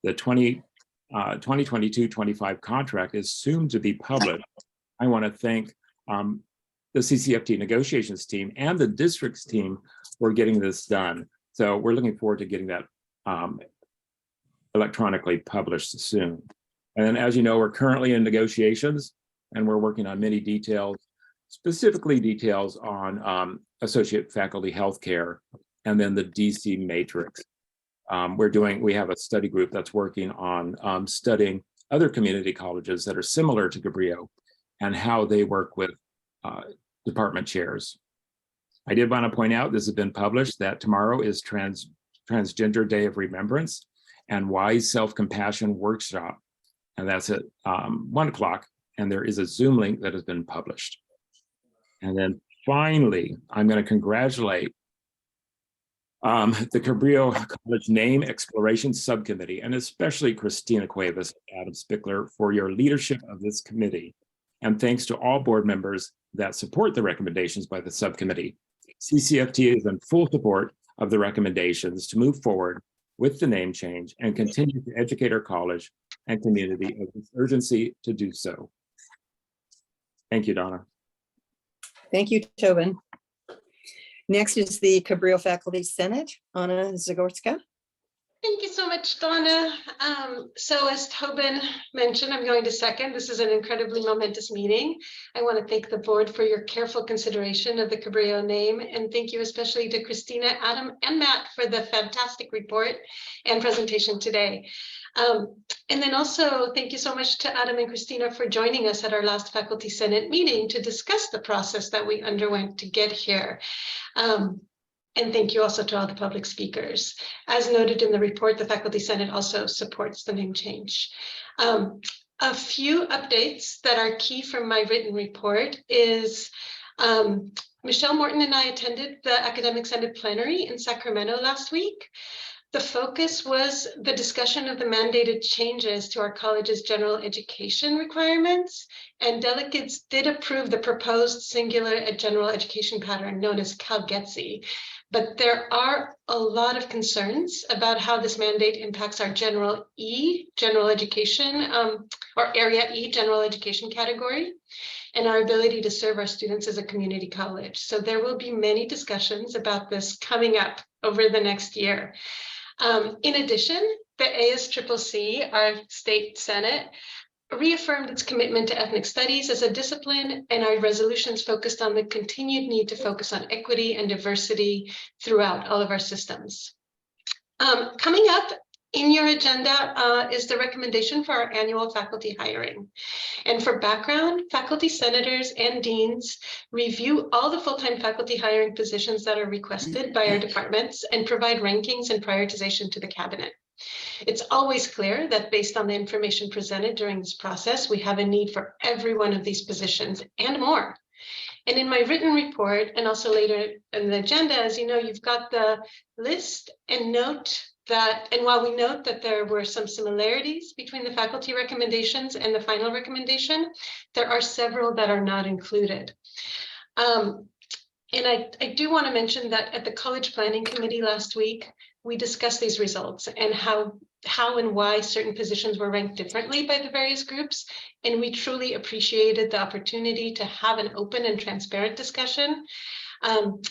The 2022-25 contract is soon to be published. I want to thank the CCFT negotiations team and the district's team for getting this done. So we're looking forward to getting that electronically published soon. And as you know, we're currently in negotiations and we're working on many details, specifically details on associate faculty healthcare and then the DC matrix. We have a study group that's working on studying other community colleges that are similar to Cabrillo and how they work with department chairs. I did want to point out, this has been published, that tomorrow is Transgender Day of Remembrance and Wise Self-Compassion Workshop. And that's at 1 o'clock. And there is a Zoom link that has been published. And then finally, I'm going to congratulate the Cabrillo College Name Exploration Subcommittee, and especially Christina Cuevas, Adam Spickler, for your leadership of this committee. And thanks to all board members that support the recommendations by the subcommittee. CCFT is in full support of the recommendations to move forward with the name change and continue to educate our college and community of its urgency to do so. Thank you, Donna. Thank you, Tobin. Next is the Cabrillo Faculty Senate, Anna Zagorska. Thank you so much, Donna. So as Tobin mentioned, I'm going to second. This is an incredibly momentous meeting. I want to thank the board for your careful consideration of the Cabrillo name, and thank you especially to Christina, Adam, and Matt for the fantastic report and presentation today. And then also thank you so much to Adam and Christina for joining us at our last Faculty Senate meeting to discuss the process that we underwent to get here. And thank you also to all the public speakers. As noted in the report, the Faculty Senate also supports the name change. A few updates that are key from my written report is Michelle Morton and I attended the Academic Senate plenary in Sacramento last week. The focus was the discussion of the mandated changes to our college's general education requirements, and delegates did approve the proposed singular general education pattern known as CalGETSE. But there are a lot of concerns about how this mandate impacts our general E, general education, or area E, general education category, and our ability to serve our students as a community college. So there will be many discussions about this coming up over the next year. In addition, the ASCCC, our state senate, reaffirmed its commitment to ethnic studies as a discipline, and our resolutions focused on the continued need to focus on equity and diversity throughout all of our systems. Coming up in your agenda is the recommendation for our annual faculty hiring. And for background, faculty senators and deans review all the full-time faculty hiring positions that are requested by our departments and provide rankings and prioritization to the cabinet. It's always clear that based on the information presented during this process, we have a need for every one of these positions and more. And in my written report, and also later in the agenda, as you know, you've got the list and note that, and while we note that there were some similarities between the faculty recommendations and the final recommendation, there are several that are not included. And I do want to mention that at the College Planning Committee last week, we discussed these results and how and why certain positions were ranked differently by the various groups. And we truly appreciated the opportunity to have an open and transparent discussion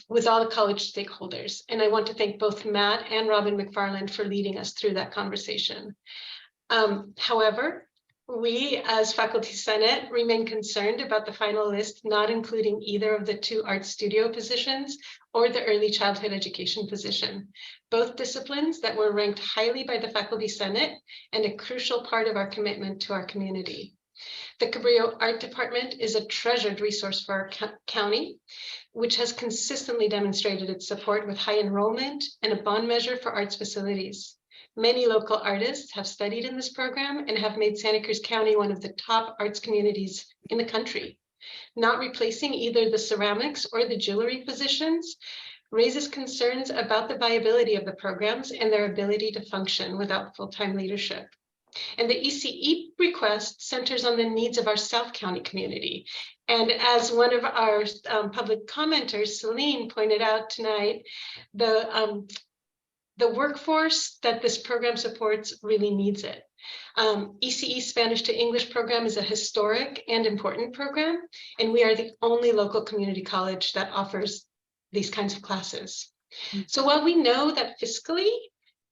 with all the college stakeholders. And I want to thank both Matt and Robin McFarland for leading us through that conversation. However, we as Faculty Senate remain concerned about the final list not including either of the 2 art studio positions or the early childhood education position, both disciplines that were ranked highly by the Faculty Senate and a crucial part of our commitment to our community. The Cabrillo Art Department is a treasured resource for our county, which has consistently demonstrated its support with high enrollment and a bond measure for arts facilities. Many local artists have studied in this program and have made Santa Cruz County one of the top arts communities in the country. Not replacing either the ceramics or the jewelry positions raises concerns about the viability of the programs and their ability to function without full-time leadership. And the ECE request centers on the needs of our South County community. And as one of our public commenters, Celine, pointed out tonight, the workforce that this program supports really needs it. ECE Spanish to English program is a historic and important program, and we are the only local community college that offers these kinds of classes. So while we know that fiscally,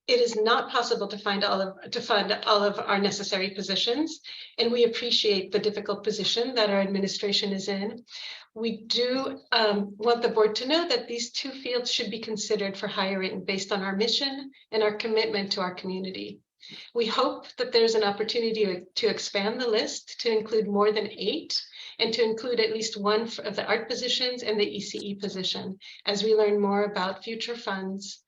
it is not possible to fund all of our necessary positions, and we appreciate the difficult position that our administration is in, we do want the board to know that these 2 fields should be considered for hiring based on our mission and our commitment to our community. We hope that there's an opportunity to expand the list to include more than 8 and to include at least one of the art positions and the ECE position as we learn more about future funds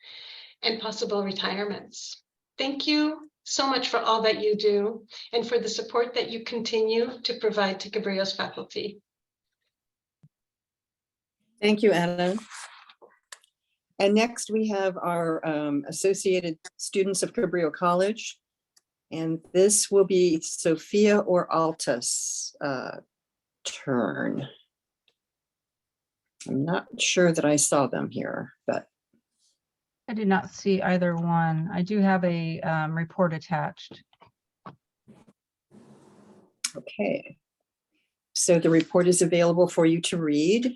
and possible retirements. Thank you so much for all that you do and for the support that you continue to provide to Cabrillo's faculty. Thank you, Anna. And next we have our associated students of Cabrillo College. And this will be Sophia or Alta's turn. I'm not sure that I saw them here, but. I did not see either one. I do have a report attached. Okay. So the report is available for you to read.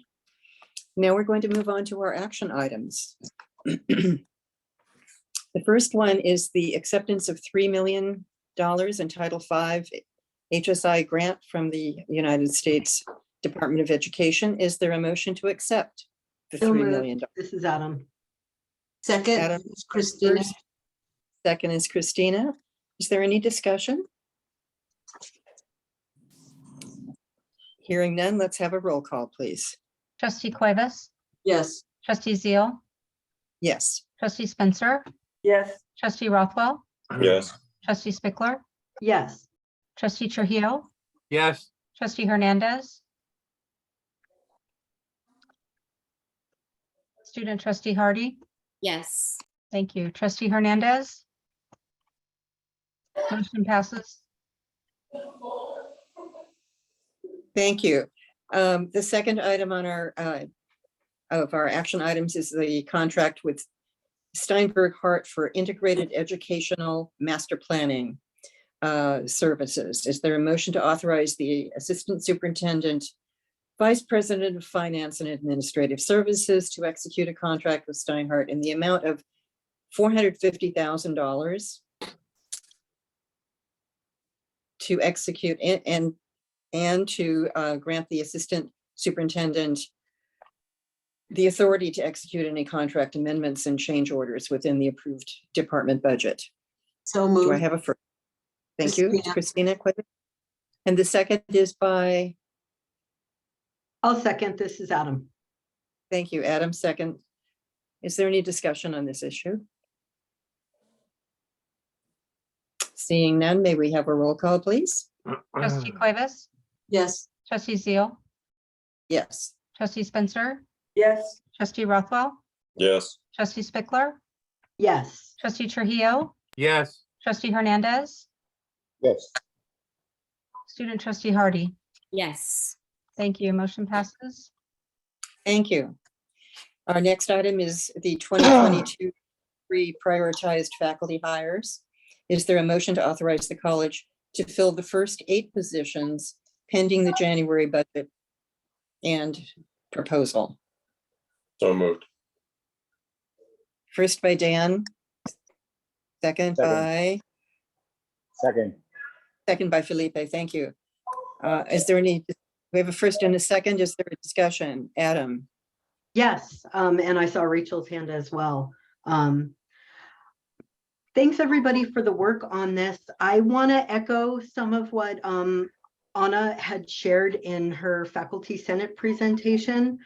Now we're going to move on to our action items. The first one is the acceptance of $3 million in Title V HSI grant from the United States Department of Education. Is there a motion to accept the So $3 moved. million? This is Adam. Second, Adam is Christina. first. Second is Christina. Is there any discussion? Hearing none, let's have a roll call, please. Trustee Cuevas, Yes. trustee Zeal, Yes. trustee Spencer, Yes. trustee Rothwell, Yes. trustee Spickler, Yes. trustee Trujillo, Yes. trustee Hernandez, student trustee Hardy. Yes. Thank you. Trustee Hernandez. Motion passes. Thank you. The second item on our of our action items is the contract with Steinberg Hart for integrated educational master planning services. Is there a motion to authorize the Assistant Superintendent, Vice President of Finance and Administrative Services to execute a contract with Steinhardt in the amount of $450,000 to execute and to grant the Assistant Superintendent the authority to execute any contract amendments and change orders within the approved department budget? So Do I moved. have a first? Thank you, Christina. And the second is by? I'll second. This is Adam. Thank you, Adam. Second. Is there any discussion on this issue? Seeing none, may we have a roll call, please? Trustee Cuevas, Yes. trustee Zeal, Yes. trustee Spencer, Yes. trustee Rothwell, Yes. trustee Spickler, Yes. trustee Trujillo, Yes. trustee Hernandez, Yes. student trustee Hardy. Yes. Thank you. Motion passes. Thank you. Our next item is the 2022 prioritized faculty hires. Is there a motion to authorize the college to fill the first 8 positions pending the January budget and proposal? So moved. First by Dan. Second by? Second by Felipe. Thank you. Is there any, we have a first and a second. Is there a discussion? Adam? Yes, and I saw Rachel's hand as well. Thanks everybody for the work on this. I want to echo some of what Anna had shared in her Faculty Senate presentation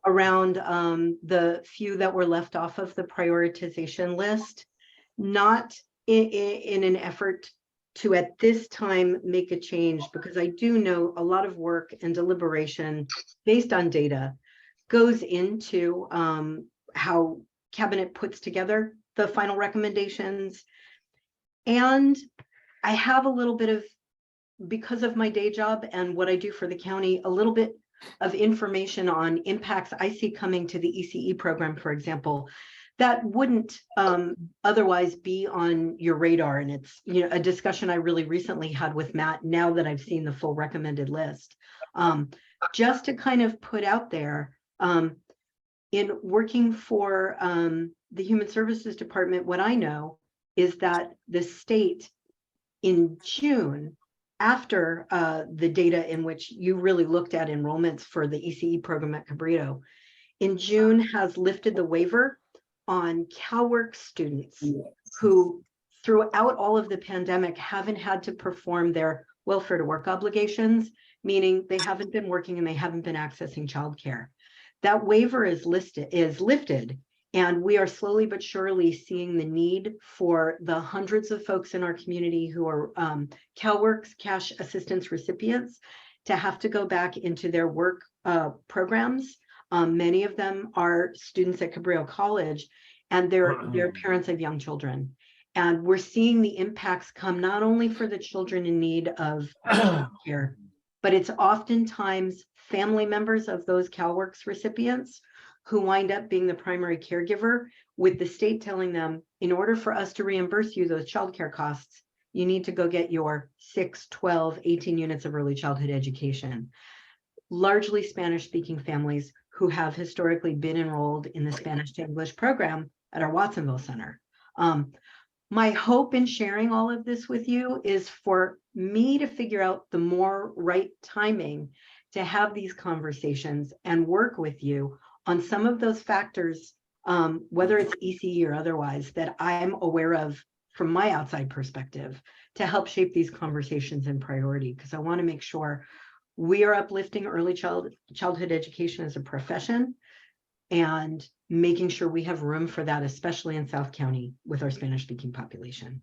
around the few that were left off of the prioritization list, not in an effort to at this time make a change, because I do know a lot of work and deliberation based on data goes into how cabinet puts together the final recommendations. And I have a little bit of, because of my day job and what I do for the county, a little bit of information on impacts I see coming to the ECE program, for example, that wouldn't otherwise be on your radar. And it's, you know, a discussion I really recently had with Matt now that I've seen the full recommended list. Just to kind of put out there, in working for the Human Services Department, what I know is that the state in June, after the data in which you really looked at enrollments for the ECE program at Cabrillo, in June has lifted the waiver on CalWORK students who throughout all of the pandemic haven't had to perform their welfare to work obligations, meaning they haven't been working and they haven't been accessing childcare. That waiver is lifted, and we are slowly but surely seeing the need for the hundreds of folks in our community who are CalWORKs cash assistance recipients to have to go back into their work programs. Many of them are students at Cabrillo College, and they're parents of young children. And we're seeing the impacts come not only for the children in need of care, but it's oftentimes family members of those CalWORKs recipients who wind up being the primary caregiver, with the state telling them, in order for us to reimburse you those childcare costs, you need to go get your 6, 12, 18 units of early childhood education. Largely Spanish-speaking families who have historically been enrolled in the Spanish to English program at our Watsonville Center. My hope in sharing all of this with you is for me to figure out the more right timing to have these conversations and work with you on some of those factors, whether it's ECE or otherwise, that I'm aware of from my outside perspective to help shape these conversations in priority, because I want to make sure we are uplifting early childhood education as a profession and making sure we have room for that, especially in South County with our Spanish-speaking population.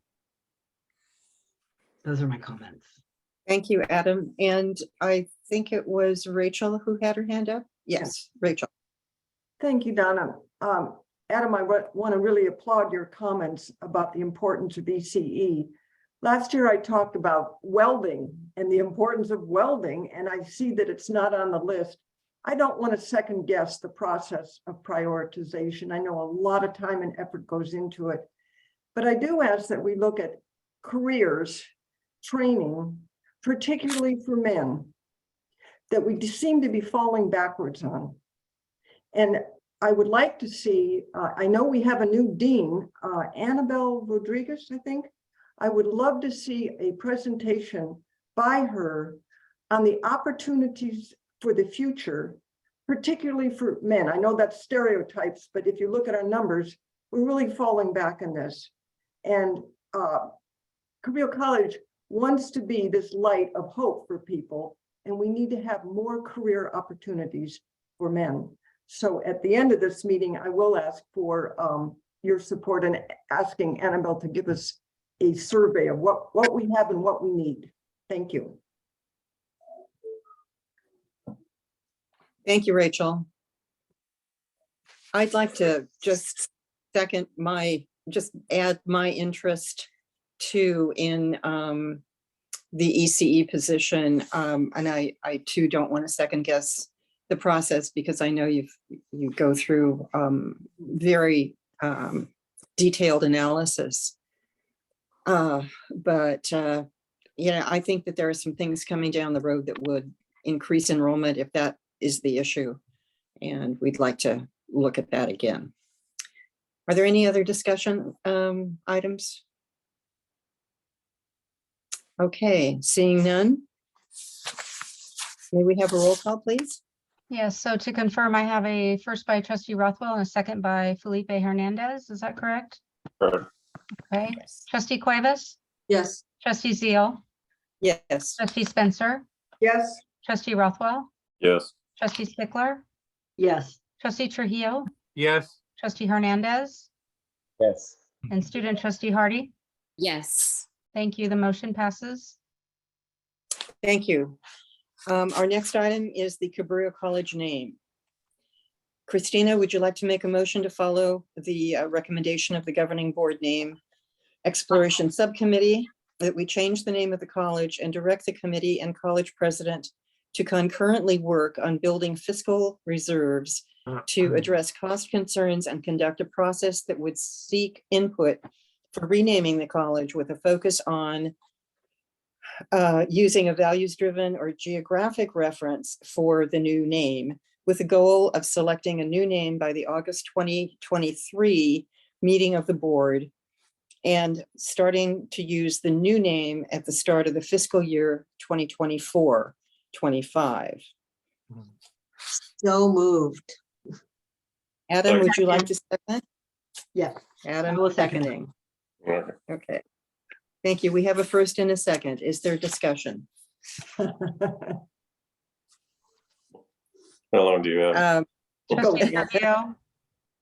Those are my comments. Thank you, Adam. And I think it was Rachel who had her hand up. Yes, Rachel. Thank you, Donna. Adam, I want to really applaud your comments about the importance of ECE. Last year, I talked about welding and the importance of welding, and I see that it's not on the list. I don't want to second guess the process of prioritization. I know a lot of time and effort goes into it, but I do ask that we look at careers, training, particularly for men, that we seem to be falling backwards on. And I would like to see, I know we have a new dean, Annabelle Rodriguez, I think. I would love to see a presentation by her on the opportunities for the future, particularly for men. I know that's stereotypes, but if you look at our numbers, we're really falling back in this. And Cabrillo College wants to be this light of hope for people, and we need to have more career opportunities for men. So at the end of this meeting, I will ask for your support in asking Annabelle to give us a survey of what we have and what we need. Thank you. Thank you, Rachel. I'd like to just add my interest too in the ECE position. And I too don't want to second guess the process, because I know you go through very detailed analysis. But I think that there are some things coming down the road that would increase enrollment if that is the issue. And we'd like to look at that again. Are there any other discussion items? Okay, seeing none. May we have a roll call, please? Yes, so to confirm, I have a first by trustee Rothwell and a second by Felipe Hernandez. Is that correct? Correct. Okay. Trustee Cuevas? Yes. Trustee Zeal? Yes. Trustee Spencer? Yes. Trustee Rothwell? Yes. Trustee Stickler? Yes. Trustee Trujillo? Yes. Trustee Hernandez? Yes. And student trustee Hardy? Yes. Thank you. The motion passes. Thank you. Our next item is the Cabrillo College name. Christina, would you like to make a motion to follow the recommendation of the governing board name exploration subcommittee, that we change the name of the college and direct the committee and college president to concurrently work on building fiscal reserves to address cost concerns and conduct a process that would seek input for renaming the college with a focus on using a values-driven or geographic reference for the new name, with the goal of selecting a new name by the August 2023 meeting of the board, and starting to use the new name at the start of the fiscal year 2024-25. So moved. Adam, would you like to second? Yeah. Adam I will second it. seconding. Okay. Thank you. We have a first and a second. Is there discussion? How long do you have? Trustee Trujillo,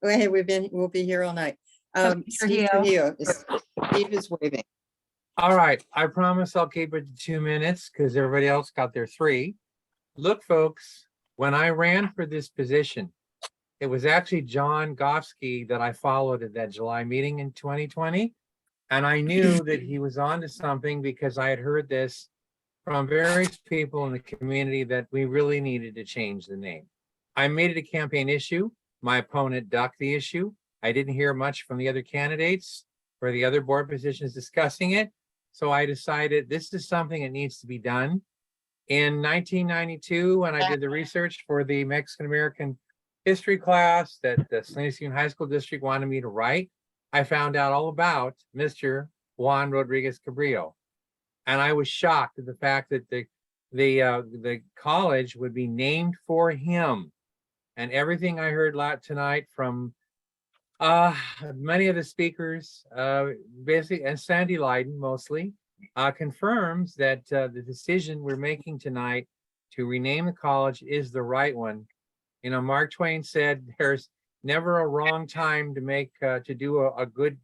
Go ahead, we'll be here all night. Trustee Steve Trujillo. Steve is waving. All right, I promise I'll keep it to 2 minutes because everybody else got their 3. Look, folks, when I ran for this position, it was actually John Gofsky that I followed at that July meeting in 2020. And I knew that he was onto something because I had heard this from various people in the community that we really needed to change the name. I made it a campaign issue. My opponent ducked the issue. I didn't hear much from the other candidates or the other board positions discussing it. So I decided this is something that needs to be done. In 1992, when I did the research for the Mexican-American history class that the Salinas Union High School District wanted me to write, I found out all about Mr. Juan Rodriguez Cabrillo. And I was shocked at the fact that the college would be named for him. And everything I heard tonight from many of the speakers, basically, and Sandy Leiden mostly, confirms that the decision we're making tonight to rename the college is the right one. You know, Mark Twain said there's never a wrong time to make to do a good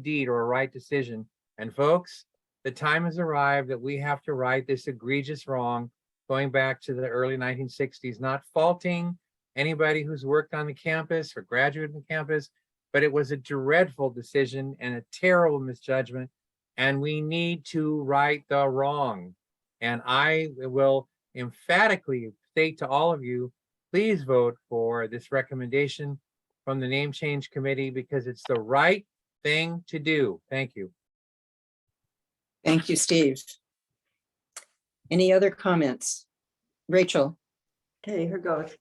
deed or a right decision. And folks, the time has arrived that we have to right this egregious wrong, going back to the early 1960s, not faulting anybody who's worked on the campus or graduated from the campus, but it was a dreadful decision and a terrible misjudgment, and we need to right the wrong. And I will emphatically state to all of you, please vote for this recommendation from the Name Change Committee because it's the right thing to do. Thank you. Thank you, Steve. Any other comments? Rachel. Okay, here goes.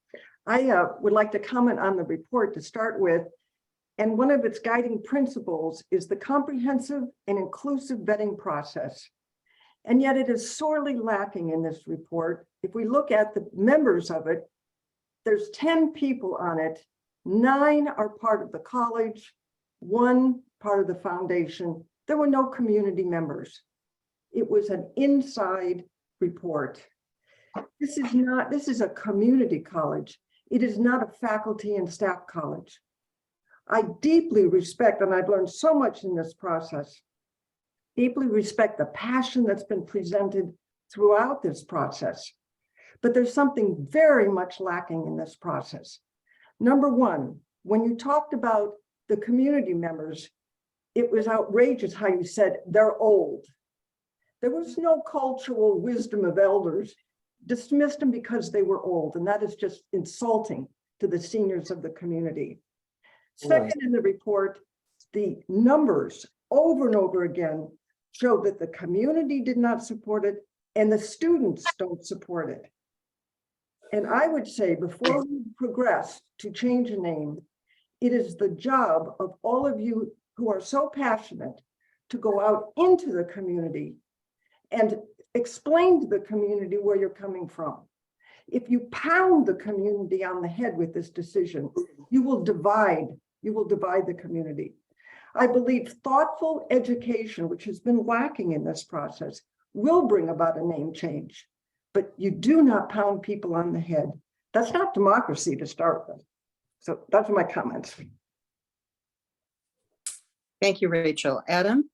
I would like to comment on the report to start with. And one of its guiding principles is the comprehensive and inclusive vetting process. And yet it is sorely lacking in this report. If we look at the members of it, there's 10 people on it. 9 are part of the college, 1 part of the foundation. There were no community members. It was an inside report. This is a community college. It is not a faculty and staff college. I deeply respect, and I've learned so much in this process, deeply respect the passion that's been presented throughout this process. But there's something very much lacking in this process. Number one, when you talked about the community members, it was outrageous how you said they're old. There was no cultural wisdom of elders. Dismissed them because they were old, and that is just insulting to the seniors of the community. Second, in the report, the numbers over and over again show that the community did not support it and the students don't support it. And I would say before we progress to change a name, it is the job of all of you who are so passionate to go out into the community and explain to the community where you're coming from. If you pound the community on the head with this decision, you will divide the community. I believe thoughtful education, which has been lacking in this process, will bring about a name change, but you do not pound people on the head. That's not democracy to start with. So that's my comments. Thank you, Rachel. Adam?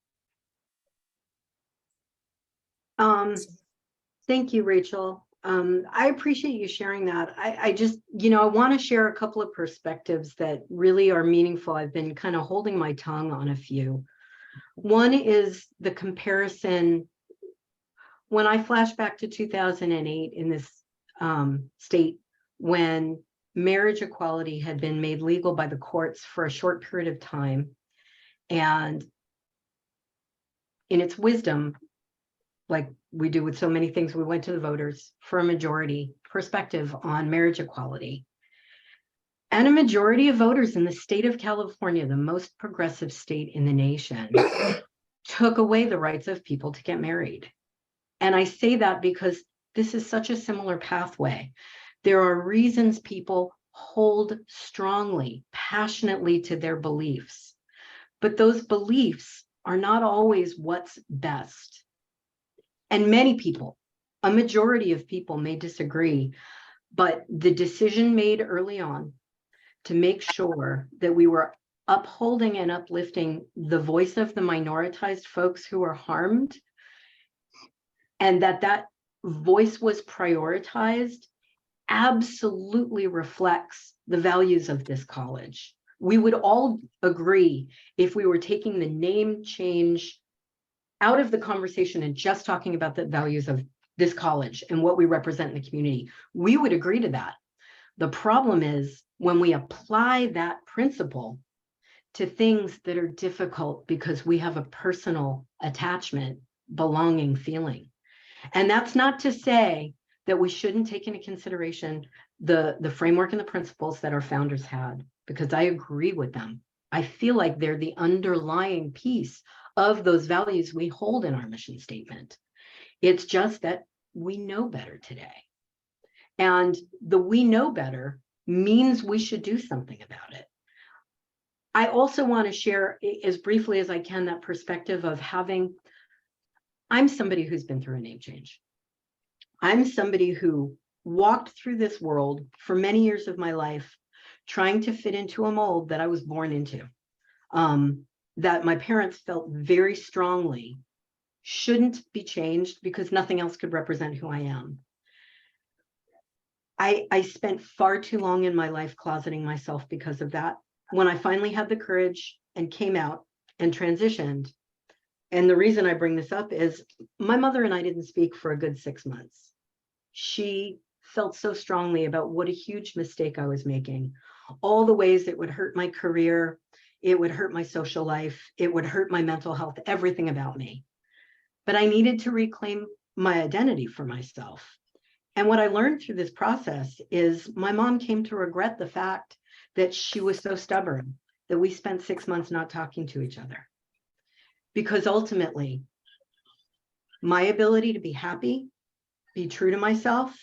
Thank you, Rachel. I appreciate you sharing that. I just, I want to share a couple of perspectives that really are meaningful. I've been kind of holding my tongue on a few. One is the comparison. When I flash back to 2008 in this state, when marriage equality had been made legal by the courts for a short period of time, and in its wisdom, like we do with so many things, we went to the voters for a majority perspective on marriage equality. And a majority of voters in the state of California, the most progressive state in the nation, took away the rights of people to get married. And I say that because this is such a similar pathway. There are reasons people hold strongly, passionately to their beliefs, but those beliefs are not always what's best. And many people, a majority of people may disagree, but the decision made early on to make sure that we were upholding and uplifting the voice of the minoritized folks who are harmed, and that voice was prioritized, absolutely reflects the values of this college. We would all agree if we were taking the name change out of the conversation and just talking about the values of this college and what we represent in the community, we would agree to that. The problem is when we apply that principle to things that are difficult because we have a personal attachment, belonging, feeling. And that's not to say that we shouldn't take into consideration the framework and the principles that our founders had, because I agree with them. I feel like they're the underlying piece of those values we hold in our mission statement. It's just that we know better today. And the we know better means we should do something about it. I also want to share as briefly as I can that perspective of I'm somebody who's been through a name change. I'm somebody who walked through this world for many years of my life, trying to fit into a mold that I was born into, that my parents felt very strongly shouldn't be changed because nothing else could represent who I am. I spent far too long in my life closeting myself because of that. When I finally had the courage and came out and transitioned, and the reason I bring this up is my mother and I didn't speak for a good 6 months. She felt so strongly about what a huge mistake I was making, all the ways it would hurt my career, it would hurt my social life, it would hurt my mental health, everything about me. But I needed to reclaim my identity for myself. And what I learned through this process is my mom came to regret the fact that she was so stubborn that we spent 6 months not talking to each other. Because ultimately, my ability to be happy, be true to myself,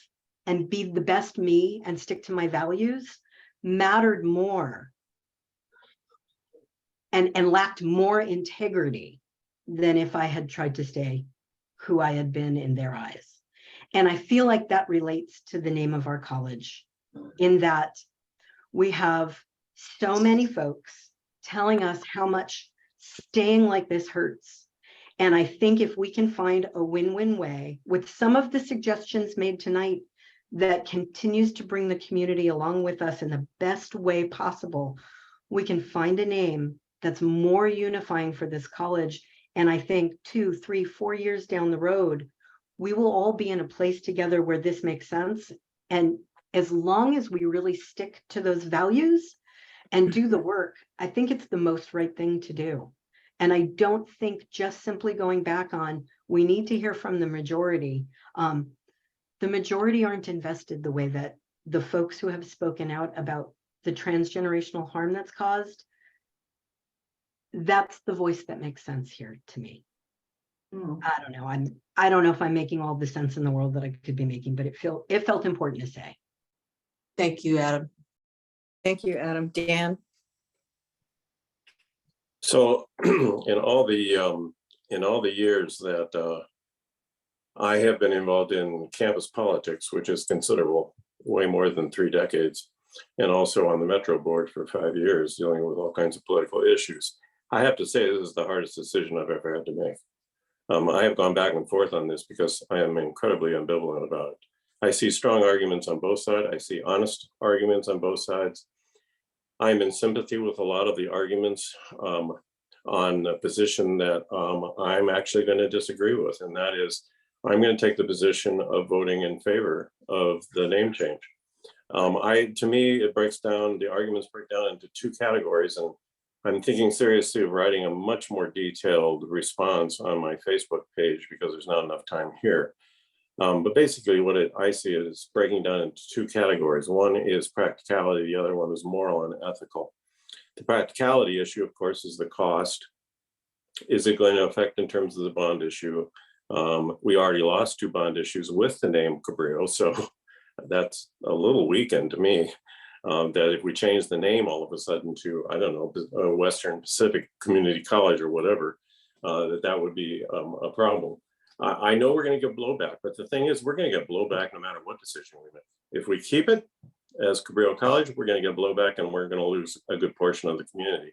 and be the best me and stick to my values mattered more and lacked more integrity than if I had tried to stay who I had been in their eyes. And I feel like that relates to the name of our college, in that we have so many folks telling us how much staying like this hurts. And I think if we can find a win-win way with some of the suggestions made tonight that continues to bring the community along with us in the best way possible, we can find a name that's more unifying for this college. And I think 2, 3, 4 years down the road, we will all be in a place together where this makes sense. And as long as we really stick to those values and do the work, I think it's the most right thing to do. And I don't think just simply going back on, we need to hear from the majority. The majority aren't invested the way that the folks who have spoken out about the transgenerational harm that's caused. That's the voice that makes sense here to me. I don't know. I don't know if I'm making all the sense in the world that I could be making, but it felt important to say. Thank you, Adam. Thank you, Adam. Dan? So in all the years that I have been involved in campus politics, which is considerable, way more than 3 decades, and also on the Metro board for 5 years, dealing with all kinds of political issues, I have to say this is the hardest decision I've ever had to make. I have gone back and forth on this because I am incredibly ambivalent about it. I see strong arguments on both sides. I see honest arguments on both sides. I'm in sympathy with a lot of the arguments on the position that I'm actually going to disagree with, and that is I'm going to take the position of voting in favor of the name change. To me, the arguments break down into 2 categories, and I'm thinking seriously of writing a much more detailed response on my Facebook page because there's not enough time here. But basically I see it as breaking down into 2 categories. One is practicality, the other one is moral and ethical. The practicality issue, of course, is the cost. Is it going to affect in terms of the bond issue? We already lost 2 bond issues with the name Cabrillo, so that's a little weakened to me. That if we change the name all of a sudden to, I don't know, Western Pacific Community College or whatever, that would be a problem. I know we're going to get blowback, but the thing is, we're going to get blowback no matter what decision we make. If we keep it as Cabrillo College, we're going to get blowback and we're going to lose a good portion of the community.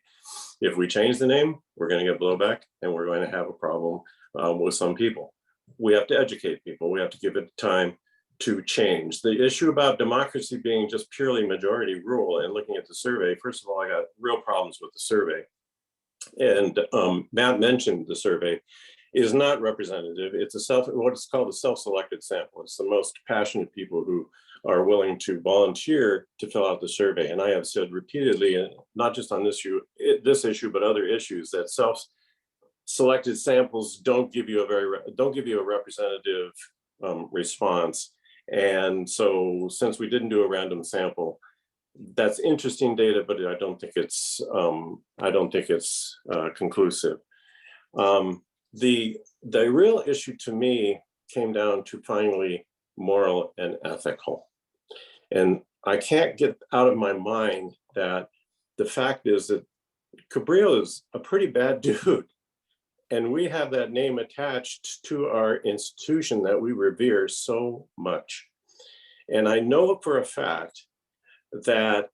If we change the name, we're going to get blowback and we're going to have a problem with some people. We have to educate people. We have to give it time to change. The issue about democracy being just purely majority rule and looking at the survey, first of all, I got real problems with the survey. And Matt mentioned the survey is not representative. It's what's called a self-selected sample. It's the most passionate people who are willing to volunteer to fill out the survey. And I have said repeatedly, and not just on this issue, but other issues, that self-selected samples don't give you a representative response. And so, since we didn't do a random sample, that's interesting data, but I don't think it's conclusive. The real issue to me came down to finally moral and ethical. And I can't get out of my mind that the fact is that Cabrillo is a pretty bad dude. And we have that name attached to our institution that we revere so much. And I know for a fact that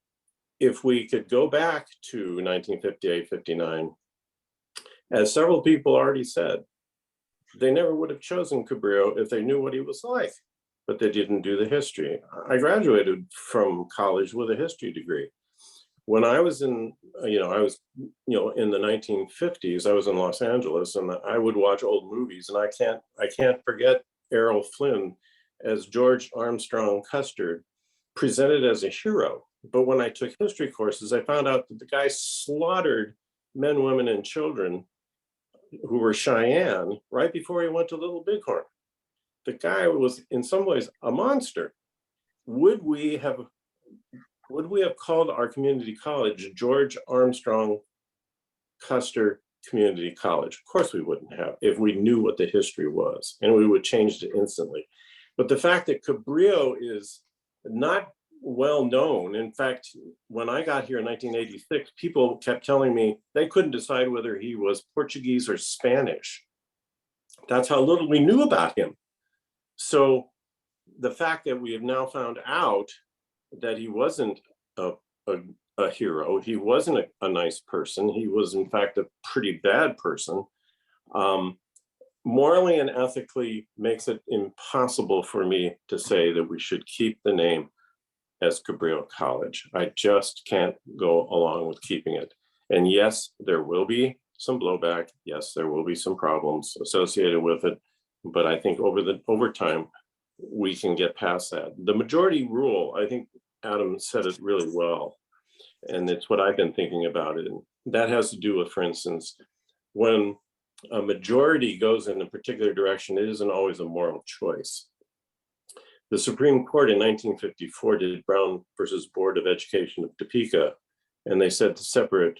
if we could go back to 1958, 59, as several people already said, they never would have chosen Cabrillo if they knew what he was like, but they didn't do the history. I graduated from college with a history degree. When I was in, in the 1950s, I was in Los Angeles and I would watch old movies, and I can't forget Errol Flynn as George Armstrong Custer, presented as a hero. But when I took history courses, I found out that the guy slaughtered men, women, and children who were Cheyenne right before he went to Little Bighorn. The guy was in some ways a monster. Would we have called our community college George Armstrong Custer Community College? Of course we wouldn't have, if we knew what the history was, and we would change it instantly. But the fact that Cabrillo is not well known, in fact, when I got here in 1986, people kept telling me they couldn't decide whether he was Portuguese or Spanish. That's how little we knew about him. So the fact that we have now found out that he wasn't a hero, he wasn't a nice person, he was in fact a pretty bad person, morally and ethically makes it impossible for me to say that we should keep the name as Cabrillo College. I just can't go along with keeping it. And yes, there will be some blowback. Yes, there will be some problems associated with it. But I think over time, we can get past that. The majority rule, I think Adam said it really well. And it's what I've been thinking about it. And that has to do with, for instance, when a majority goes in a particular direction, it isn't always a moral choice. The Supreme Court in 1954 did Brown versus Board of Education of Topeka, and they said the separate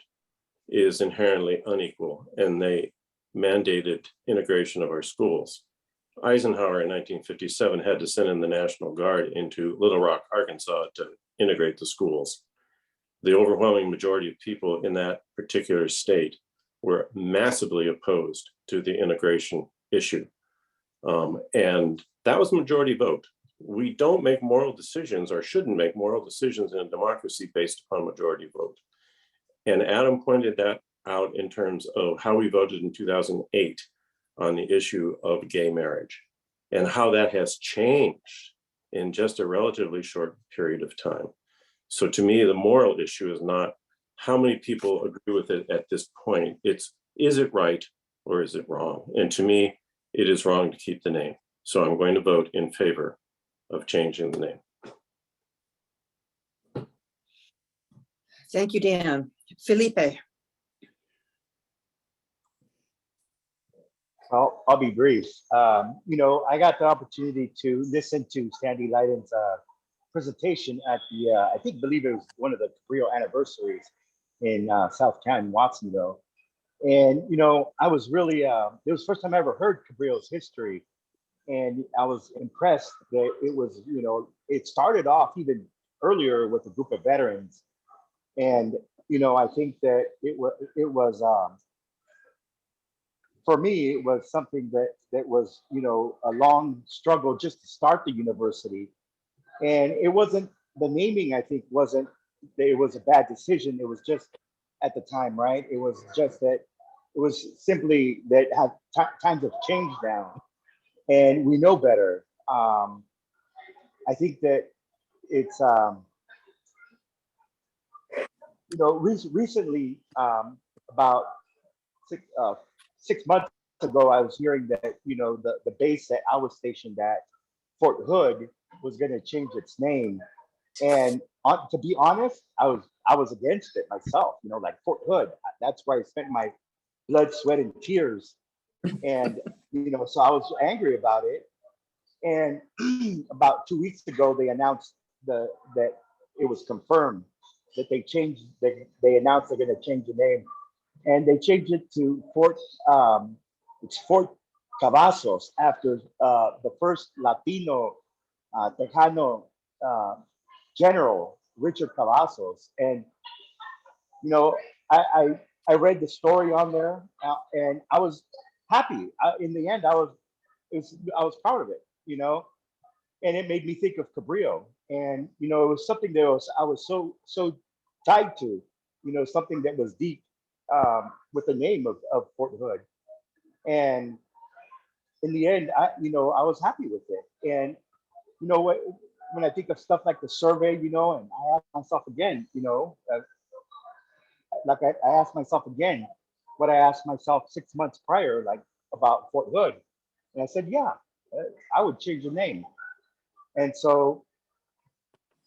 is inherently unequal, and they mandated integration of our schools. Eisenhower in 1957 had to send in the National Guard into Little Rock, Arkansas to integrate the schools. The overwhelming majority of people in that particular state were massively opposed to the integration issue. And that was majority vote. We don't make moral decisions, or shouldn't make moral decisions in a democracy based upon majority vote. And Adam pointed that out in terms of how we voted in 2008 on the issue of gay marriage and how that has changed in just a relatively short period of time. So to me, the moral issue is not how many people agree with it at this point. It's, is it right or is it wrong? And to me, it is wrong to keep the name. So I'm going to vote in favor of changing the name. Thank you, Dan. Felipe. I'll be brief. I got the opportunity to listen to Sandy Leiden's presentation at the, I believe it was one of the Cabrillo anniversaries in South Canton, Watsonville. And, I was really, it was the first time I ever heard Cabrillo's history. And I was impressed that it was, it started off even earlier with a group of veterans. And, I think that it was for me, it was something that was, you know, a long struggle just to start the university. And it wasn't, the naming, I think, wasn't that it was a bad decision. It was just at the time, right? It was just that it was simply that times have changed now and we know better. I think that it's, you know, recently, about 6 months ago, I was hearing that, you know, the base that I was stationed at, Fort Hood, was going to change its name. And to be honest, I was against it myself. You know, like Fort Hood, that's where I spent my blood, sweat, and tears. And you know, so I was angry about it. And about 2 weeks ago, they announced that it was confirmed that they changed. They announced they're going to change the name, and they changed it to Fort. It's Fort Cavazos after the first Latino Tejano general, Richard Cavazos. And you know, I read the story on there, and I was happy. In the end, I was proud of it. You know, and it made me think of Cabrillo. And you know, it was something that I was so tied to. You know, something that was deep with the name of Fort Hood. And in the end, I was happy with it. And you know what? When I think of stuff like the survey, you know, and I ask myself again, you know, like I asked myself again what I asked myself 6 months prior, like about Fort Hood. And I said, yeah, I would change the name. And so,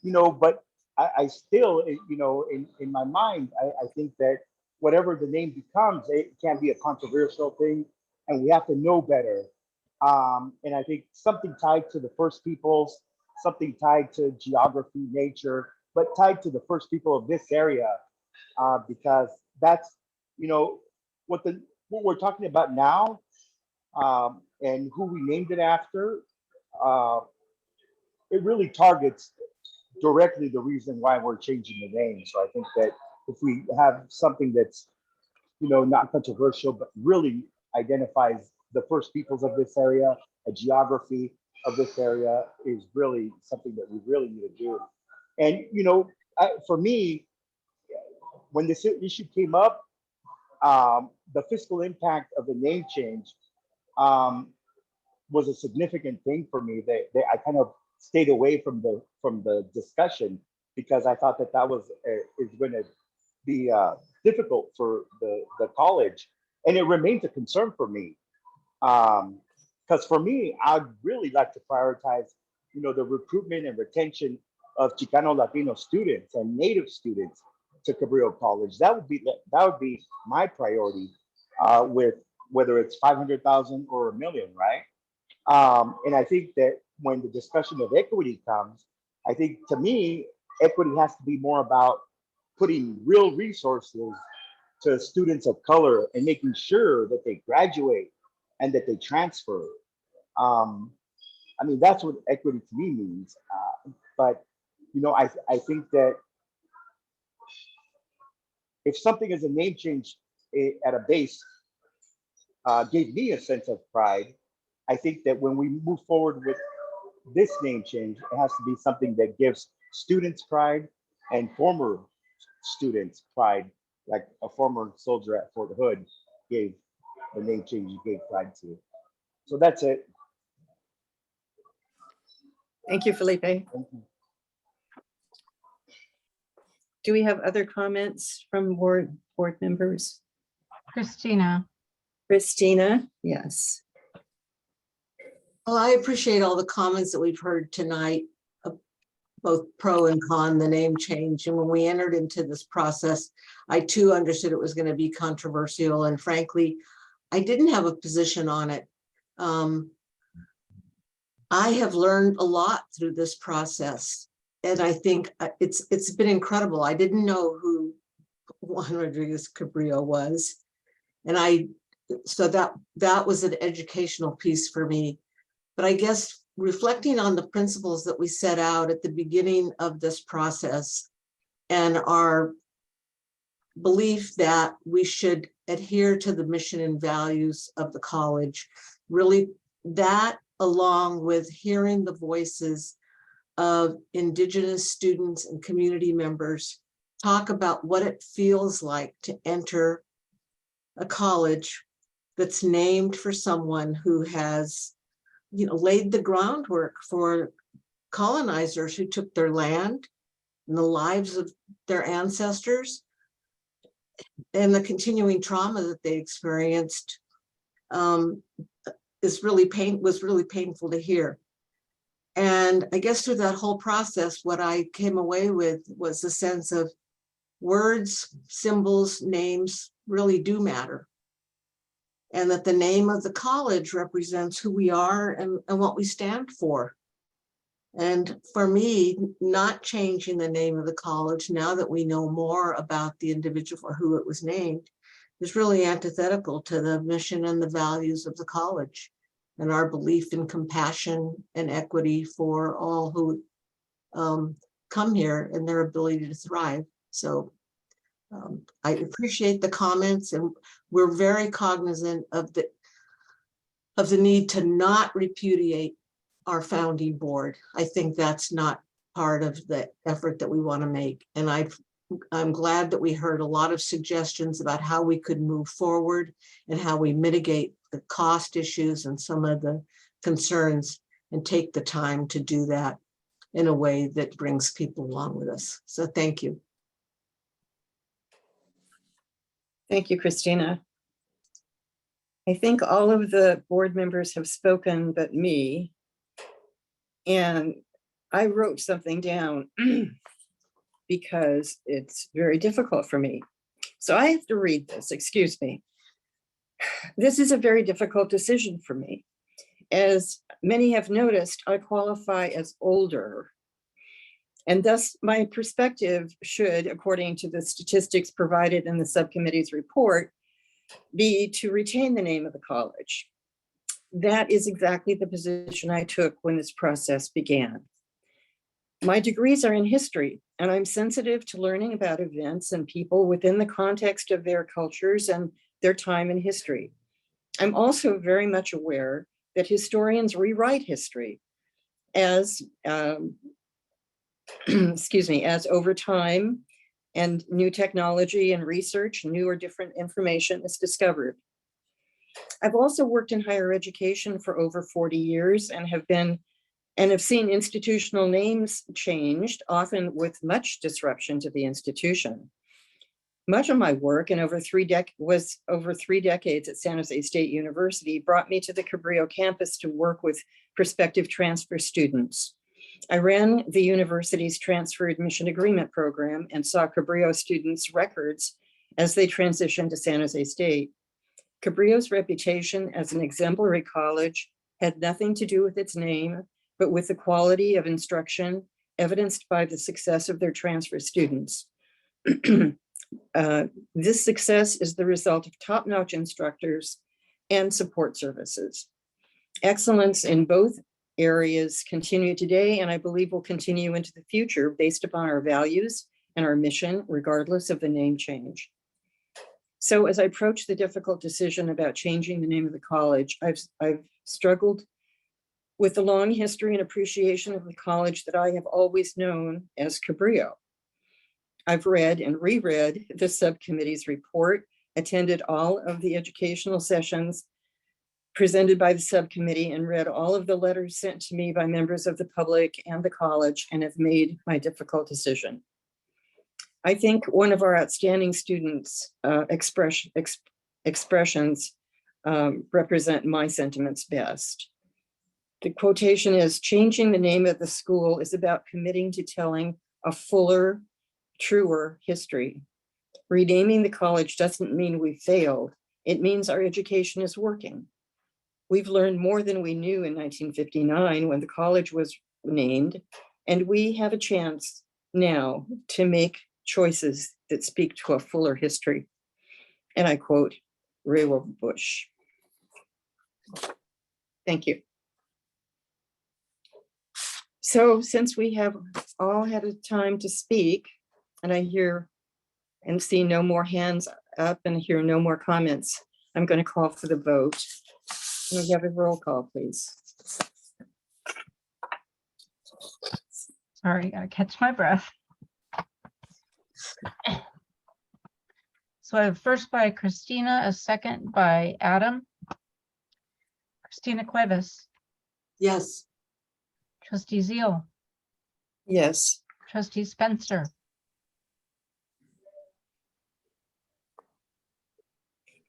you know, but I still, you know, in my mind, I think that whatever the name becomes, it can't be a controversial thing, and we have to know better. And I think something tied to the first peoples, something tied to geography, nature, but tied to the first people of this area, because that's, you know, what we're talking about now, and who we named it after. It really targets directly the reason why we're changing the name. So I think that if we have something that's, you know, not controversial, but really identifies the first peoples of this area, a geography of this area, is really something that we really need to do. And, you know, for me, when this issue came up, the fiscal impact of the name change was a significant thing for me. I kind of stayed away from the discussion because I thought that is going to be difficult for the college, and it remains a concern for me. Because for me, I'd really like to prioritize, you know, the recruitment and retention of Chicano Latino students and Native students to Cabrillo College. That would be my priority, with whether it's 500,000 or $1 million, right? And I think that when the discussion of equity comes, I think to me, equity has to be more about putting real resources to students of color and making sure that they graduate and that they transfer. I mean, that's what equity to me means. But, you know, I think that if something is a name change at a base, gave me a sense of pride, I think that when we move forward with this name change, it has to be something that gives students pride and former students pride, like a former soldier at Fort Hood gave the name change, he gave pride to. So that's it. Thank you, Felipe. Thank you. Do we have other comments from board members? Christina. Christina, yes. Well, I appreciate all the comments that we've heard tonight, both pro and con the name change. And when we entered into this process, I too understood it was going to be controversial. And frankly, I didn't have a position on it. I have learned a lot through this process. And I think it's been incredible. I didn't know who Juan Rodriguez Cabrillo was. And so that was an educational piece for me. But I guess reflecting on the principles that we set out at the beginning of this process and our belief that we should adhere to the mission and values of the college. Really, that along with hearing the voices of Indigenous students and community members talk about what it feels like to enter a college that's named for someone who has, laid the groundwork for colonizers who took their land and the lives of their ancestors and the continuing trauma that they experienced was really painful to hear. And I guess through that whole process, what I came away with was a sense of words, symbols, names really do matter. And that the name of the college represents who we are and what we stand for. And for me, not changing the name of the college now that we know more about the individual for who it was named is really antithetical to the mission and the values of the college and our belief in compassion and equity for all who come here and their ability to thrive. So I appreciate the comments, and we're very cognizant of the need to not repudiate our founding board. I think that's not part of the effort that we want to make. And I'm glad that we heard a lot of suggestions about how we could move forward and how we mitigate the cost issues and some of the concerns and take the time to do that in a way that brings people along with us. So thank you. Thank you, Christina. I think all of the board members have spoken but me. And I wrote something down because it's very difficult for me. So I have to read this, excuse me. This is a very difficult decision for me. As many have noticed, I qualify as older. And thus my perspective should, according to the statistics provided in the subcommittee's report, be to retain the name of the college. That is exactly the position I took when this process began. My degrees are in history, and I'm sensitive to learning about events and people within the context of their cultures and their time in history. I'm also very much aware that historians rewrite history as, excuse me, as over time and new technology and research, new or different information is discovered. I've also worked in higher education for over 40 years and have seen institutional names changed, often with much disruption to the institution. Much of my work was over three decades at San Jose State University brought me to the Cabrillo campus to work with prospective transfer students. I ran the university's transfer admission agreement program and saw Cabrillo students' records as they transitioned to San Jose State. Cabrillo's reputation as an exemplary college had nothing to do with its name, but with the quality of instruction evidenced by the success of their transfer students. This success is the result of top-notch instructors and support services. Excellence in both areas continue today, and I believe will continue into the future based upon our values and our mission, regardless of the name change. So as I approach the difficult decision about changing the name of the college, I've struggled with the long history and appreciation of the college that I have always known as Cabrillo. I've read and reread the subcommittee's report, attended all of the educational sessions presented by the subcommittee, and read all of the letters sent to me by members of the public and the college, and have made my difficult decision. I think one of our outstanding students' expressions represent my sentiments best. The quotation is, "Changing the name of the school is about committing to telling a fuller, truer history. Renaming the college doesn't mean we failed. It means our education is working. We've learned more than we knew in 1959 when the college was named, and we have a chance now to make choices that speak to a fuller history." And I quote Ray Wilberbush. Thank you. So since we have all had a time to speak, and I hear and see no more hands up and hear no more comments, I'm going to call for the vote. Can we have a roll call, please? Sorry, gotta catch my breath. So I have first by Christina, a second by Adam. Christina Cuevas, Yes. trustee Zeal, Yes. trustee Spencer,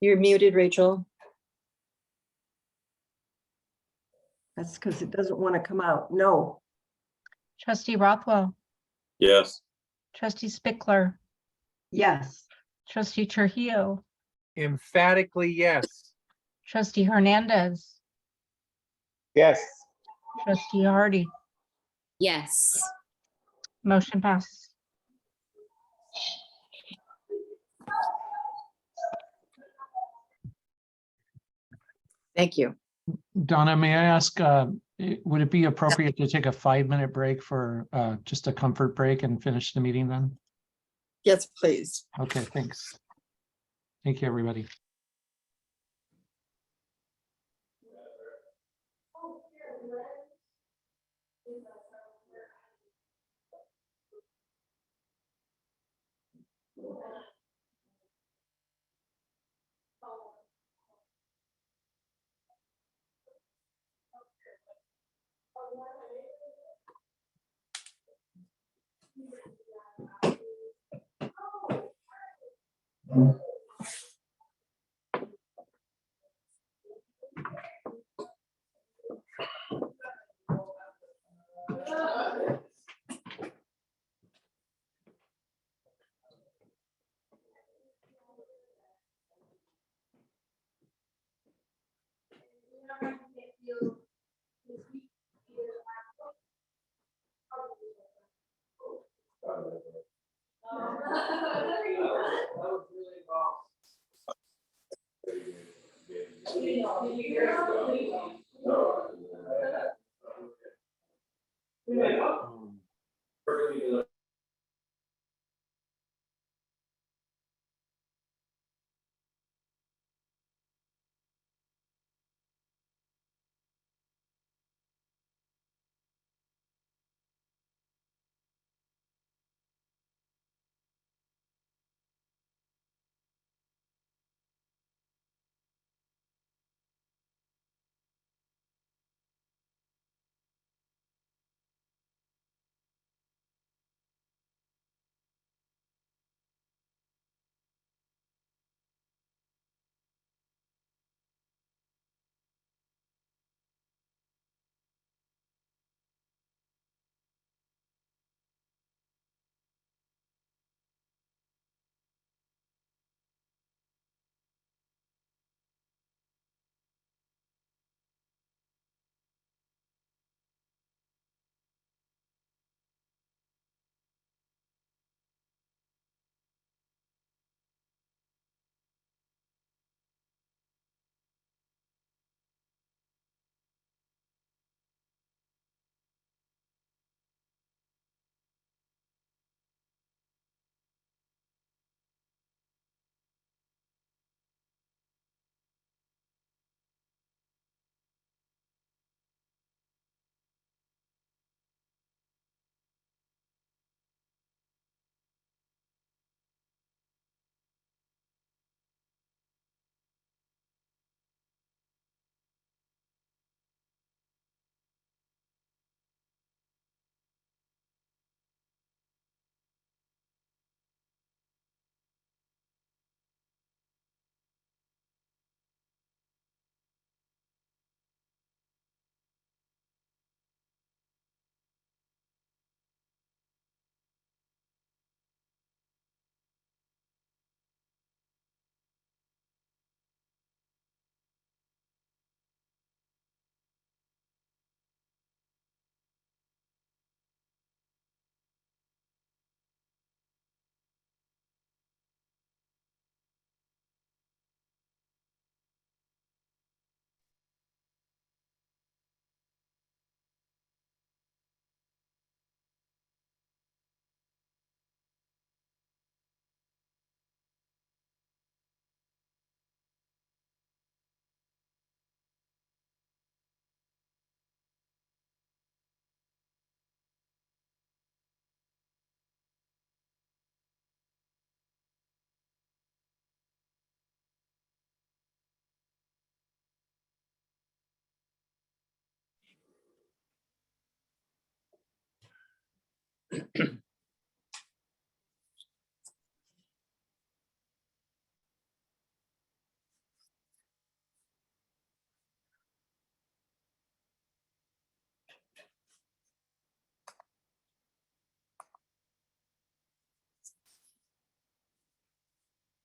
You're muted, Rachel. That's because it doesn't want to come out. No. trustee Rothwell, Yes. trustee Spickler, Yes. trustee Trujillo, Emphatically yes. trustee Hernandez, Yes. trustee Hardy. Yes. Motion passes. Thank you. Donna, may I ask, would it be appropriate to take a 5-minute break for just a comfort break and finish the meeting then? Yes, please. Okay, thanks. Thank you, everybody.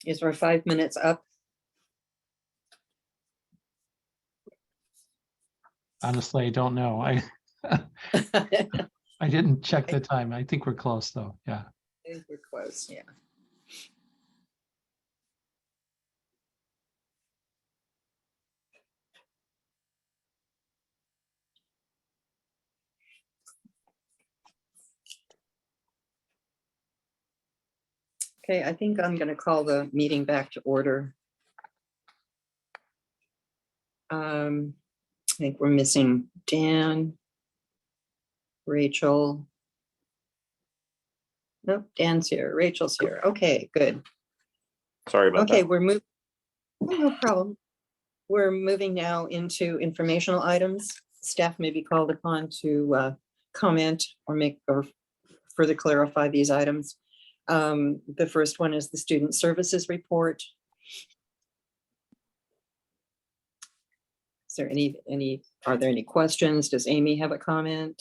Is our 5 minutes up? Honestly, I don't know. I didn't check the time. I think we're close though. Yeah. I think we're close, yeah. Okay, I think I'm going to call the meeting back to order. I think we're missing Dan, Rachel. Nope, Dan's here, Rachel's here. Okay, good. Sorry about Okay, that. we're moving. No problem. We're moving now into informational items. Staff may be called upon to comment or make or further clarify these items. The first one is the student services report. Is there are there any questions? Does Amy have a comment?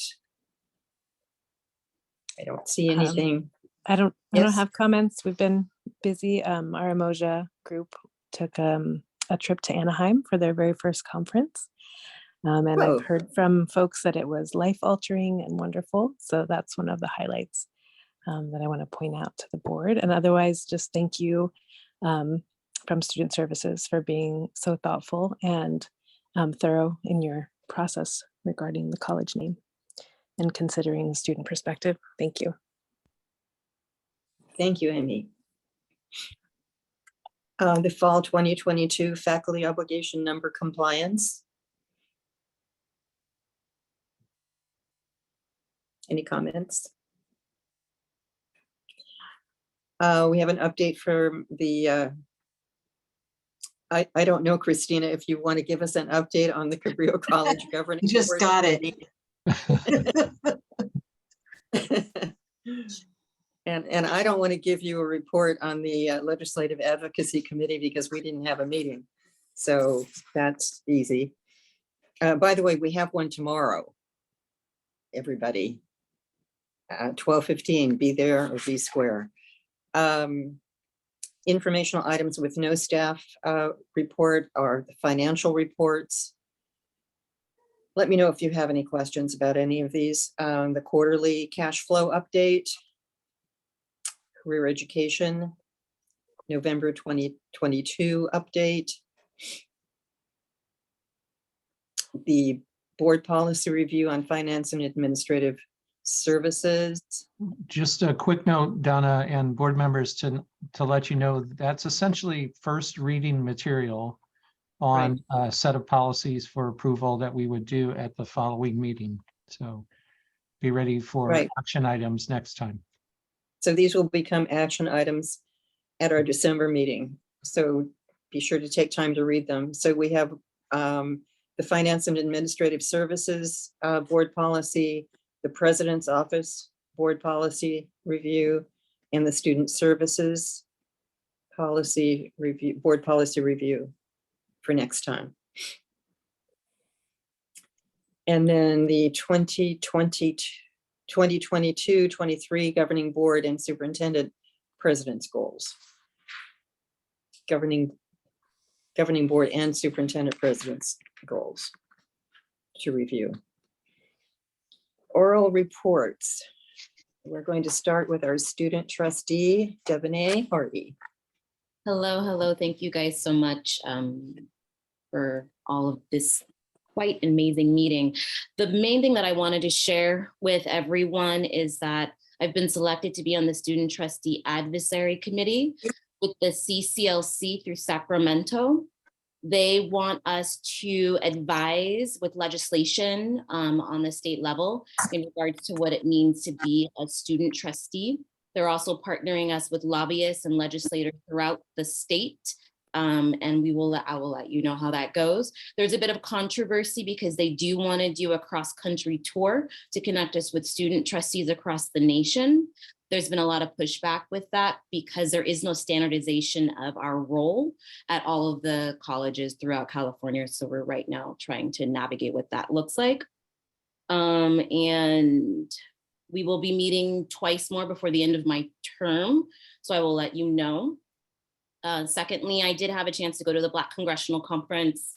I don't see anything. I don't Yes. have comments. We've been busy. Our Emoja group took a trip to Anaheim for their very first conference. And Oh. I've heard from folks that it was life-altering and wonderful. So that's one of the highlights that I want to point out to the board. And otherwise, just thank you from Student Services for being so thoughtful and thorough in your process regarding the college name and considering the student perspective. Thank you. Thank you, Amy. The fall 2022 faculty obligation number compliance. Any comments? We have an update from the, I don't know, Christina, if you want to give us an update on the Cabrillo College governing. You just board. got it. And I don't want to give you a report on the Legislative Advocacy Committee because we didn't have a meeting. So that's easy. By the way, we have one tomorrow. Everybody, 12:15, be there or be square. Informational items with no staff report are the financial reports. Let me know if you have any questions about any of these. The quarterly cash flow update, career education, November 2022 update, the board policy review on finance and administrative services. Just a quick note, Donna and board members, to let you know that's essentially first reading material on a set of policies for approval that we would do at the following meeting. So be ready for action items next time. So these will become action items at our December meeting. So be sure to take time to read them. So we have the Finance and Administrative Services Board Policy, the President's Office Board Policy Review, and the Student Services Policy Review, Board Policy Review for next time. And then the 2022-23 Governing Board and Superintendent President's Goals. Governing Board and Superintendent President's Goals to review. Oral reports. We're going to start with our student trustee, Devanay Hardy. Hello. Thank you guys so much for all of this quite amazing meeting. The main thing that I wanted to share with everyone is that I've been selected to be on the Student Trustee Advisory Committee with the CCLC through Sacramento. They want us to advise with legislation on the state level in regards to what it means to be a student trustee. They're also partnering us with lobbyists and legislators throughout the state And I will let you know how that goes. There's a bit of controversy because they do want to do a cross-country tour to connect us with student trustees across the nation. There's been a lot of pushback with that because there is no standardization of our role at all of the colleges throughout California. So we're right now trying to navigate what that looks like. And we will be meeting twice more before the end of my term. So I will let you know. Secondly, I did have a chance to go to the Black Congressional Conference,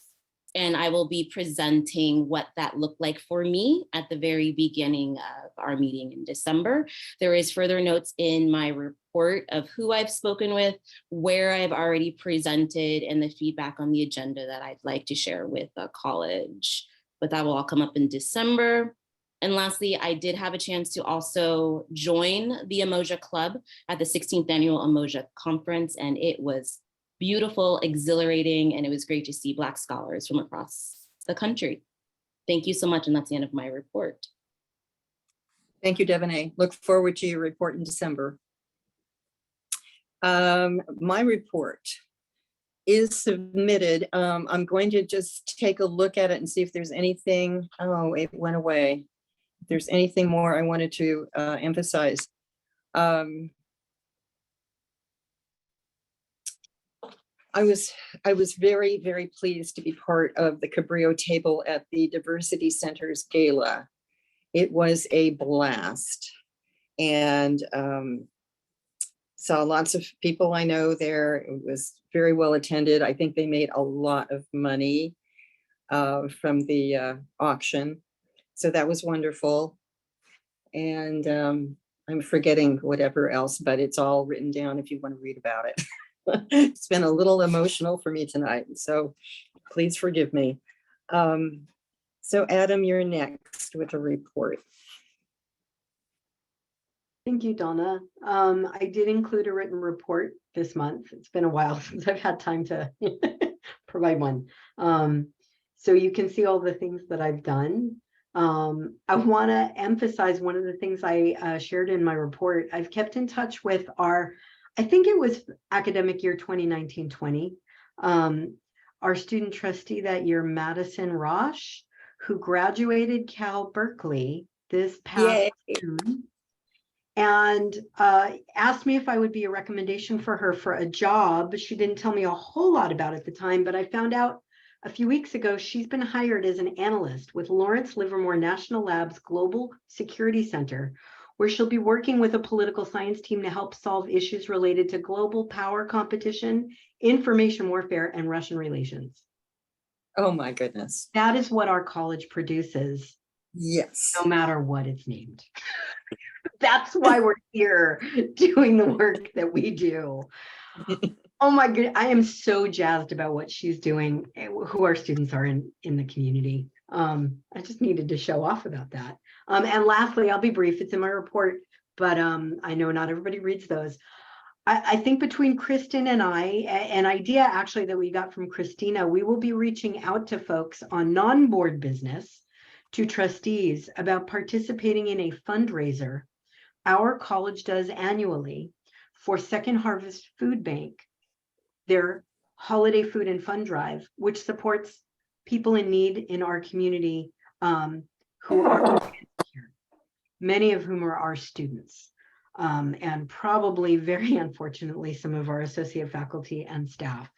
and I will be presenting what that looked like for me at the very beginning of our meeting in December. There is further notes in my report of who I've spoken with, where I've already presented, and the feedback on the agenda that I'd like to share with the college. But that will all come up in December. And lastly, I did have a chance to also join the Umoja Club at the 16th Annual Umoja Conference, and it was beautiful, exhilarating, and it was great to see Black scholars from across the country. Thank you so much, and that's the end of my report. Thank you, Devonay. Look forward to your report in December. My report is submitted. I'm going to just take a look at it and see if there's anything. Oh, it went away. If there's anything more I wanted to emphasize. I was very, very pleased to be part of the Cabrillo table at the Diversity Center's gala. It was a blast, and saw lots of people I know there. It was very well attended. I think they made a lot of money from the auction. So that was wonderful. And I'm forgetting whatever else, but it's all written down if you want to read about it. It's been a little emotional for me tonight, so please forgive me. So Adam, you're next with a report. Thank you, Donna. I did include a written report this month. It's been a while since I've had time to provide one. So you can see all the things that I've done. I want to emphasize one of the things I shared in my report. I've kept in touch with I think it was academic year 2019-20. Our student trustee that year, Madison Rosh, who graduated Cal Berkeley this past June, and asked me if I would be a recommendation for her for a job. She didn't tell me a whole lot about it at the time, but I found out a few weeks ago she's been hired as an analyst with Lawrence Livermore National Labs Global Security Center, where she'll be working with a political science team to help solve issues related to global power competition, information warfare, and Russian relations. Oh my goodness. That is what our college produces. Yes. No matter what it's named. That's why we're here doing the work that we do. Oh my goodness, I am so jazzed about what she's doing, who our students are in the community. I just needed to show off about that. And lastly, I'll be brief, it's in my report, but I know not everybody reads those. I think between Kristen and I, an idea actually that we got from Christina, we will be reaching out to folks on non-board business, to trustees, about participating in a fundraiser our college does annually for Second Harvest Food Bank, their holiday food and fund drive, which supports people in need in our community who are here, many of whom are our students, and probably very unfortunately some of our associate faculty and staff.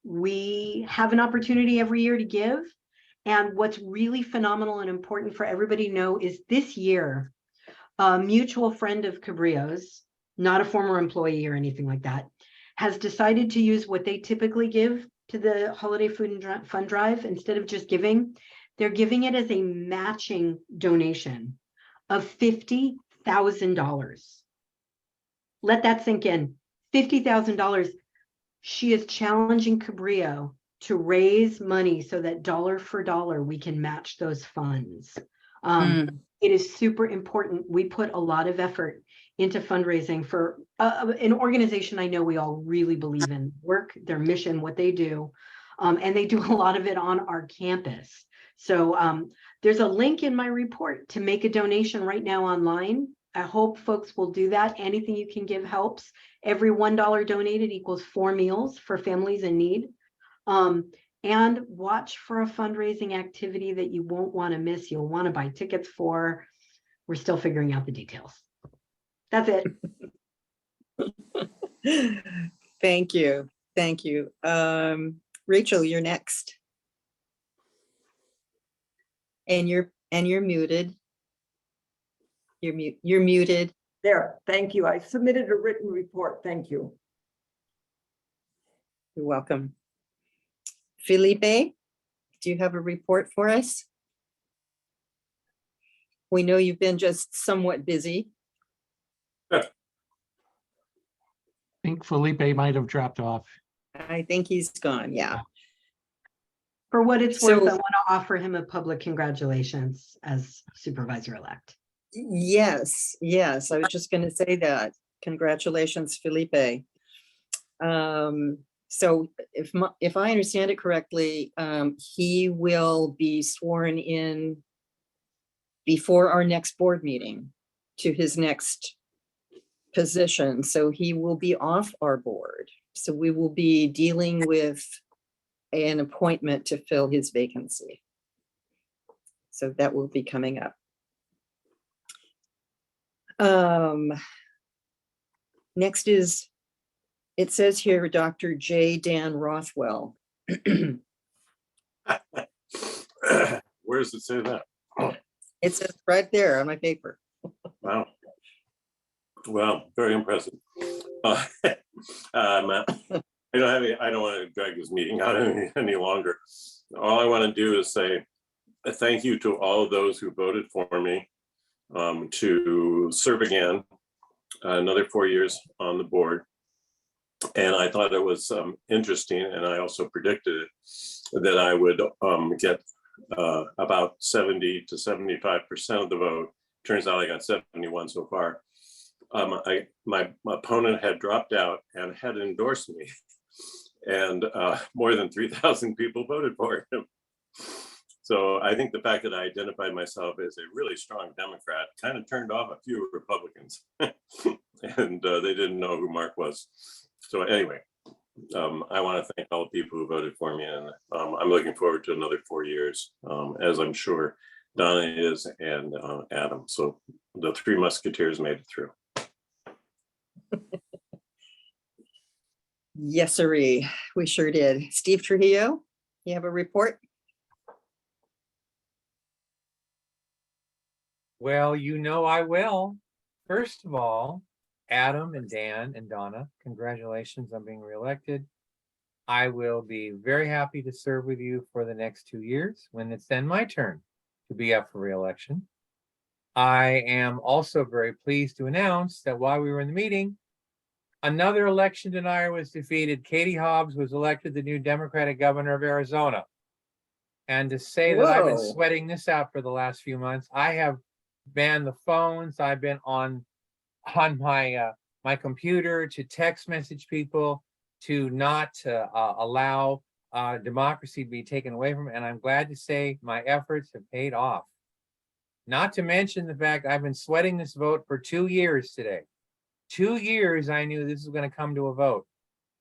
We have an opportunity every year to give, and what's really phenomenal and important for everybody to know is this year, a mutual friend of Cabrillo's, not a former employee or anything like that, has decided to use what they typically give to the holiday food and fund drive. Instead of just giving, they're giving it as a matching donation of $50,000. Let that sink in. $50,000. She is challenging Cabrillo to raise money so that dollar for dollar we can match those funds. It is super important. We put a lot of effort into fundraising for an organization I know we all really believe in, work, their mission, what they do, and they do a lot of it on our campus. So there's a link in my report to make a donation right now online I hope folks will do that. Anything you can give helps. Every $1 donated equals 4 meals for families in need. And watch for a fundraising activity that you won't want to miss. You'll want to buy tickets for. We're still figuring out the details. That's it. Thank you. Thank you. Rachel, you're next. And you're muted. You're muted. There, thank you. I submitted a written report. Thank you. You're welcome. Felipe, do you have a report for us? We know you've been just somewhat busy. I think Felipe might have dropped off. I think he's gone, yeah. For what it's So- worth, I want to offer him a public congratulations as supervisor-elect. Yes, yes, I was just going to say that. Congratulations, Felipe. So if I understand it correctly, he will be sworn in before our next board meeting to his next position. So he will be off our board. So we will be dealing with an appointment to fill his vacancy. So that will be coming up. Next is, it says here, Dr. J. Dan Rothwell. Where does it say that? It says right there on my paper. Wow. Well, very impressive. I don't want to drag this meeting out any longer. All I want to do is say a thank you to all of those who voted for me to serve again, another 4 years on the board. And I thought it was interesting, and I also predicted it, that I would get about 70 to 75% of the vote. Turns out I got 71 so far. My opponent had dropped out and had endorsed me, and more than 3,000 people voted for him. So I think the fact that I identified myself as a really strong Democrat kind of turned off a few Republicans, and they didn't know who Mark was. So anyway, I want to thank all the people who voted for me, and I'm looking forward to another 4 years, as I'm sure Donna is and Adam. So the three musketeers made it through. Yes, sirree, we sure did. Steve Trujillo, you have a report? Well, you know I will. First of all, Adam and Dan and Donna, congratulations on being reelected. I will be very happy to serve with you for the next 2 years when it's then my turn to be up for reelection. I am also very pleased to announce that while we were in the meeting, another election denier was defeated. Katie Hobbs was elected the new Democratic governor of Arizona. And to say that I've been Whoa. sweating this out for the last few months, I have banned the phones. I've been on my my computer to text message people to not allow democracy to be taken away from it. And I'm glad to say my efforts have paid off. Not to mention the fact I've been sweating this vote for 2 years today. 2 years I knew this was going to come to a vote.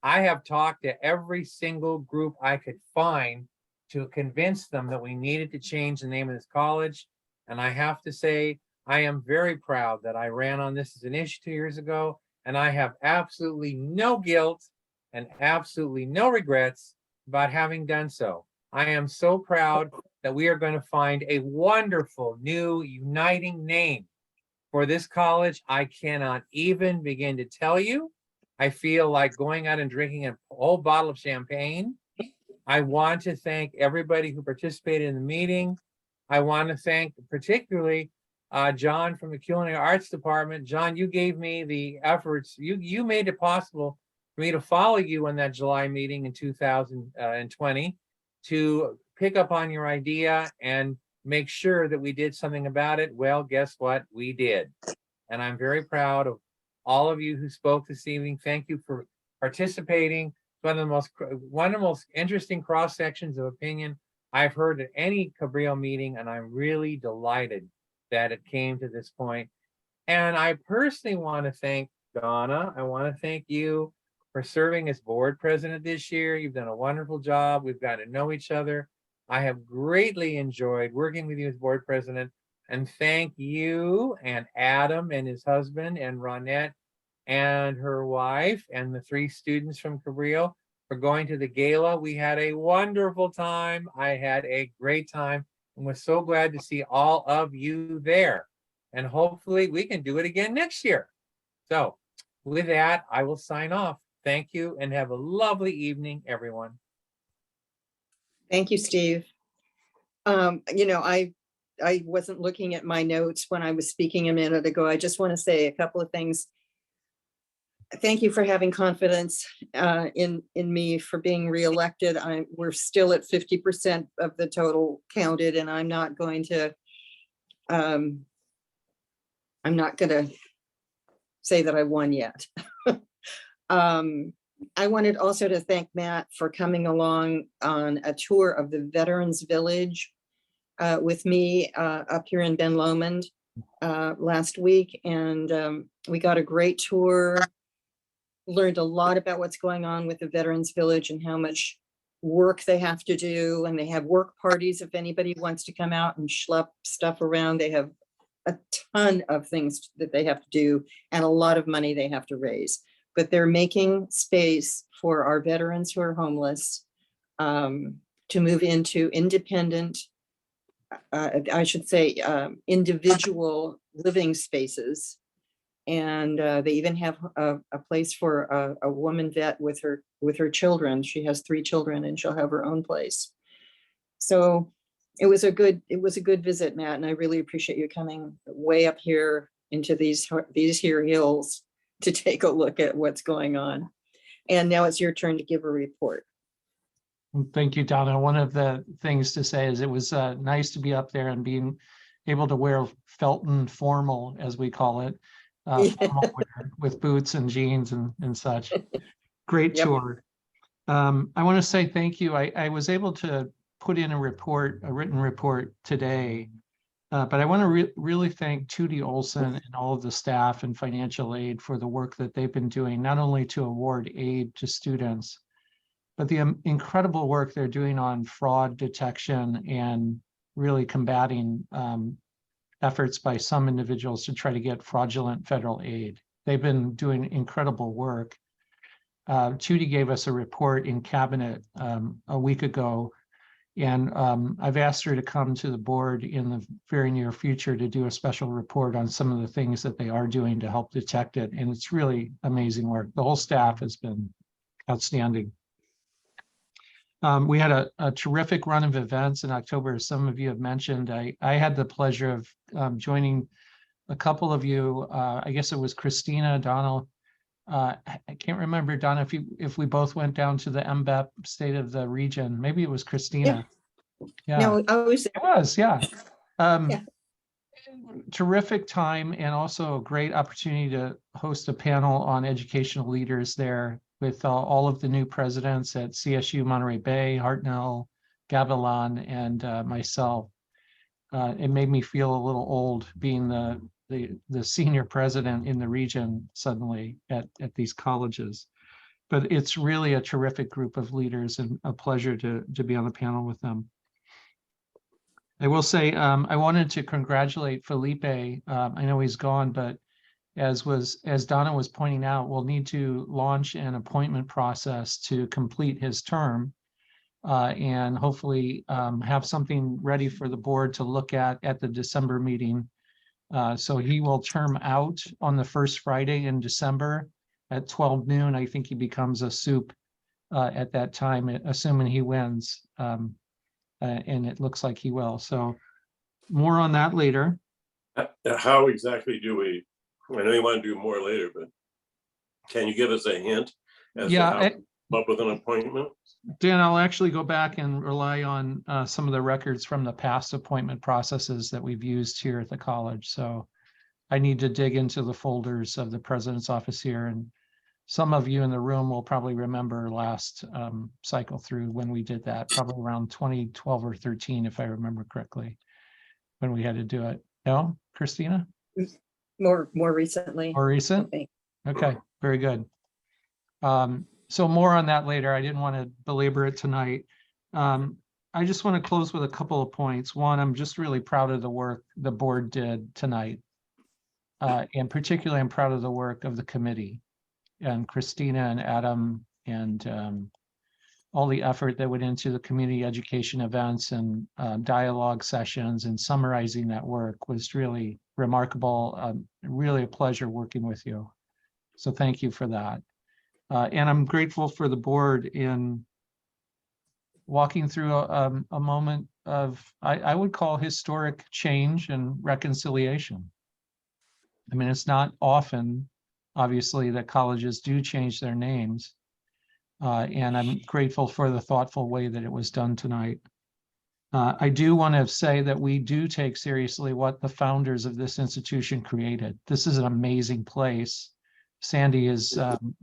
I have talked to every single group I could find to convince them that we needed to change the name of this college. And I have to say, I am very proud that I ran on this as an issue 2 years ago, and I have absolutely no guilt and absolutely no regrets about having done so. I am so proud that we are going to find a wonderful new uniting name for this college. I cannot even begin to tell you. I feel like going out and drinking a whole bottle of champagne. I want to thank everybody who participated in the meeting. I want to thank particularly John from the Culinary Arts Department. John, you gave me the efforts. You made it possible for me to follow you in that July meeting in 2020 to pick up on your idea and make sure that we did something about it. Well, guess what? We did. And I'm very proud of all of you who spoke this evening. Thank you for participating. One of the most interesting cross sections of opinion I've heard at any Cabrillo meeting, and I'm really delighted that it came to this point. And I personally want to thank Donna. I want to thank you for serving as board president this year. You've done a wonderful job. We've got to know each other. I have greatly enjoyed working with you as board president. And thank you and Adam and his husband and Ronette and her wife and the 3 students from Cabrillo for going to the gala. We had a wonderful time. I had a great time and was so glad to see all of you there. And hopefully we can do it again next year. So with that, I will sign off. Thank you and have a lovely evening, everyone. Thank you, Steve. You know, I wasn't looking at my notes when I was speaking a minute ago. I just want to say a couple of things. Thank you for having confidence in me for being reelected. We're still at 50% of the total counted, and I'm not going to say that I won yet. I wanted also to thank Matt for coming along on a tour of the Veterans Village with me up here in Ben Lomond last week. And we got a great tour, learned a lot about what's going on with the Veterans Village and how much work they have to do. And they have work parties if anybody wants to come out and schlep stuff around. They have a ton of things that they have to do and a lot of money they have to raise. But they're making space for our veterans who are homeless to move into independent, I should say, individual living spaces. And they even have a place for a woman vet with her children. She has 3 children and she'll have her own place. So it was a good visit, Matt, and I really appreciate you coming way up here into these here hills to take a look at what's going on. And now it's your turn to give a report. Thank you, Donna. One of the things to say is it was nice to be up there and being able to wear Felton formal, as we call it, formal wear with boots and jeans and such. Great tour. I want to say thank you. I was able to put in a written report today, but I want to really thank Tootie Olson and all of the staff and financial aid for the work that they've been doing, not only to award aid to students, but the incredible work they're doing on fraud detection and really combating efforts by some individuals to try to get fraudulent federal aid. They've been doing incredible work. Tootie gave us a report in cabinet a week ago, and I've asked her to come to the board in the very near future to do a special report on some of the things that they are doing to help detect it. And it's really amazing work. The whole staff has been outstanding. We had a terrific run of events in October, as some of you have mentioned. I had the pleasure of joining a couple of you. I guess it was Christina, Donald. I can't remember, Donna, if we both went down to the MBEP State of the Region. Maybe it was Christina. Yeah. No, I was. It was, yeah. Terrific time, and also a great opportunity to host a panel on educational leaders there with all of the new presidents at CSU, Monterey Bay, Hartnell, Gavilan, and myself. It made me feel a little old being the senior president in the region suddenly at these colleges. But it's really a terrific group of leaders and a pleasure to be on the panel with them. I will say I wanted to congratulate Felipe. I know he's gone, but as Donna was pointing out, we'll need to launch an appointment process to complete his term and hopefully have something ready for the board to look at the December meeting. So he will term out on the first Friday in December at 12 noon. I think he becomes a soup at that time, assuming he wins. And it looks like he will. So more on that later. How exactly do we, I know you want to do more later, but can you give us a hint as to how to come up with an appointment? Dan, I'll actually go back and rely on some of the records from the past appointment processes that we've used here at the college. So I need to dig into the folders of the president's office here. And some of you in the room will probably remember last cycle through when we did that, probably around 2012 or 13, if I remember correctly, when we had to do it. No, Christina? More recently. More recent? think. Okay, very good. So more on that later. I didn't want to belabor it tonight. I just want to close with a couple of points. One, I'm just really proud of the work the board did tonight. And particularly I'm proud of the work of the committee and Christina and Adam and all the effort that went into the community education events and dialogue sessions and summarizing that work was really remarkable. Really a pleasure working with you. So thank you for that. And I'm grateful for the board in walking through a moment of, I would call historic change and reconciliation. I mean, it's not often, obviously, that colleges do change their names. And I'm grateful for the thoughtful way that it was done tonight. I do want to say that we do take seriously what the founders of this institution created. This is an amazing place. Sandy has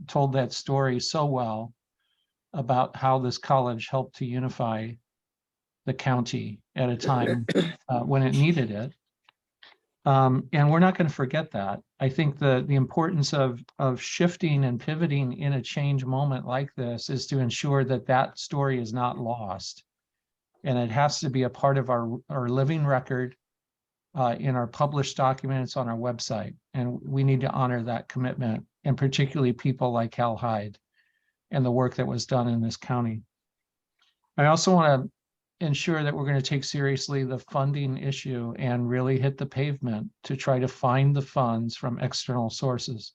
told that story so well about how this college helped to unify the county at a time when it needed it. And we're not going to forget that. I think the importance of shifting and pivoting in a change moment like this is to ensure that that story is not lost. And it has to be a part of our living record in our published documents on our website. And we need to honor that commitment, and particularly people like Hal Hyde and the work that was done in this county. I also want to ensure that we're going to take seriously the funding issue and really hit the pavement to try to find the funds from external sources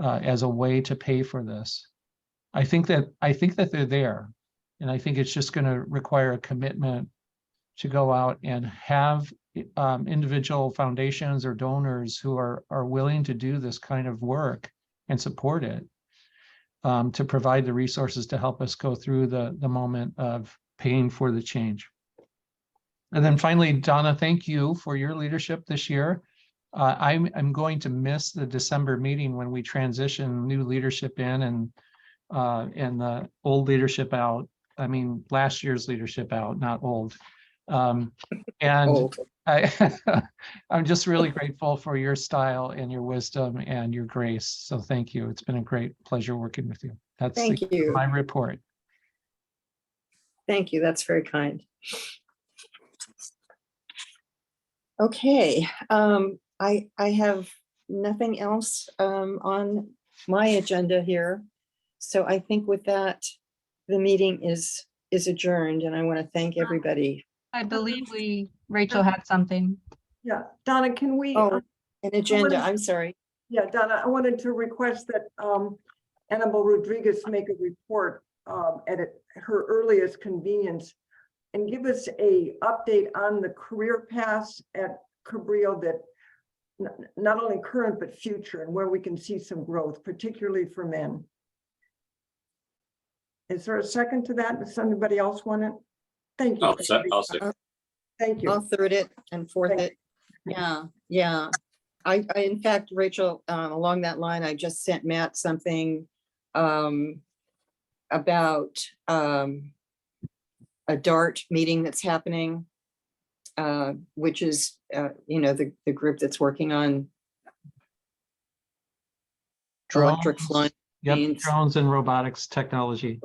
as a way to pay for this. I think that they're there, and I think it's just going to require a commitment to go out and have individual foundations or donors who are willing to do this kind of work and support it, to provide the resources to help us go through the moment of paying for the change. And then finally, Donna, thank you for your leadership this year. I'm going to miss the December meeting when we transition new leadership in and the old leadership out. I mean, last year's leadership out, not old. And I'm just really grateful for your style and your wisdom and your grace. So thank you. It's been a great pleasure working with you. That's Thank you. my report. Thank you. That's very kind. Okay. I have nothing else on my agenda here. So I think with that, the meeting is adjourned, and I want to thank everybody. I believe Rachel had something. Yeah, Donna, can we? Oh, an agenda, I'm sorry. Yeah, Donna, I wanted to request that Annabelle Rodriguez make a report at her earliest convenience and give us a update on the career paths at Cabrillo, that not only current but future, and where we can see some growth, particularly for men. Is there a second to that? Does somebody else want it? Thank you. I'll second. Thank you. I'll third it and fourth it. Yeah. I in fact, Rachel, along that line, I just sent Matt something about a DART meeting that's happening, which is, the group that's working on electric flying. Yep, drones and robotics technology.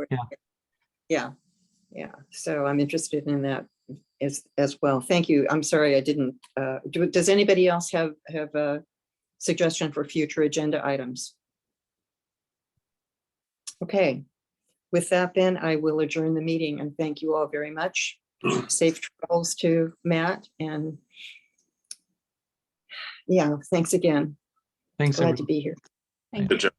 Yeah. Yeah. So I'm interested in that as well. Thank you. I'm sorry I didn't. Does anybody else have a suggestion for future agenda items? Okay. With that, then I will adjourn the meeting, and thank you all very much. Safe travels to Matt, and yeah, thanks again. Thanks. Glad to be here. Thank you. Good job.